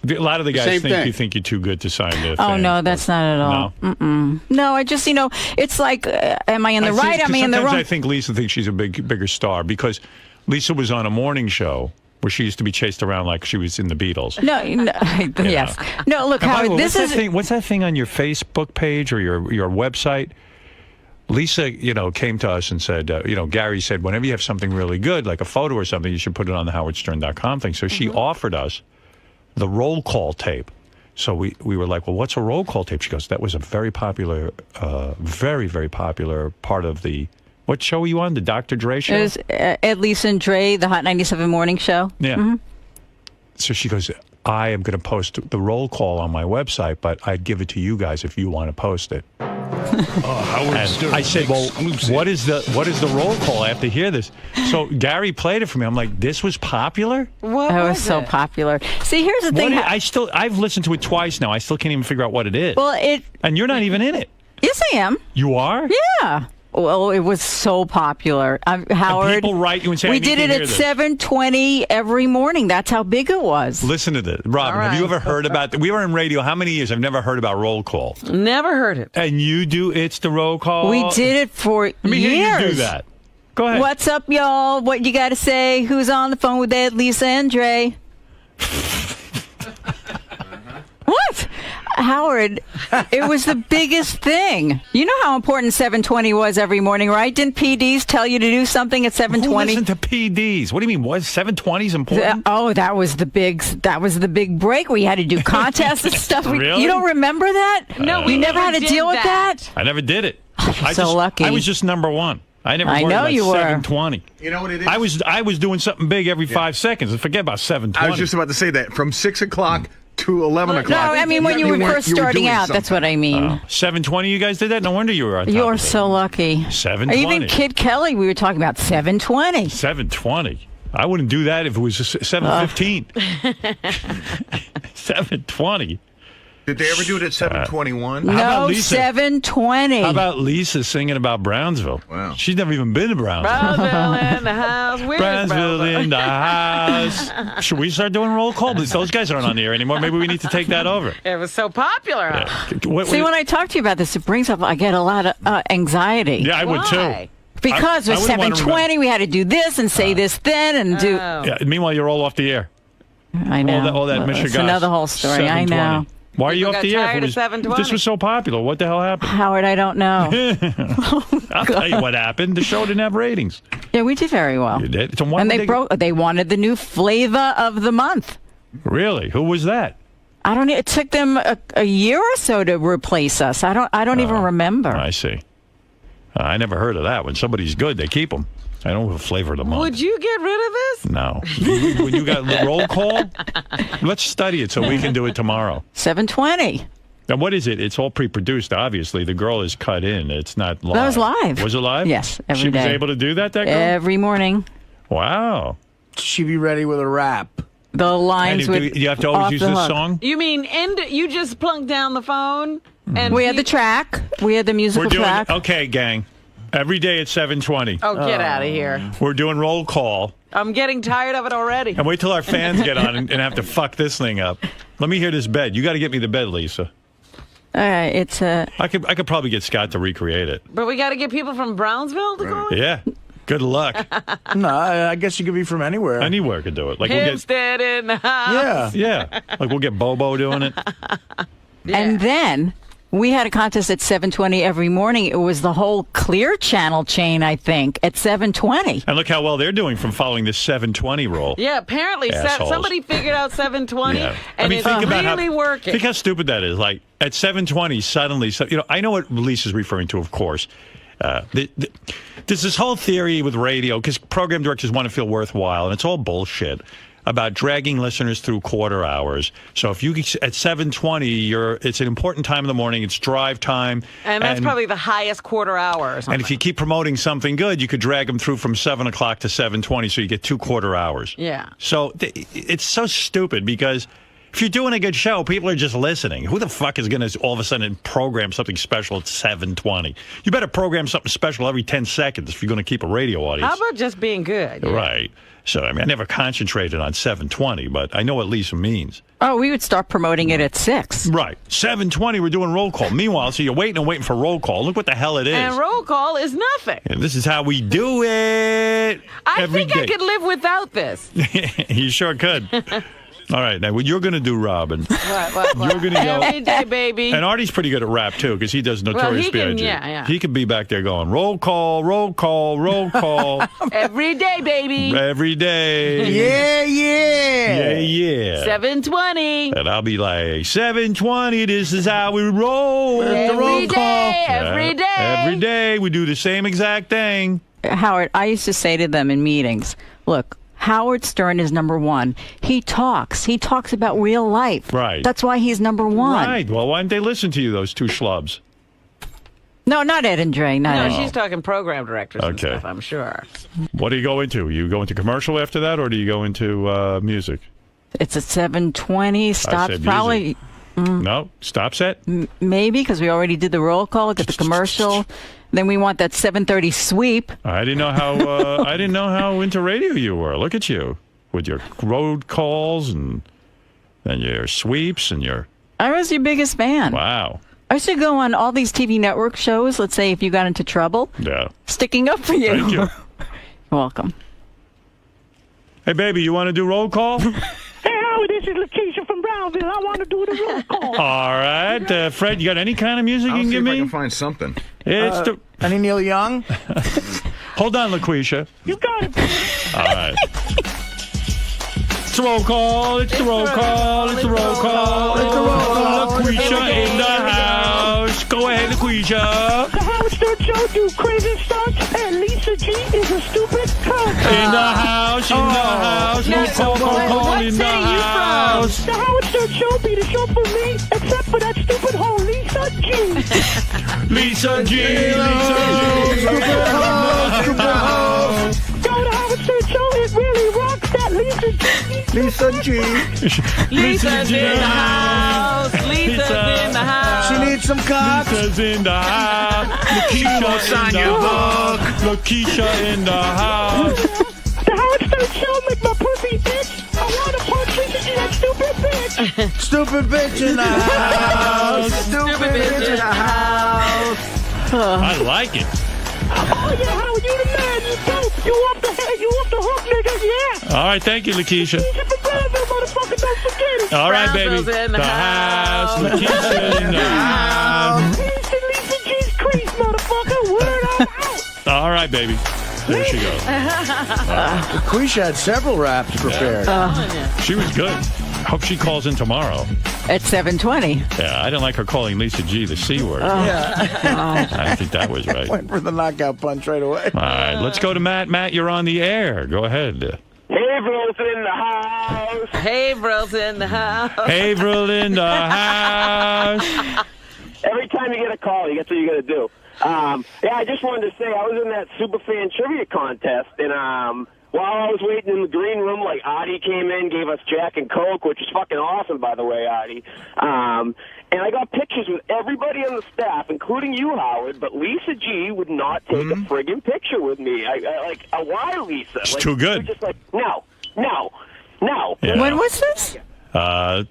R: A lot of the guys
D: Same
R: think
D: thing.
R: you think you're too good to sign the
J: Oh,
R: thing.
J: no, that's not at all.
R: No?
J: Mm-mm. No, I just, it's like, am I in the right? Am I in the
R: Sometimes
J: wrong?
R: I think Lisa thinks she's a bigger star because Lisa was on a morning show where she used to be chased around like she was in the Beatles.
J: No, yes. No, look,
R: And by the
J: Howard,
R: way,
J: this is...
R: what's that thing on your Facebook page or your website? Lisa, came to us and said, Gary said, whenever you have something really good, like a photo or something, you should put it on the howardstern.com thing. So she offered us the roll call tape. So we were like, well, what's a roll call tape? She goes, that was a very popular, very, very popular part of the, what show were you on? The Dr. Dre show?
J: It was Ed, Lisa, and Dre, the Hot 97 morning show.
R: Yeah.
J: Mm-hmm.
R: So she goes, I am going to post the roll call on my website, but I'd give it to you guys if you want to post it.
A: Howard Stern
R: I said, well,
A: exclusive.
R: what is the roll call? I have to hear this. So Gary played it for me. I'm like, this was popular?
J: It was so popular. See, here's the thing.
R: I've listened to it twice now. I still can't even figure out what it is.
J: Well,
R: and you're not even in it.
J: Yes, I am.
R: You are?
J: Yeah. Well, it was so popular. Howard,
R: And people write you and say,
J: we
R: I need
J: did
R: to
J: it
R: hear
J: at
R: this.
J: 7:20 every morning. That's how big it was.
R: Listen to this. Robin, have you ever heard about we were in radio how many years? I've never heard about roll call.
B: Never heard it.
R: And you do It's the Roll Call?
J: We did it for
R: Let me
J: years.
R: hear you do that. Go ahead.
J: What's up, y'all? What you got to say? Who's on the phone with Ed, Lisa, and Dre? What? Howard, it was the biggest thing. You know how important 7:20 was every morning, right? Didn't PDs tell you to do something at 7:20?
R: Who listened to PDs? What do you mean? Was 7:20 is important?
J: That was the big break. We had to do contests and stuff.
R: Really?
J: You don't remember that?
R: No,
J: we never had to
B: did
J: deal with that.
R: I never did it.
J: Lucky.
R: I was just number one. I never
J: I
R: worried
J: know
R: about
J: you were.
R: 7:20.
F: You know what it is?
R: I was doing something big every 5 seconds. Forget about 7:20.
F: I was just about to say that. From 6 o'clock to 11 o'clock.
J: No, I mean when you were first starting out. That's what I mean.
R: 7:20, you guys did that? No wonder you were on top.
J: You're so lucky.
R: 7:20.
J: Even Kid Kelly, we were talking about 7:20.
R: 7:20. I wouldn't do that if it was 7:15. 7:20.
F: Did they ever do it at 7:21?
J: No, 7:20.
R: How about Lisa singing about Brownsville?
F: Wow.
R: She's never even been to Brownsville.
B: Brownsville in the house. Where's
R: Brownsville in the house. Should we start doing roll call? Those guys aren't on the air anymore. Maybe we need to take that over.
B: It was so popular.
J: See, when I talk to you about this, it brings up, I get a lot of anxiety.
R: Yeah, I would too.
J: Because
R: I
J: with
R: wouldn't wanna
J: 7:20, we had to do this and say this then and do.
R: Yeah, meanwhile, you're all off the air.
J: I know.
R: All that Michigan.
J: It's another whole story. I know.
R: Why are you
B: People
R: off the
B: got
R: air?
B: tired of 7:20.
R: This was so popular. What the hell happened?
J: Howard, I don't know.
R: I'll tell you what happened. The show didn't have ratings.
J: Yeah, we did very well.
R: You did. So why
J: And
R: would
J: they wanted the new flavor of the month.
R: Really? Who was that?
J: I don't. It took them a year or so to replace us. I don't even remember.
R: I see. I never heard of that. When somebody's good, they keep them. I don't have a flavor of the month.
B: Would you get rid of this?
R: No. When you got the roll call, let's study it so we can do it tomorrow.
J: 7:20.
R: Now, what is it? It's all pre-produced, obviously. The girl is cut in. It's not live.
J: That was live.
R: Was it live?
J: Yes, every
R: She was
J: day.
R: able to do that girl?
J: Every morning.
R: Wow.
W: She be ready with a rap.
J: The lines
R: Andy,
J: with
R: do you have to always
J: off
R: use
J: the
R: this
J: hook.
R: song?
B: You mean you just plunk down the phone? And
J: We had the track. We had the musical
R: We're doing
J: track.
R: okay, gang. Every day at 7:20.
B: Oh, get out of here.
R: We're doing roll call.
B: I'm getting tired of it already.
R: And wait till our fans get on and have to fuck this thing up. Let me hear this bed. You got to get me the bed, Lisa.
J: All right, it's a.
R: I could probably get Scott to recreate it.
B: But we got to get people from Brownsville to go in?
R: Yeah. Good luck.
W: No, I guess you could be from anywhere.
R: Anywhere could do it. Like we'll get
B: Hempstead in the house.
R: yeah. Like we'll get Bobo doing it.
J: And then we had a contest at 7:20 every morning. It was the whole Clear Channel chain, I think, at 7:20.
R: And look how well they're doing from following this 7:20 rule.
B: Yeah, apparently
R: Assholes.
B: somebody figured out 7:20,
R: Yeah.
B: and it's really working.
R: Think how stupid that is. Like at 7:20, suddenly, I know what Lisa's referring to, of course. There's this whole theory with radio because program directors want to feel worthwhile, and it's all bullshit about dragging listeners through quarter hours. So if you at 7:20, it's an important time in the morning. It's drive time,
B: and that's probably the highest quarter hour or something.
R: And if you keep promoting something good, you could drag them through from 7 o'clock to 7:20, so you get 2 quarter hours.
B: Yeah.
R: So it's so stupid because if you're doing a good show, people are just listening. Who the fuck is going to all of a sudden program something special at 7:20? You better program something special every 10 seconds if you're going to keep a radio audience.
B: How about just being good?
R: Right. So, I never concentrated on 7:20, but I know what Lisa means.
J: Oh, we would start promoting it at 6.
R: Right. 7:20, we're doing roll call. Meanwhile, so you're waiting for roll call. Look what the hell it is.
B: And roll call is nothing.
R: And this is how we do it.
B: I
R: every
B: think
R: day.
B: I could live without this.
R: You sure could. All right, now what you're going to do, Robin?
B: What?
R: You're going to go
B: every day, baby.
R: And Artie's pretty good at rap too, because he does Notorious B.I.G.
B: Yeah.
R: He could be back there going roll call, roll call, roll call.
B: Every day, baby.
R: Every day. Yeah.
B: 7:20.
R: And I'll be like 7:20. This is how we roll.
B: Every
R: roll
B: day,
R: call.
B: every day.
R: Every day we do the same exact thing.
J: Howard, I used to say to them in meetings, look, Howard Stern is number one. He talks about real life.
R: Right.
J: That's why he's number one.
R: Right. Well, why didn't they listen to you, those two schlubs?
J: No, not Ed and Dre.
B: No, she's talking program directors and
R: Okay.
B: stuff, I'm sure.
R: What do you go into? You go into commercial after that, or do you go into music?
J: It's at 7:20. Stops
R: said
J: probably.
R: No, stop set.
J: Maybe because we already did the roll call, get the commercial. Then we want that 7:30 sweep.
R: I didn't know how into radio you were. Look at you with your road calls and your sweeps and your.
J: I was your biggest fan.
R: Wow.
J: I should go on all these TV network shows. Let's say if you got into trouble.
R: Yeah.
J: Sticking up for you.
R: Thank you.
J: You're welcome.
R: Hey, baby, you want to do roll call?
M: Hey, Howard, this is Lakeisha from Brownville. I want to do the roll call.
R: All right, Fred, you got any kind of music you can give me?
F: I can find something.
R: It's
W: any Neil Young?
R: Hold on, LaQuisha.
M: You got it.
R: All right. It's the roll call. It's the roll call. It's the roll call. It's the roll call. LaQuisha in the house. Go ahead, LaQuisha.
M: The Howard Stern Show do crazy stunts, and Lisa G is a stupid cunt.
R: In the house. In the house. Roll call. In the house.
M: The Howard Stern Show be the show for me, except for that stupid hoe, Lisa G.
R: Lisa G. Lisa G.
M: Stupid hoe. Go to Howard Stern Show. It really rocks. That Lisa G.
W: Lisa G.
B: Lisa's in the house. Lisa's in the house.
W: She needs some cock.
R: Lisa's in the house. Lakeisha
W: sign your book.
R: Lakeisha in the house.
M: The Howard Stern Show make my pussy itch. I want to punch Lisa G, that stupid bitch.
W: Stupid bitch in the house. Stupid bitch in the house.
R: I like it.
M: Oh yeah, Howard, you the man, you dope. You off the hook, nigga, yeah.
R: All right, thank you, Lakeisha.
M: Lisa from Brownville, motherfucker, don't forget it.
R: All right, baby.
B: Brownville's in the house.
R: Lakeisha in the house.
M: Lisa G's crease, motherfucker. Word out.
R: All right, baby. There she goes.
W: Quisha had several raps prepared.
R: She was good. Hope she calls in tomorrow.
J: At 7:20.
R: Yeah, I didn't like her calling Lisa G the C word.
W: Yeah.
R: I think that was right.
W: Went for the knockout punch right away.
R: All right, let's go to Matt. Matt, you're on the air. Go ahead.
G: Haverhill's in the house.
B: Haverhill's in the house.
R: Haverhill in the house.
G: Every time you get a call, that's what you got to do. Yeah, I just wanted to say I was in that Superfan trivia contest, and
I: while I was waiting in the green room, like, Adi came in, gave us Jack and Coke, which is fucking awesome, by the way, Adi. And I got pictures with everybody on the staff, including you, Howard, but Lisa G would not take a friggin' picture with me. Why, Lisa?
R: It's too good.
I: Just like, no.
R: Yeah.
J: When was this?
R: I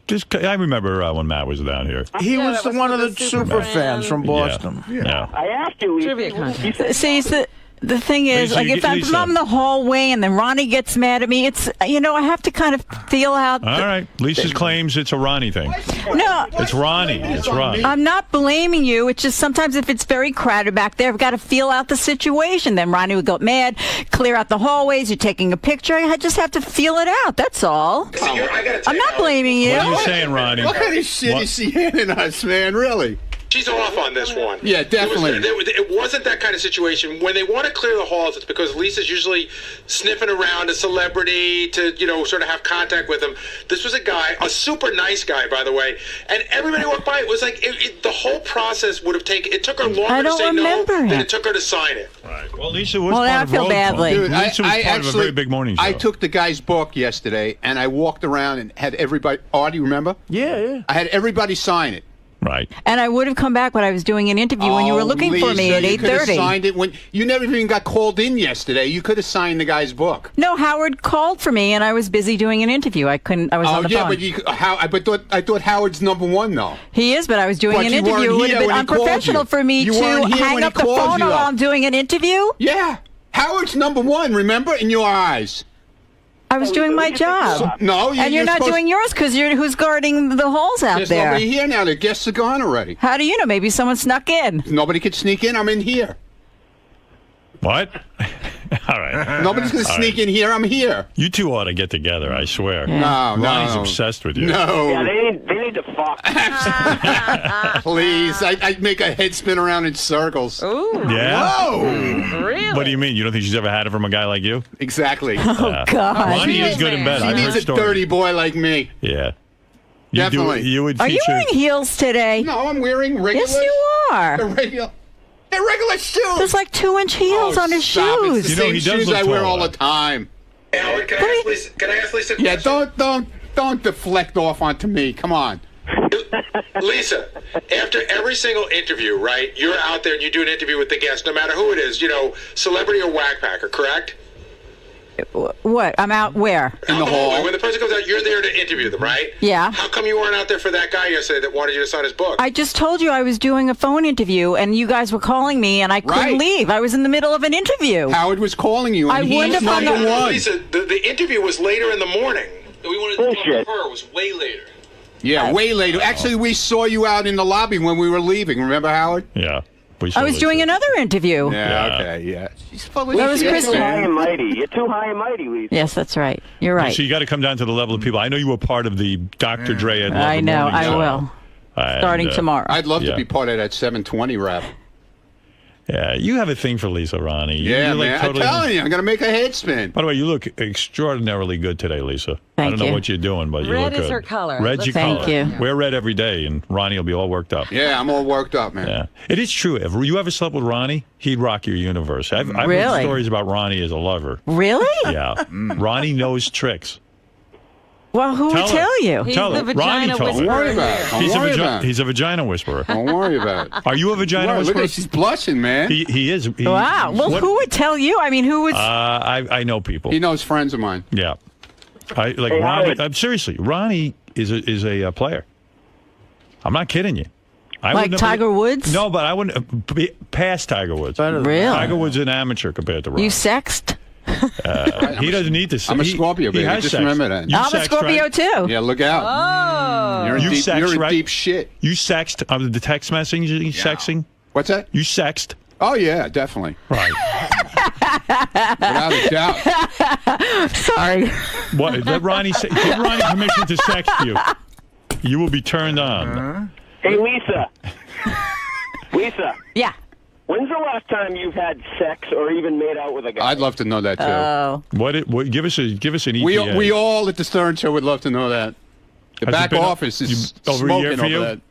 R: remember when Matt was down here.
W: He was one of the super fans from Boston.
R: Yeah.
I: I asked you, Lisa.
J: See, the thing is,
R: Lisa,
J: like, if I'm in the hallway and then Ronnie gets mad at me, it's, I have to kind of feel out.
R: All right. Lisa claims it's a Ronnie thing.
J: No.
R: It's Ronnie. It's Ronnie.
J: I'm not blaming you. It's just sometimes if it's very crowded back there, I've got to feel out the situation. Then Ronnie would go mad, clear out the hallways, you're taking a picture. I just have to feel it out. That's all. I'm not blaming you.
R: What are you saying, Ronnie?
D: What kind of shit is she handing us, man? Really?
L: She's off on this one.
D: Yeah, definitely.
L: It wasn't that kind of situation. When they want to clear the halls, it's because Lisa's usually sniffing around a celebrity to, sort of have contact with them. This was a guy, a super nice guy, by the way, and everybody walked by. It was like the whole process would have taken. It took her longer to say no than it took her to sign it.
R: Right. Well, Lisa was
J: Well,
R: part
J: I
R: of
J: feel
R: Road
J: badly.
R: Call.
D: Dude,
R: Lisa was
D: I
R: part of a very big morning show.
D: I took the guy's book yesterday, and I walked around and had everybody. Artie, remember?
W: Yeah.
D: I had everybody sign it.
R: Right.
J: And I would have come back when I was doing an interview when you were looking for me at
D: You could have
J: 8:30.
D: signed it when you never even got called in yesterday. You could have signed the guy's book.
J: No, Howard called for me, and I was busy doing an interview. I was on the phone.
D: But I thought Howard's number one though.
J: He is, but I was doing
D: But
J: an
D: you
J: interview.
D: weren't
J: It would
D: here
J: have been
D: when he called
J: unprofessional
D: you.
J: for me
D: You
J: to
D: weren't here
J: hang
D: when
J: up
D: he
J: the
D: called
J: phone
D: you,
J: while
D: though.
J: I'm doing an interview.
D: Yeah, Howard's number one. Remember, in your eyes.
J: I was doing my job.
D: No,
J: and you're not doing yours because who's guarding the halls out
D: There's
J: there?
D: nobody here now. The guests are gone already.
J: How do you know? Maybe someone snuck in.
D: Nobody could sneak in. I'm in here.
R: What? All right.
D: Nobody's going to
R: All
D: sneak in here. I'm here.
R: You two ought to get together, I swear.
D: No,
R: Ronnie's
D: no.
R: obsessed with you.
D: No.
I: Yeah, they need to fuck.
D: Please. I'd make a head spin around in circles.
B: Ooh.
R: Yeah?
D: Whoa.
B: Really?
R: What do you mean? You don't think she's ever had it from a guy like you?
D: Exactly.
J: Oh, God.
R: Ronnie is good in bed.
D: She
R: I've
D: needs
R: heard
D: a
R: stories.
D: dirty boy like me.
R: Yeah.
D: Definitely.
R: You would
J: Are you
R: feature...
J: wearing heels today?
D: No, I'm wearing regular.
J: Yes, you are.
D: They're regular shoes.
J: There's like 2-inch heels on his
D: Stop.
J: shoes.
D: It's the same shoes I wear all the time.
L: Howard, can I ask Lisa a question?
D: Yeah, don't deflect off onto me. Come on.
L: Lisa, after every single interview, right, you're out there and you do an interview with the guest, no matter who it is, celebrity or whackpacker, correct?
J: What? I'm out where?
D: In the hall.
L: When the person comes out, you're there to interview them, right?
J: Yeah.
L: How come you weren't out there for that guy yesterday that wanted you to sign his book?
J: I just told you I was doing a phone interview, and you guys were calling me, and I couldn't
D: Right.
J: leave. I was in the middle of an interview.
D: Howard was calling you, and
J: I
D: he's
J: wouldn't have
D: number
J: hung up.
D: one.
L: Lisa, the interview was later in the morning.
E: We wanted to talk to her. It was way later.
D: Yeah, way later. Actually, we saw you out in the lobby when we were leaving. Remember, Howard?
R: Yeah.
J: I was doing another interview.
D: Yeah, okay, yeah. She's
J: That was
I: You're
J: Christy.
I: too high and mighty. You're too high and mighty, Lisa.
J: Yes, that's right. You're right.
R: So you got to come down to the level of people. I know you were part of the Dr. Dre and
J: I know. I will. Starting tomorrow.
D: I'd love
R: Yeah.
D: to be part of that 720 rap.
R: Yeah, you have a thing for Lisa, Ronnie.
D: Yeah,
R: You're
D: man. I'm telling you, I'm going to make a head spin.
R: By the way, you look extraordinarily good today, Lisa. I don't know
J: you.
R: what you're doing, but you
B: Red
R: look good.
B: is her color.
R: Red's your
J: Thank
R: color.
J: you.
R: Wear red every day, and Ronnie will be all worked up.
D: Yeah, I'm all worked up, man.
R: Yeah, it is true. If you ever slept with Ronnie, he'd rock your universe. I've heard
J: Really?
R: stories about Ronnie as a lover.
J: Really?
R: Yeah, Ronnie knows tricks.
J: Well, who would tell you?
B: He's
R: Tell
B: the
R: her.
B: vagina
R: Ronnie told
B: whisperer.
R: me.
D: Don't worry about it. Don't worry about it.
R: He's a vagina whisperer.
D: Don't worry about it.
R: Are you a vagina
D: Wow, look
R: whisperer?
D: at she's blushing, man.
R: He is.
J: Wow. Well,
R: what-
J: who would tell you? I mean, who would?
R: I know people.
D: He knows friends of mine.
R: Yeah. Hey,
I: Howard.
R: Ronnie. I'm seriously. Ronnie is a player. I'm not kidding you. I
J: Like
R: wouldn't
J: Tiger Woods?
R: No, but I wouldn't be past Tiger Woods.
J: Really?
R: Tiger Woods is an amateur compared to Ronnie.
J: You sexed?
R: He doesn't need to.
D: I'm a Scorpio, baby.
R: has
D: Just
R: sex.
D: remember that.
R: You
J: I'm a
R: sexed,
J: Scorpio
R: right?
J: too.
D: Yeah, look out.
B: Oh.
D: You're in
R: You
D: deep,
R: sexed,
D: you're in
R: right?
D: deep shit.
R: You sexed. The text messaging you sexing.
D: What's that?
R: You sexed.
D: Oh, yeah, definitely.
R: Right.
D: Without a doubt.
J: Sorry.
R: What? Let Ronnie say, give Ronnie permission to sext you. You will be turned on.
I: Hey, Lisa. Lisa.
J: Yeah.
I: When's the last time you've had sex or even made out with a guy?
D: I'd love to know that, too.
J: Oh.
R: What? Give us an ETA.
D: We all at the Stern Show would love to know that. The
R: Has it
D: back
R: been
D: office is
R: over a year
D: smoking
R: for
D: over
R: you?
D: that.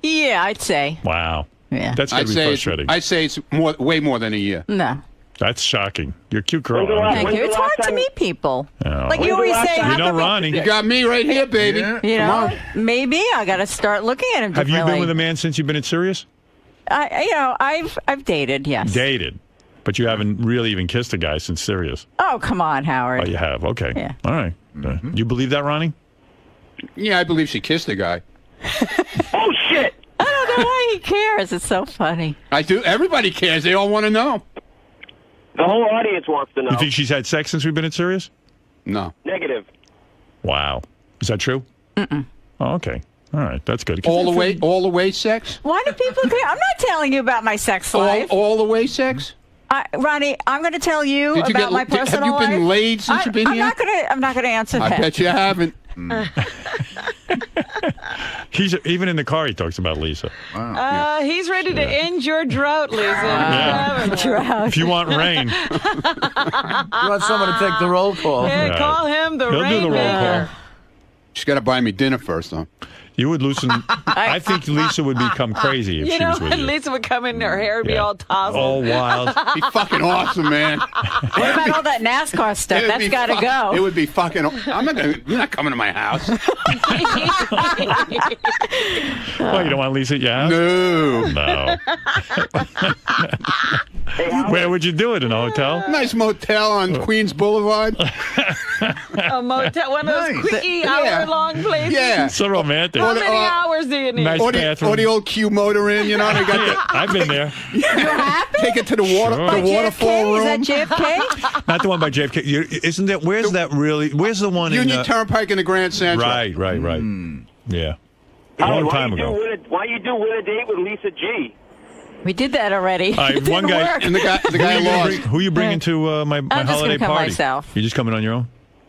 J: Yeah, I'd say.
R: Wow.
J: Yeah.
R: That's gonna be frustrating.
D: I'd say it's way more than a year.
J: No.
R: That's shocking. You're a cute girl.
J: Thank you. It's hard to meet people. Like you always say.
R: You know Ronnie.
D: You got me right here, baby.
J: You know, maybe I got to start looking at him
R: Have
J: differently.
R: you been with a man since you've been at Sirius?
J: I've dated, yes.
R: Dated. But you haven't really even kissed a guy since Sirius.
J: Oh, come on, Howard.
R: Oh, you have? Okay.
J: Yeah.
R: All right. You believe that, Ronnie?
D: Yeah, I believe she kissed a guy.
I: Oh, shit!
J: I don't know why he cares. It's so funny.
D: I do. Everybody cares. They all want to know.
I: The whole audience wants to know.
R: You think she's had sex since we've been at Sirius?
D: No.
I: Negative.
R: Wow. Is that true?
J: Mm-mm.
R: Oh, okay. All right. That's good.
D: All the way sex?
J: Why do people care? I'm not telling you about my sex life.
D: All the way sex?
J: Ronnie, I'm going to tell you about my personal life.
D: Have you been laid since you've been here?
J: I'm not gonna answer that.
D: I bet you haven't.
R: He's even in the car. He talks about Lisa.
B: Wow. He's ready to end your drought, Lisa.
J: Drought.
R: If you want rain,
W: You want someone to take the roll call?
B: Yeah, call him the
R: he'll
B: rain
R: do the roll
B: maker.
R: call.
D: She's got to buy me dinner first, though.
R: You would loosen. I think Lisa would become crazy if
B: You
R: she
B: know,
R: was with you.
B: Lisa would come in, her hair would be all tousled.
R: All wild.
D: Be fucking awesome, man.
J: What about all that NASCAR stuff? That's got to go.
D: It would be fucking. You're not coming to my house.
R: Well, you don't want Lisa at your house?
D: No.
R: No. Where would you do it? In a hotel?
D: Nice motel on Queens Boulevard.
B: A motel, one of those quickie hour-long places.
D: Yeah.
R: So romantic.
B: How many hours do you need?
R: Nice bathroom.
D: Or the old Q motor inn, you know. They got
R: I've been there.
J: You're happy?
D: Take it to the waterfall room.
J: Is that JFK?
R: Not the one by JFK. Isn't that? Where's that really? Where's the one
D: Union
R: in
D: Turnpike in the Grand Central.
R: Right. Yeah. A
I: Howard,
R: long time ago.
I: Why you do win a date with Lisa G?
J: We did that already.
R: All right, one guy.
J: Work.
D: And the guy lost.
R: Who are you bringing to my
J: I'm just
R: holiday
J: gonna come
R: party?
J: myself.
R: You just coming on your own?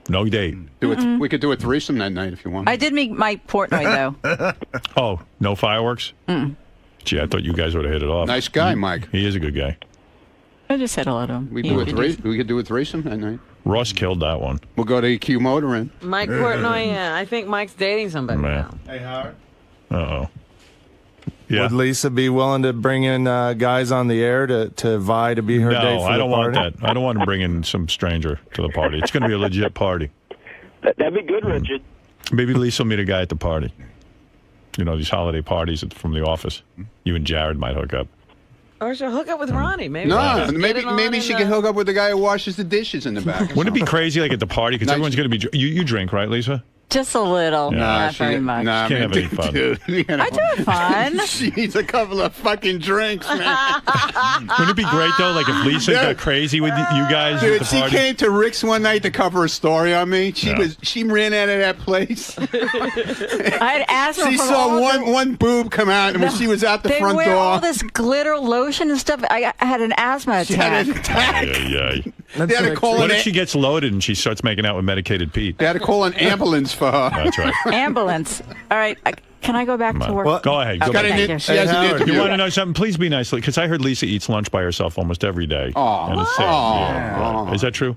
R: No date.
D: We could do a threesome that night if you want.
J: I did meet Mike Portnoy, though.
R: Oh, no fireworks? Gee, I thought you guys would have hit it off.
D: Nice guy, Mike.
R: He is a good guy.
J: I just said hello to him.
D: We could do a threesome that night.
R: Ross killed that one.
D: We'll go to Q Motor Inn.
B: Mike Portnoy, yeah. I think Mike's dating somebody now.
N: Hey, Howard.
R: Uh-oh. Yeah.
N: Would Lisa be willing to bring in guys on the air to vie to be her date
R: No,
N: for
R: I
N: the
R: don't want
N: party?
R: that. I don't want to bring in some stranger to the party. It's going to be a legit party.
I: That'd be good, Richard.
R: Maybe Lisa will meet a guy at the party. You know, these holiday parties from the office. You and Jared might hook up.
B: Or she'll hook up with Ronnie. Maybe
D: No, maybe she can hook up with the guy who washes the dishes in the back.
R: Wouldn't it be crazy, like at the party? Because everyone's going to be. You drink, right, Lisa?
J: Just a little. Not very much.
D: Nah,
R: She can't have any fun.
D: Dude, you know,
J: I do have fun.
D: She needs a couple of fucking drinks, man.
R: Wouldn't it be great though, like if Lisa got crazy with you guys at
D: Dude,
R: the
D: she
R: party?
D: came to Rick's one night to cover a story on me. She ran out of that place.
J: I had asthma.
D: She
J: from
D: saw
J: all
D: one boob come out, and when she was out the
J: they
D: front
J: wear
D: door,
J: all this glitter lotion and stuff. I had an asthma
D: she
J: attack.
D: had an attack.
R: Yeah.
D: They had to call
R: What
D: an
R: if she gets loaded and she starts making out with medicated Pete?
D: They had to call an ambulance for her.
R: That's right.
J: Ambulance. All right. Can I go back to work?
R: Well, go ahead. Go
J: Okay,
R: back.
J: thank
D: She has an interview.
R: You want to know something? Please be nice, because I heard Lisa eats lunch by herself almost every day.
D: Oh,
R: And it's sad. Yeah, right. Is that true?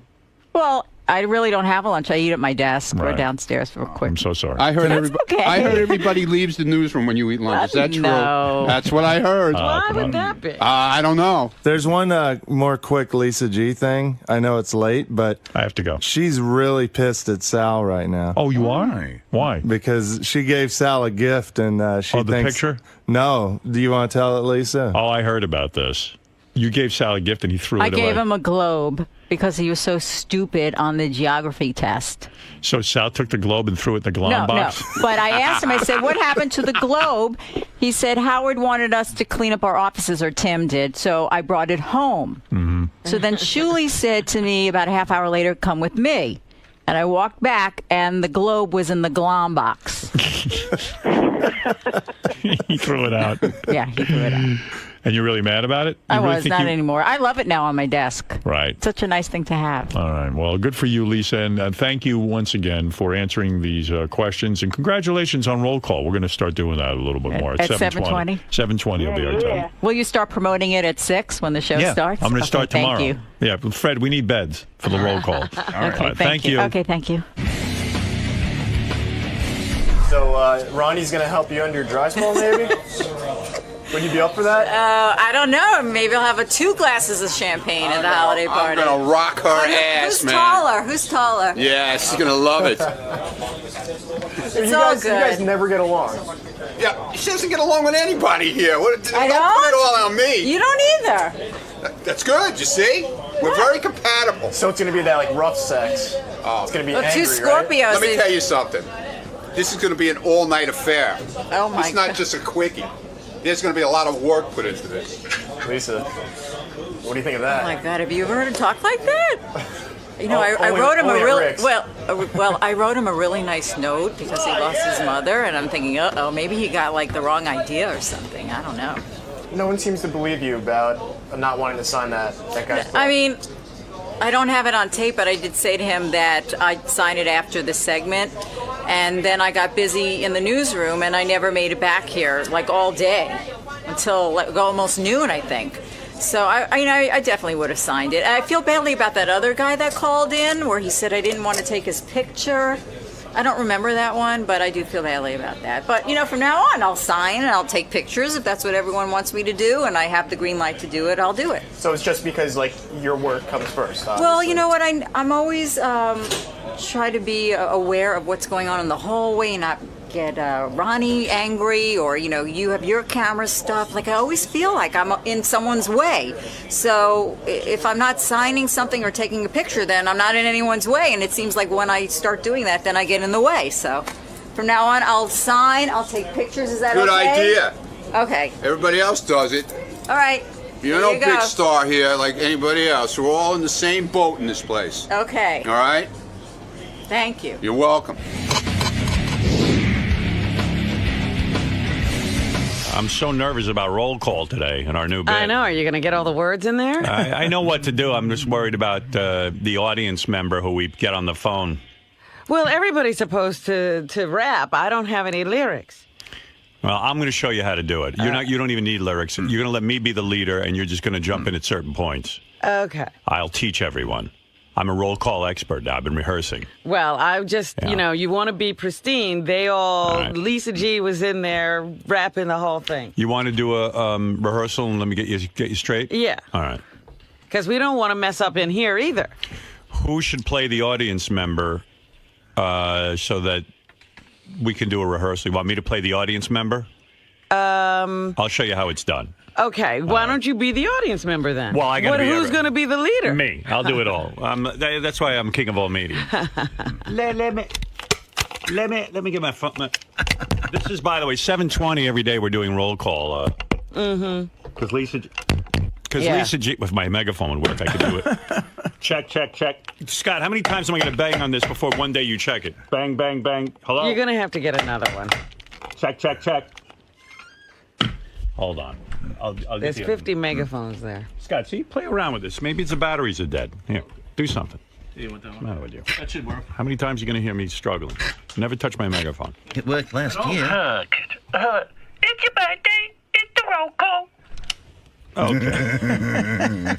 J: Well, I really don't have a lunch. I eat at my desk or
R: Right.
J: downstairs real quick.
R: I'm so sorry.
D: I heard
J: That's okay.
D: I heard everybody leaves the newsroom when you eat lunch. Is that true?
J: No.
D: That's what I heard.
B: Why would that be?
D: I don't know.
N: There's one more quick Lisa G thing. I know it's late, but
R: I have to go.
N: She's really pissed at Sal right now.
R: Oh, you are? Why?
N: Because she gave Sal a gift, and she
R: Oh, the
N: thinks.
R: picture?
N: No. Do you want to tell it, Lisa?
R: Oh, I heard about this. You gave Sal a gift and he threw
J: I
R: it away.
J: gave him a globe because he was so stupid on the geography test.
R: So Sal took the globe and threw it in the glom box?
J: No. But I asked him, I said, what happened to the globe? He said, Howard wanted us to clean up our offices, or Tim did, so I brought it home.
R: Mm-hmm.
J: So then Shuli said to me about a half hour later, come with me. And I walked back, and the globe was in the glom box.
R: He threw it out.
J: Yeah, he threw it out.
R: And you're really mad about it? You
J: I
R: really
J: was,
R: think
J: not
R: you-
J: anymore. I love it now on my desk.
R: Right.
J: Such a nice thing to have.
R: All right. Well, good for you, Lisa. And thank you once again for answering these questions. And congratulations on Roll Call. We're going to start doing that a little bit more.
J: At 7:20?
R: 7:20 will be our time.
J: Will you start promoting it at 6 when the show starts?
R: I'm going to start
J: Okay,
R: tomorrow.
J: Thank you.
R: Yeah, but Fred, we need beds for the roll call. All right.
J: Okay,
R: Thank you.
J: Okay, thank you.
N: So Ronnie's going to help you under your dry spell, maybe? Would you be up for that?
O: I don't know. Maybe I'll have 2 glasses of champagne at the holiday party.
D: I'm gonna rock her ass,
O: Who's
D: man.
O: taller? Who's taller?
D: Yeah, she's gonna love it.
O: It's all good.
N: You guys never get along.
D: Yeah, she doesn't get along with anybody here.
O: I
D: don't put it all on me.
O: You don't either.
D: That's good. You see, we're very compatible.
N: So it's gonna be that like rough sex.
D: Oh,
N: it's gonna be
O: Well,
N: angry,
O: 2 Scorpios.
N: right?
D: Let me tell you something. This is going to be an all-night affair.
O: Oh my
D: It's not just a quickie. There's going to be a lot of work put into this.
N: Lisa, what do you think of
O: Oh
N: that?
O: my God! Have you ever heard him talk like that? You know, I
N: Only-
O: wrote him
N: only
O: a
N: at
O: really
N: Rick's.
O: well. I wrote him a really nice note because he lost his mother, and I'm thinking, oh, maybe he got like the wrong idea or something. I don't know.
N: No one seems to believe you about not wanting to sign that guy's book.
O: I mean, I don't have it on tape, but I did say to him that I'd sign it after the segment, and then I got busy in the newsroom, and I never made it back here like all day until like, almost noon, I think. So I definitely would have signed it. I feel badly about that other guy that called in, where he said I didn't want to take his picture. I don't remember that one, but I do feel badly about that. But, you know, from now on, I'll sign and I'll take pictures if that's what everyone wants me to do, and I have the green light to do it, I'll do it.
N: So it's just because like your work comes first. Obviously.
O: Well, you know what? I'm always try to be aware of what's going on in the hallway and not get Ronnie angry, or, you know, you have your camera stuff. Like, I always feel like I'm in someone's way. So if I'm not signing something or taking a picture, then I'm not in anyone's way. And it seems like when I start doing that, then I get in the way. So from now on, I'll sign, I'll take pictures. Is that
D: Good
O: okay?
D: idea.
O: Okay.
D: Everybody else does it.
O: All right.
D: You're
O: Here
D: no
O: you
D: big
O: go.
D: star here like anybody else. We're all in the same boat in this place.
O: Okay.
D: All right?
O: Thank you.
D: You're welcome.
R: I'm so nervous about roll call today in our new bit.
B: I know. Are you going to get all the words in there?
R: I know what to do. I'm just worried about the audience member who we get on the phone.
B: Well, everybody's supposed to rap. I don't have any lyrics.
R: Well, I'm going to show you how to do it. You don't even need lyrics. You're going to let me be the leader, and you're just going to jump in at certain points.
B: Okay.
R: I'll teach everyone. I'm a roll call expert now. I've been rehearsing.
B: Well, I just,
R: Yeah.
B: you know, you want to be pristine. They all
R: right.
B: Lisa G was in there rapping the whole thing.
R: You want to do a rehearsal and let me get you straight?
B: Yeah.
R: All right.
B: Because we don't want to mess up in here either.
R: Who should play the audience member so that we can do a rehearsal? You want me to play the audience member? I'll show you how it's done.
B: Okay. Why don't you be the audience member then?
R: Well, I got to be.
B: Who's going to be the leader?
R: Me. I'll do it all. That's why I'm king of all media. let me get my phone. This is, by the way, 7:20 every day. We're doing roll call. Because Lisa G, if my megaphone would work, I could do it. Check. Scott, how many times am I going to bang on this before one day you check it? Bang, bang, bang. Hello?
B: You're going to have to get another one.
R: Check. Hold on. I'll get
B: There's
R: the
B: 50 megaphones there.
R: Scott, see, play around with this. Maybe the batteries are dead. Here, do something.
A: What's
R: What's the matter with you?
A: That should work.
R: How many times are you going to hear me struggling? Never touch my megaphone.
H: It worked last year.
M: It's your birthday. It's the roll call.
R: Okay.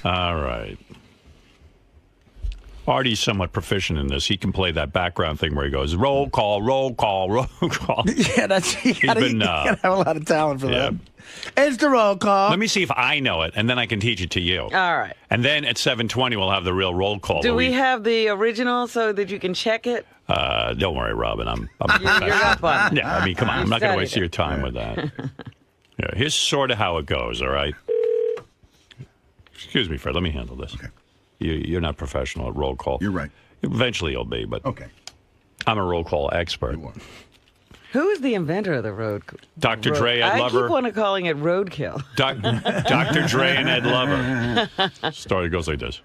R: All right. Artie's somewhat proficient in this. He can play that background thing where he goes, roll call, roll call, roll call.
W: Yeah, that's you gotta have a lot of talent for that. It's the roll call.
R: Let me see if I know it, and then I can teach it to you.
B: All right.
R: And then at 7:20, we'll have the real roll call.
B: Do we have the original so that you can check it?
R: Don't worry, Robin. I'm
B: You're up on it.
R: Yeah, I mean, come on. I'm not going to waste
B: studied
R: your time with that. Yeah, here's sort of how it goes, all right? Excuse me, Fred. Let me handle this. Okay. You're not professional at roll call.
H: You're right.
R: Eventually you'll be, but
H: okay.
R: I'm a roll call expert.
B: Who is the inventor of the road?
R: Dr. Dre, Ed Lover.
B: I keep on calling it roadkill.
R: Dr. Dre and Ed Lover. Story goes like this.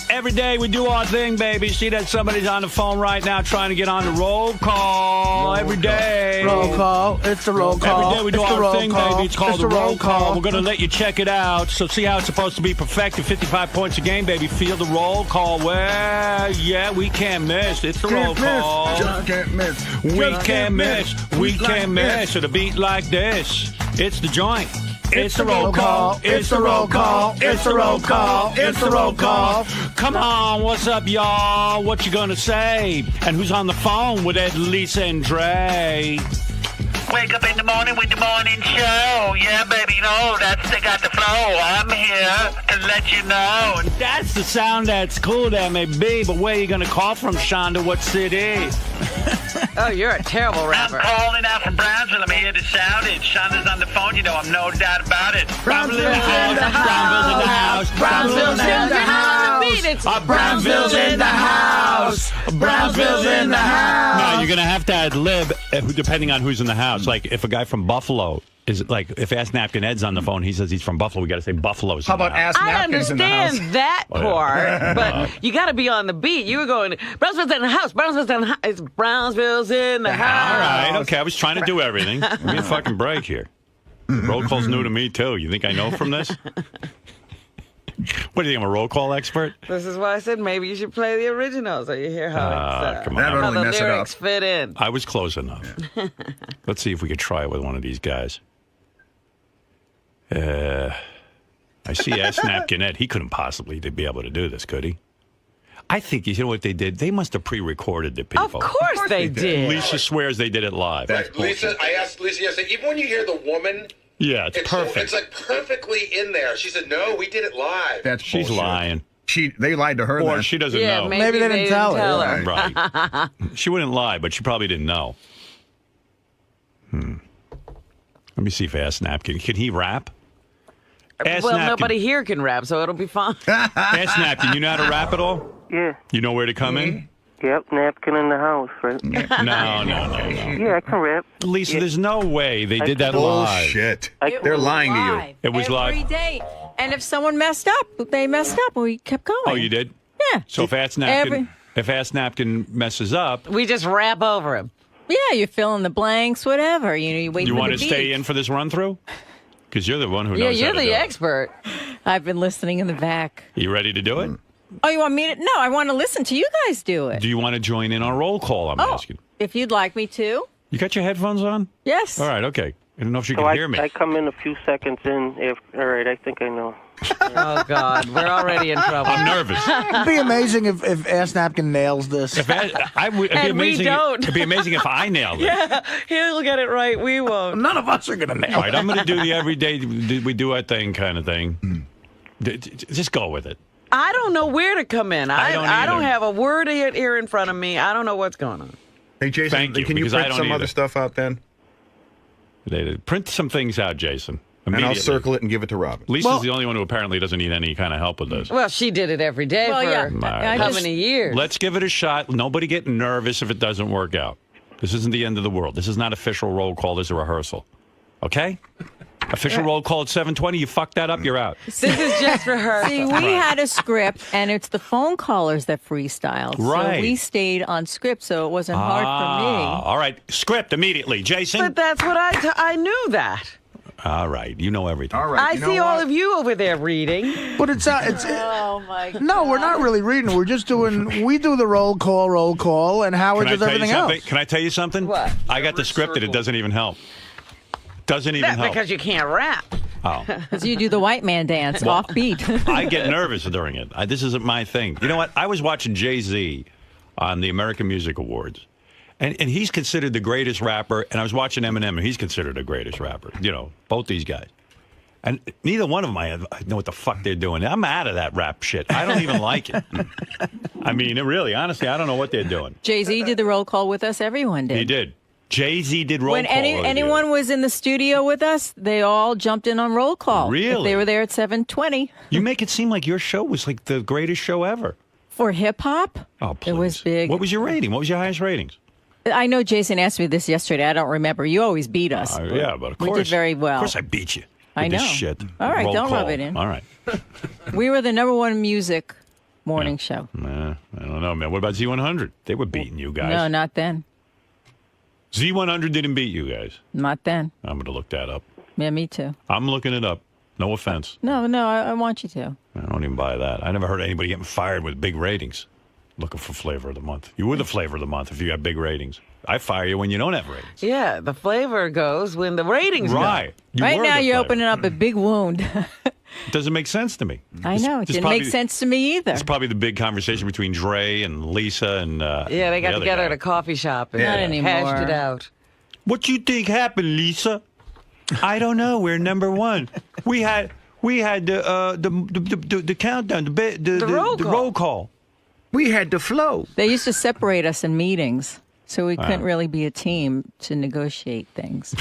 R: Every day we do our thing, baby. See that somebody's on the phone right now trying to get on the roll call. Every day.
W: Roll call. It's the roll call.
R: Every day we do
W: It's the
R: our
W: roll
R: thing,
W: call.
R: baby. It's called
W: It's
R: the
W: the
R: roll
W: roll
R: call.
W: call.
R: We're going to let you check it out. So see how it's supposed to be perfected. 55 points a game, baby. Feel the roll call. Well, yeah, we can't miss. It's the roll call.
H: John can't miss.
R: We can't miss. We can't miss. At a beat like this, it's the joint. It's the roll call. It's the roll call. It's the roll call. It's the roll call. Come on, what's up, y'all? What you gonna say? And who's on the phone with Ed, Lisa, and Dre?
C: Wake up in the morning with the morning show. Yeah, baby, you know, they got the flow. I'm here to let you know.
P: That's the sound that's cool there, may be, but where are you going to call from, Shonda? What city?
B: Oh, you're a terrible rapper.
C: I'm calling out from Brownsville. I'm here to shout it. Shonda's on the phone, you know, I'm no doubt about it.
P: Brownsville's in the house. Brownsville's in the house. Brownsville's in the house. Brownsville's in the house. No, you're going to have to ad lib depending on who's in the house. Like, if a guy from Buffalo is like, if Ass Napkin Ed's on the phone, he says he's from Buffalo, we got to say Buffalo's.
F: How about Ass Napkins in the house?
B: I understand that part, but you got to be on the beat. You were going, Brownsville's in the house. Brownsville's in the house. It's Brownsville's in the house.
R: All right, okay. I was trying to do everything. Give me a fucking break here. Roll call's new to me, too. You think I know from this? What do you think? I'm a roll call expert?
B: This is why I said maybe you should play the original so you hear how,
R: come on.
B: how the lyrics fit in.
R: I was close enough. Let's see if we could try it with one of these guys. I see Ass Napkin Ed. He couldn't possibly be able to do this, could he? I think, you know what they did? They must have pre-recorded the people.
B: Of course they did.
R: Lisa swears they did it live.
L: Lisa, I asked Lisa yesterday, even when you hear the woman...
R: Yeah, it's perfect.
L: It's like perfectly in there. She said, no, we did it live.
R: She's lying.
F: They lied to her.
R: Or
F: then.
R: she doesn't
B: Yeah,
R: know.
B: maybe they didn't tell her.
R: Right. She wouldn't lie, but she probably didn't know. Let me see if Ass Napkin. Can he rap? Ass
B: Well,
R: Napkin.
B: nobody here can rap, so it'll be fine.
R: Ass Napkin, you know how to rap at all?
S: Yeah.
R: You know where to come in?
S: Yep, napkin in the house, right?
R: No.
S: Yeah, I can rap.
R: Lisa, there's no way they did that live.
F: Bullshit.
J: It
F: They're
J: was
F: lying
J: live.
F: to you.
R: It was
J: Every
R: live.
J: day. And if someone messed up, they messed up, and we kept going.
R: Oh, you did?
J: Yeah.
R: So if Ass Napkin messes up,
B: We just rap over him.
J: Yeah, you fill in the blanks, whatever. You wait
R: you
J: for
R: want
J: the
R: to
J: beat.
R: stay in for this run through? Because you're the one who knows.
B: Yeah,
R: how
B: you're
R: to do
B: the
R: it.
B: expert.
J: I've been listening in the back.
R: You ready to do it?
J: Oh, you want me to? No, I want to listen to you guys do it.
R: Do you want to join in our roll call? I'm asking.
J: If you'd like me to.
R: You got your headphones on?
J: Yes.
R: All right, okay. I don't know if you
S: So
R: can hear me.
S: I come in a few seconds in. All right, I think I know.
B: Oh, God. We're already in trouble.
R: I'm nervous.
W: It'd be amazing if Ass Napkin nails this.
R: It'd be
B: And we
R: amazing.
B: don't.
R: It'd be amazing if I nailed it.
B: Yeah, he'll get it right. We won't.
W: None of us are going to nail
R: All right, I'm going to do the everyday, we do our thing kind of thing. Just go with it.
B: I don't know where to come in.
R: I don't
B: I don't
R: either.
B: have a word here in front of me. I don't know what's going on.
F: Hey, Jason,
R: Thank you,
F: can you
R: because I
F: print
R: don't
F: some
R: either.
F: other stuff out then?
R: Print some things out, Jason.
F: And I'll
R: Immediately.
F: circle it and give it to Robin.
R: Lisa's the only one who apparently doesn't need any kind of help with this.
B: Well, she did it every day
J: Well,
B: for
J: yeah.
B: how many years?
R: Let's give it a shot. Nobody get nervous if it doesn't work out. This isn't the end of the world. This is not official roll call. This is a rehearsal. Okay? Official roll call at 7:20. You fuck that up, you're out.
B: This is just rehearsal.
J: See, we had a script, and it's the phone callers that freestyled.
R: Right.
J: So we stayed on script, so it wasn't hard for me.
R: All right. Script immediately. Jason?
B: But that's what I knew that.
R: All right. You know everything.
F: All right.
B: I see all of you over there reading.
W: But it's
J: Oh, my God.
W: no, we're not really reading. We're just doing. We do the roll call, and Howard
R: Can I
W: does
R: tell you
W: everything
R: something?
W: else.
R: Can I tell you something?
B: What?
R: I got the script and it doesn't even help. Doesn't even
B: That's
R: help.
B: because you can't rap.
R: Oh.
J: Because you do the white man dance,
R: Well,
J: off beat.
R: I get nervous during it. This isn't my thing. You know what? I was watching Jay-Z on the American Music Awards, and he's considered the greatest rapper, and I was watching Eminem, and he's considered the greatest rapper. You know, both these guys. And neither one of them I know what the fuck they're doing. I'm out of that rap shit. I don't even like it. I mean, really, honestly, I don't know what they're doing.
J: Jay-Z did the roll call with us. Everyone did.
R: He did. Jay-Z did roll
J: When
R: call.
J: anyone was in the studio with us, they all jumped in on roll call.
R: Really?
J: If they were there at 7:20.
R: You make it seem like your show was like the greatest show ever.
J: For hip-hop,
R: Oh, please.
J: it was big.
R: What was your rating? What was your highest ratings?
J: I know Jason asked me this yesterday. I don't remember. You always beat us.
R: Yeah, but of course.
J: We did very well.
R: Of course I beat you.
J: I
R: with
J: know.
R: This shit.
J: All right,
R: Roll
J: don't
R: call.
J: rub it in.
R: All right.
J: We were the #1 music morning show.
R: I don't know, man. What about Z100? They were beating you guys.
J: No, not then.
R: Z100 didn't beat you guys.
J: Not then.
R: I'm going to look that up.
J: Yeah, me too.
R: I'm looking it up. No offense.
J: No, I want you to.
R: I don't even buy that. I never heard anybody getting fired with big ratings. Looking for flavor of the month. You were the flavor of the month if you got big ratings. I fire you when you don't have ratings.
B: Yeah, the flavor goes when the ratings
R: Right.
B: go.
J: Right now, you're opening up a big wound.
R: It doesn't make sense to me.
J: I know. It didn't make sense to me either.
R: It's probably the big conversation between Dre and Lisa and
B: Yeah, they got
R: the other
B: together
R: guy.
B: at a coffee shop and
J: Not anymore.
B: hashed it out.
P: What you think happened, Lisa? I don't know. We're number one. We had the countdown, the roll call.
F: We had the flow.
J: They used to separate us in meetings, so we couldn't
P: Wow.
J: really be a team to negotiate things.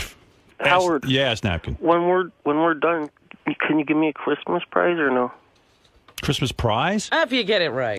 S: Howard.
P: Yes, Napkin.
S: When we're done, can you give me a Christmas prize or no?
P: Christmas prize?
B: If you get it right.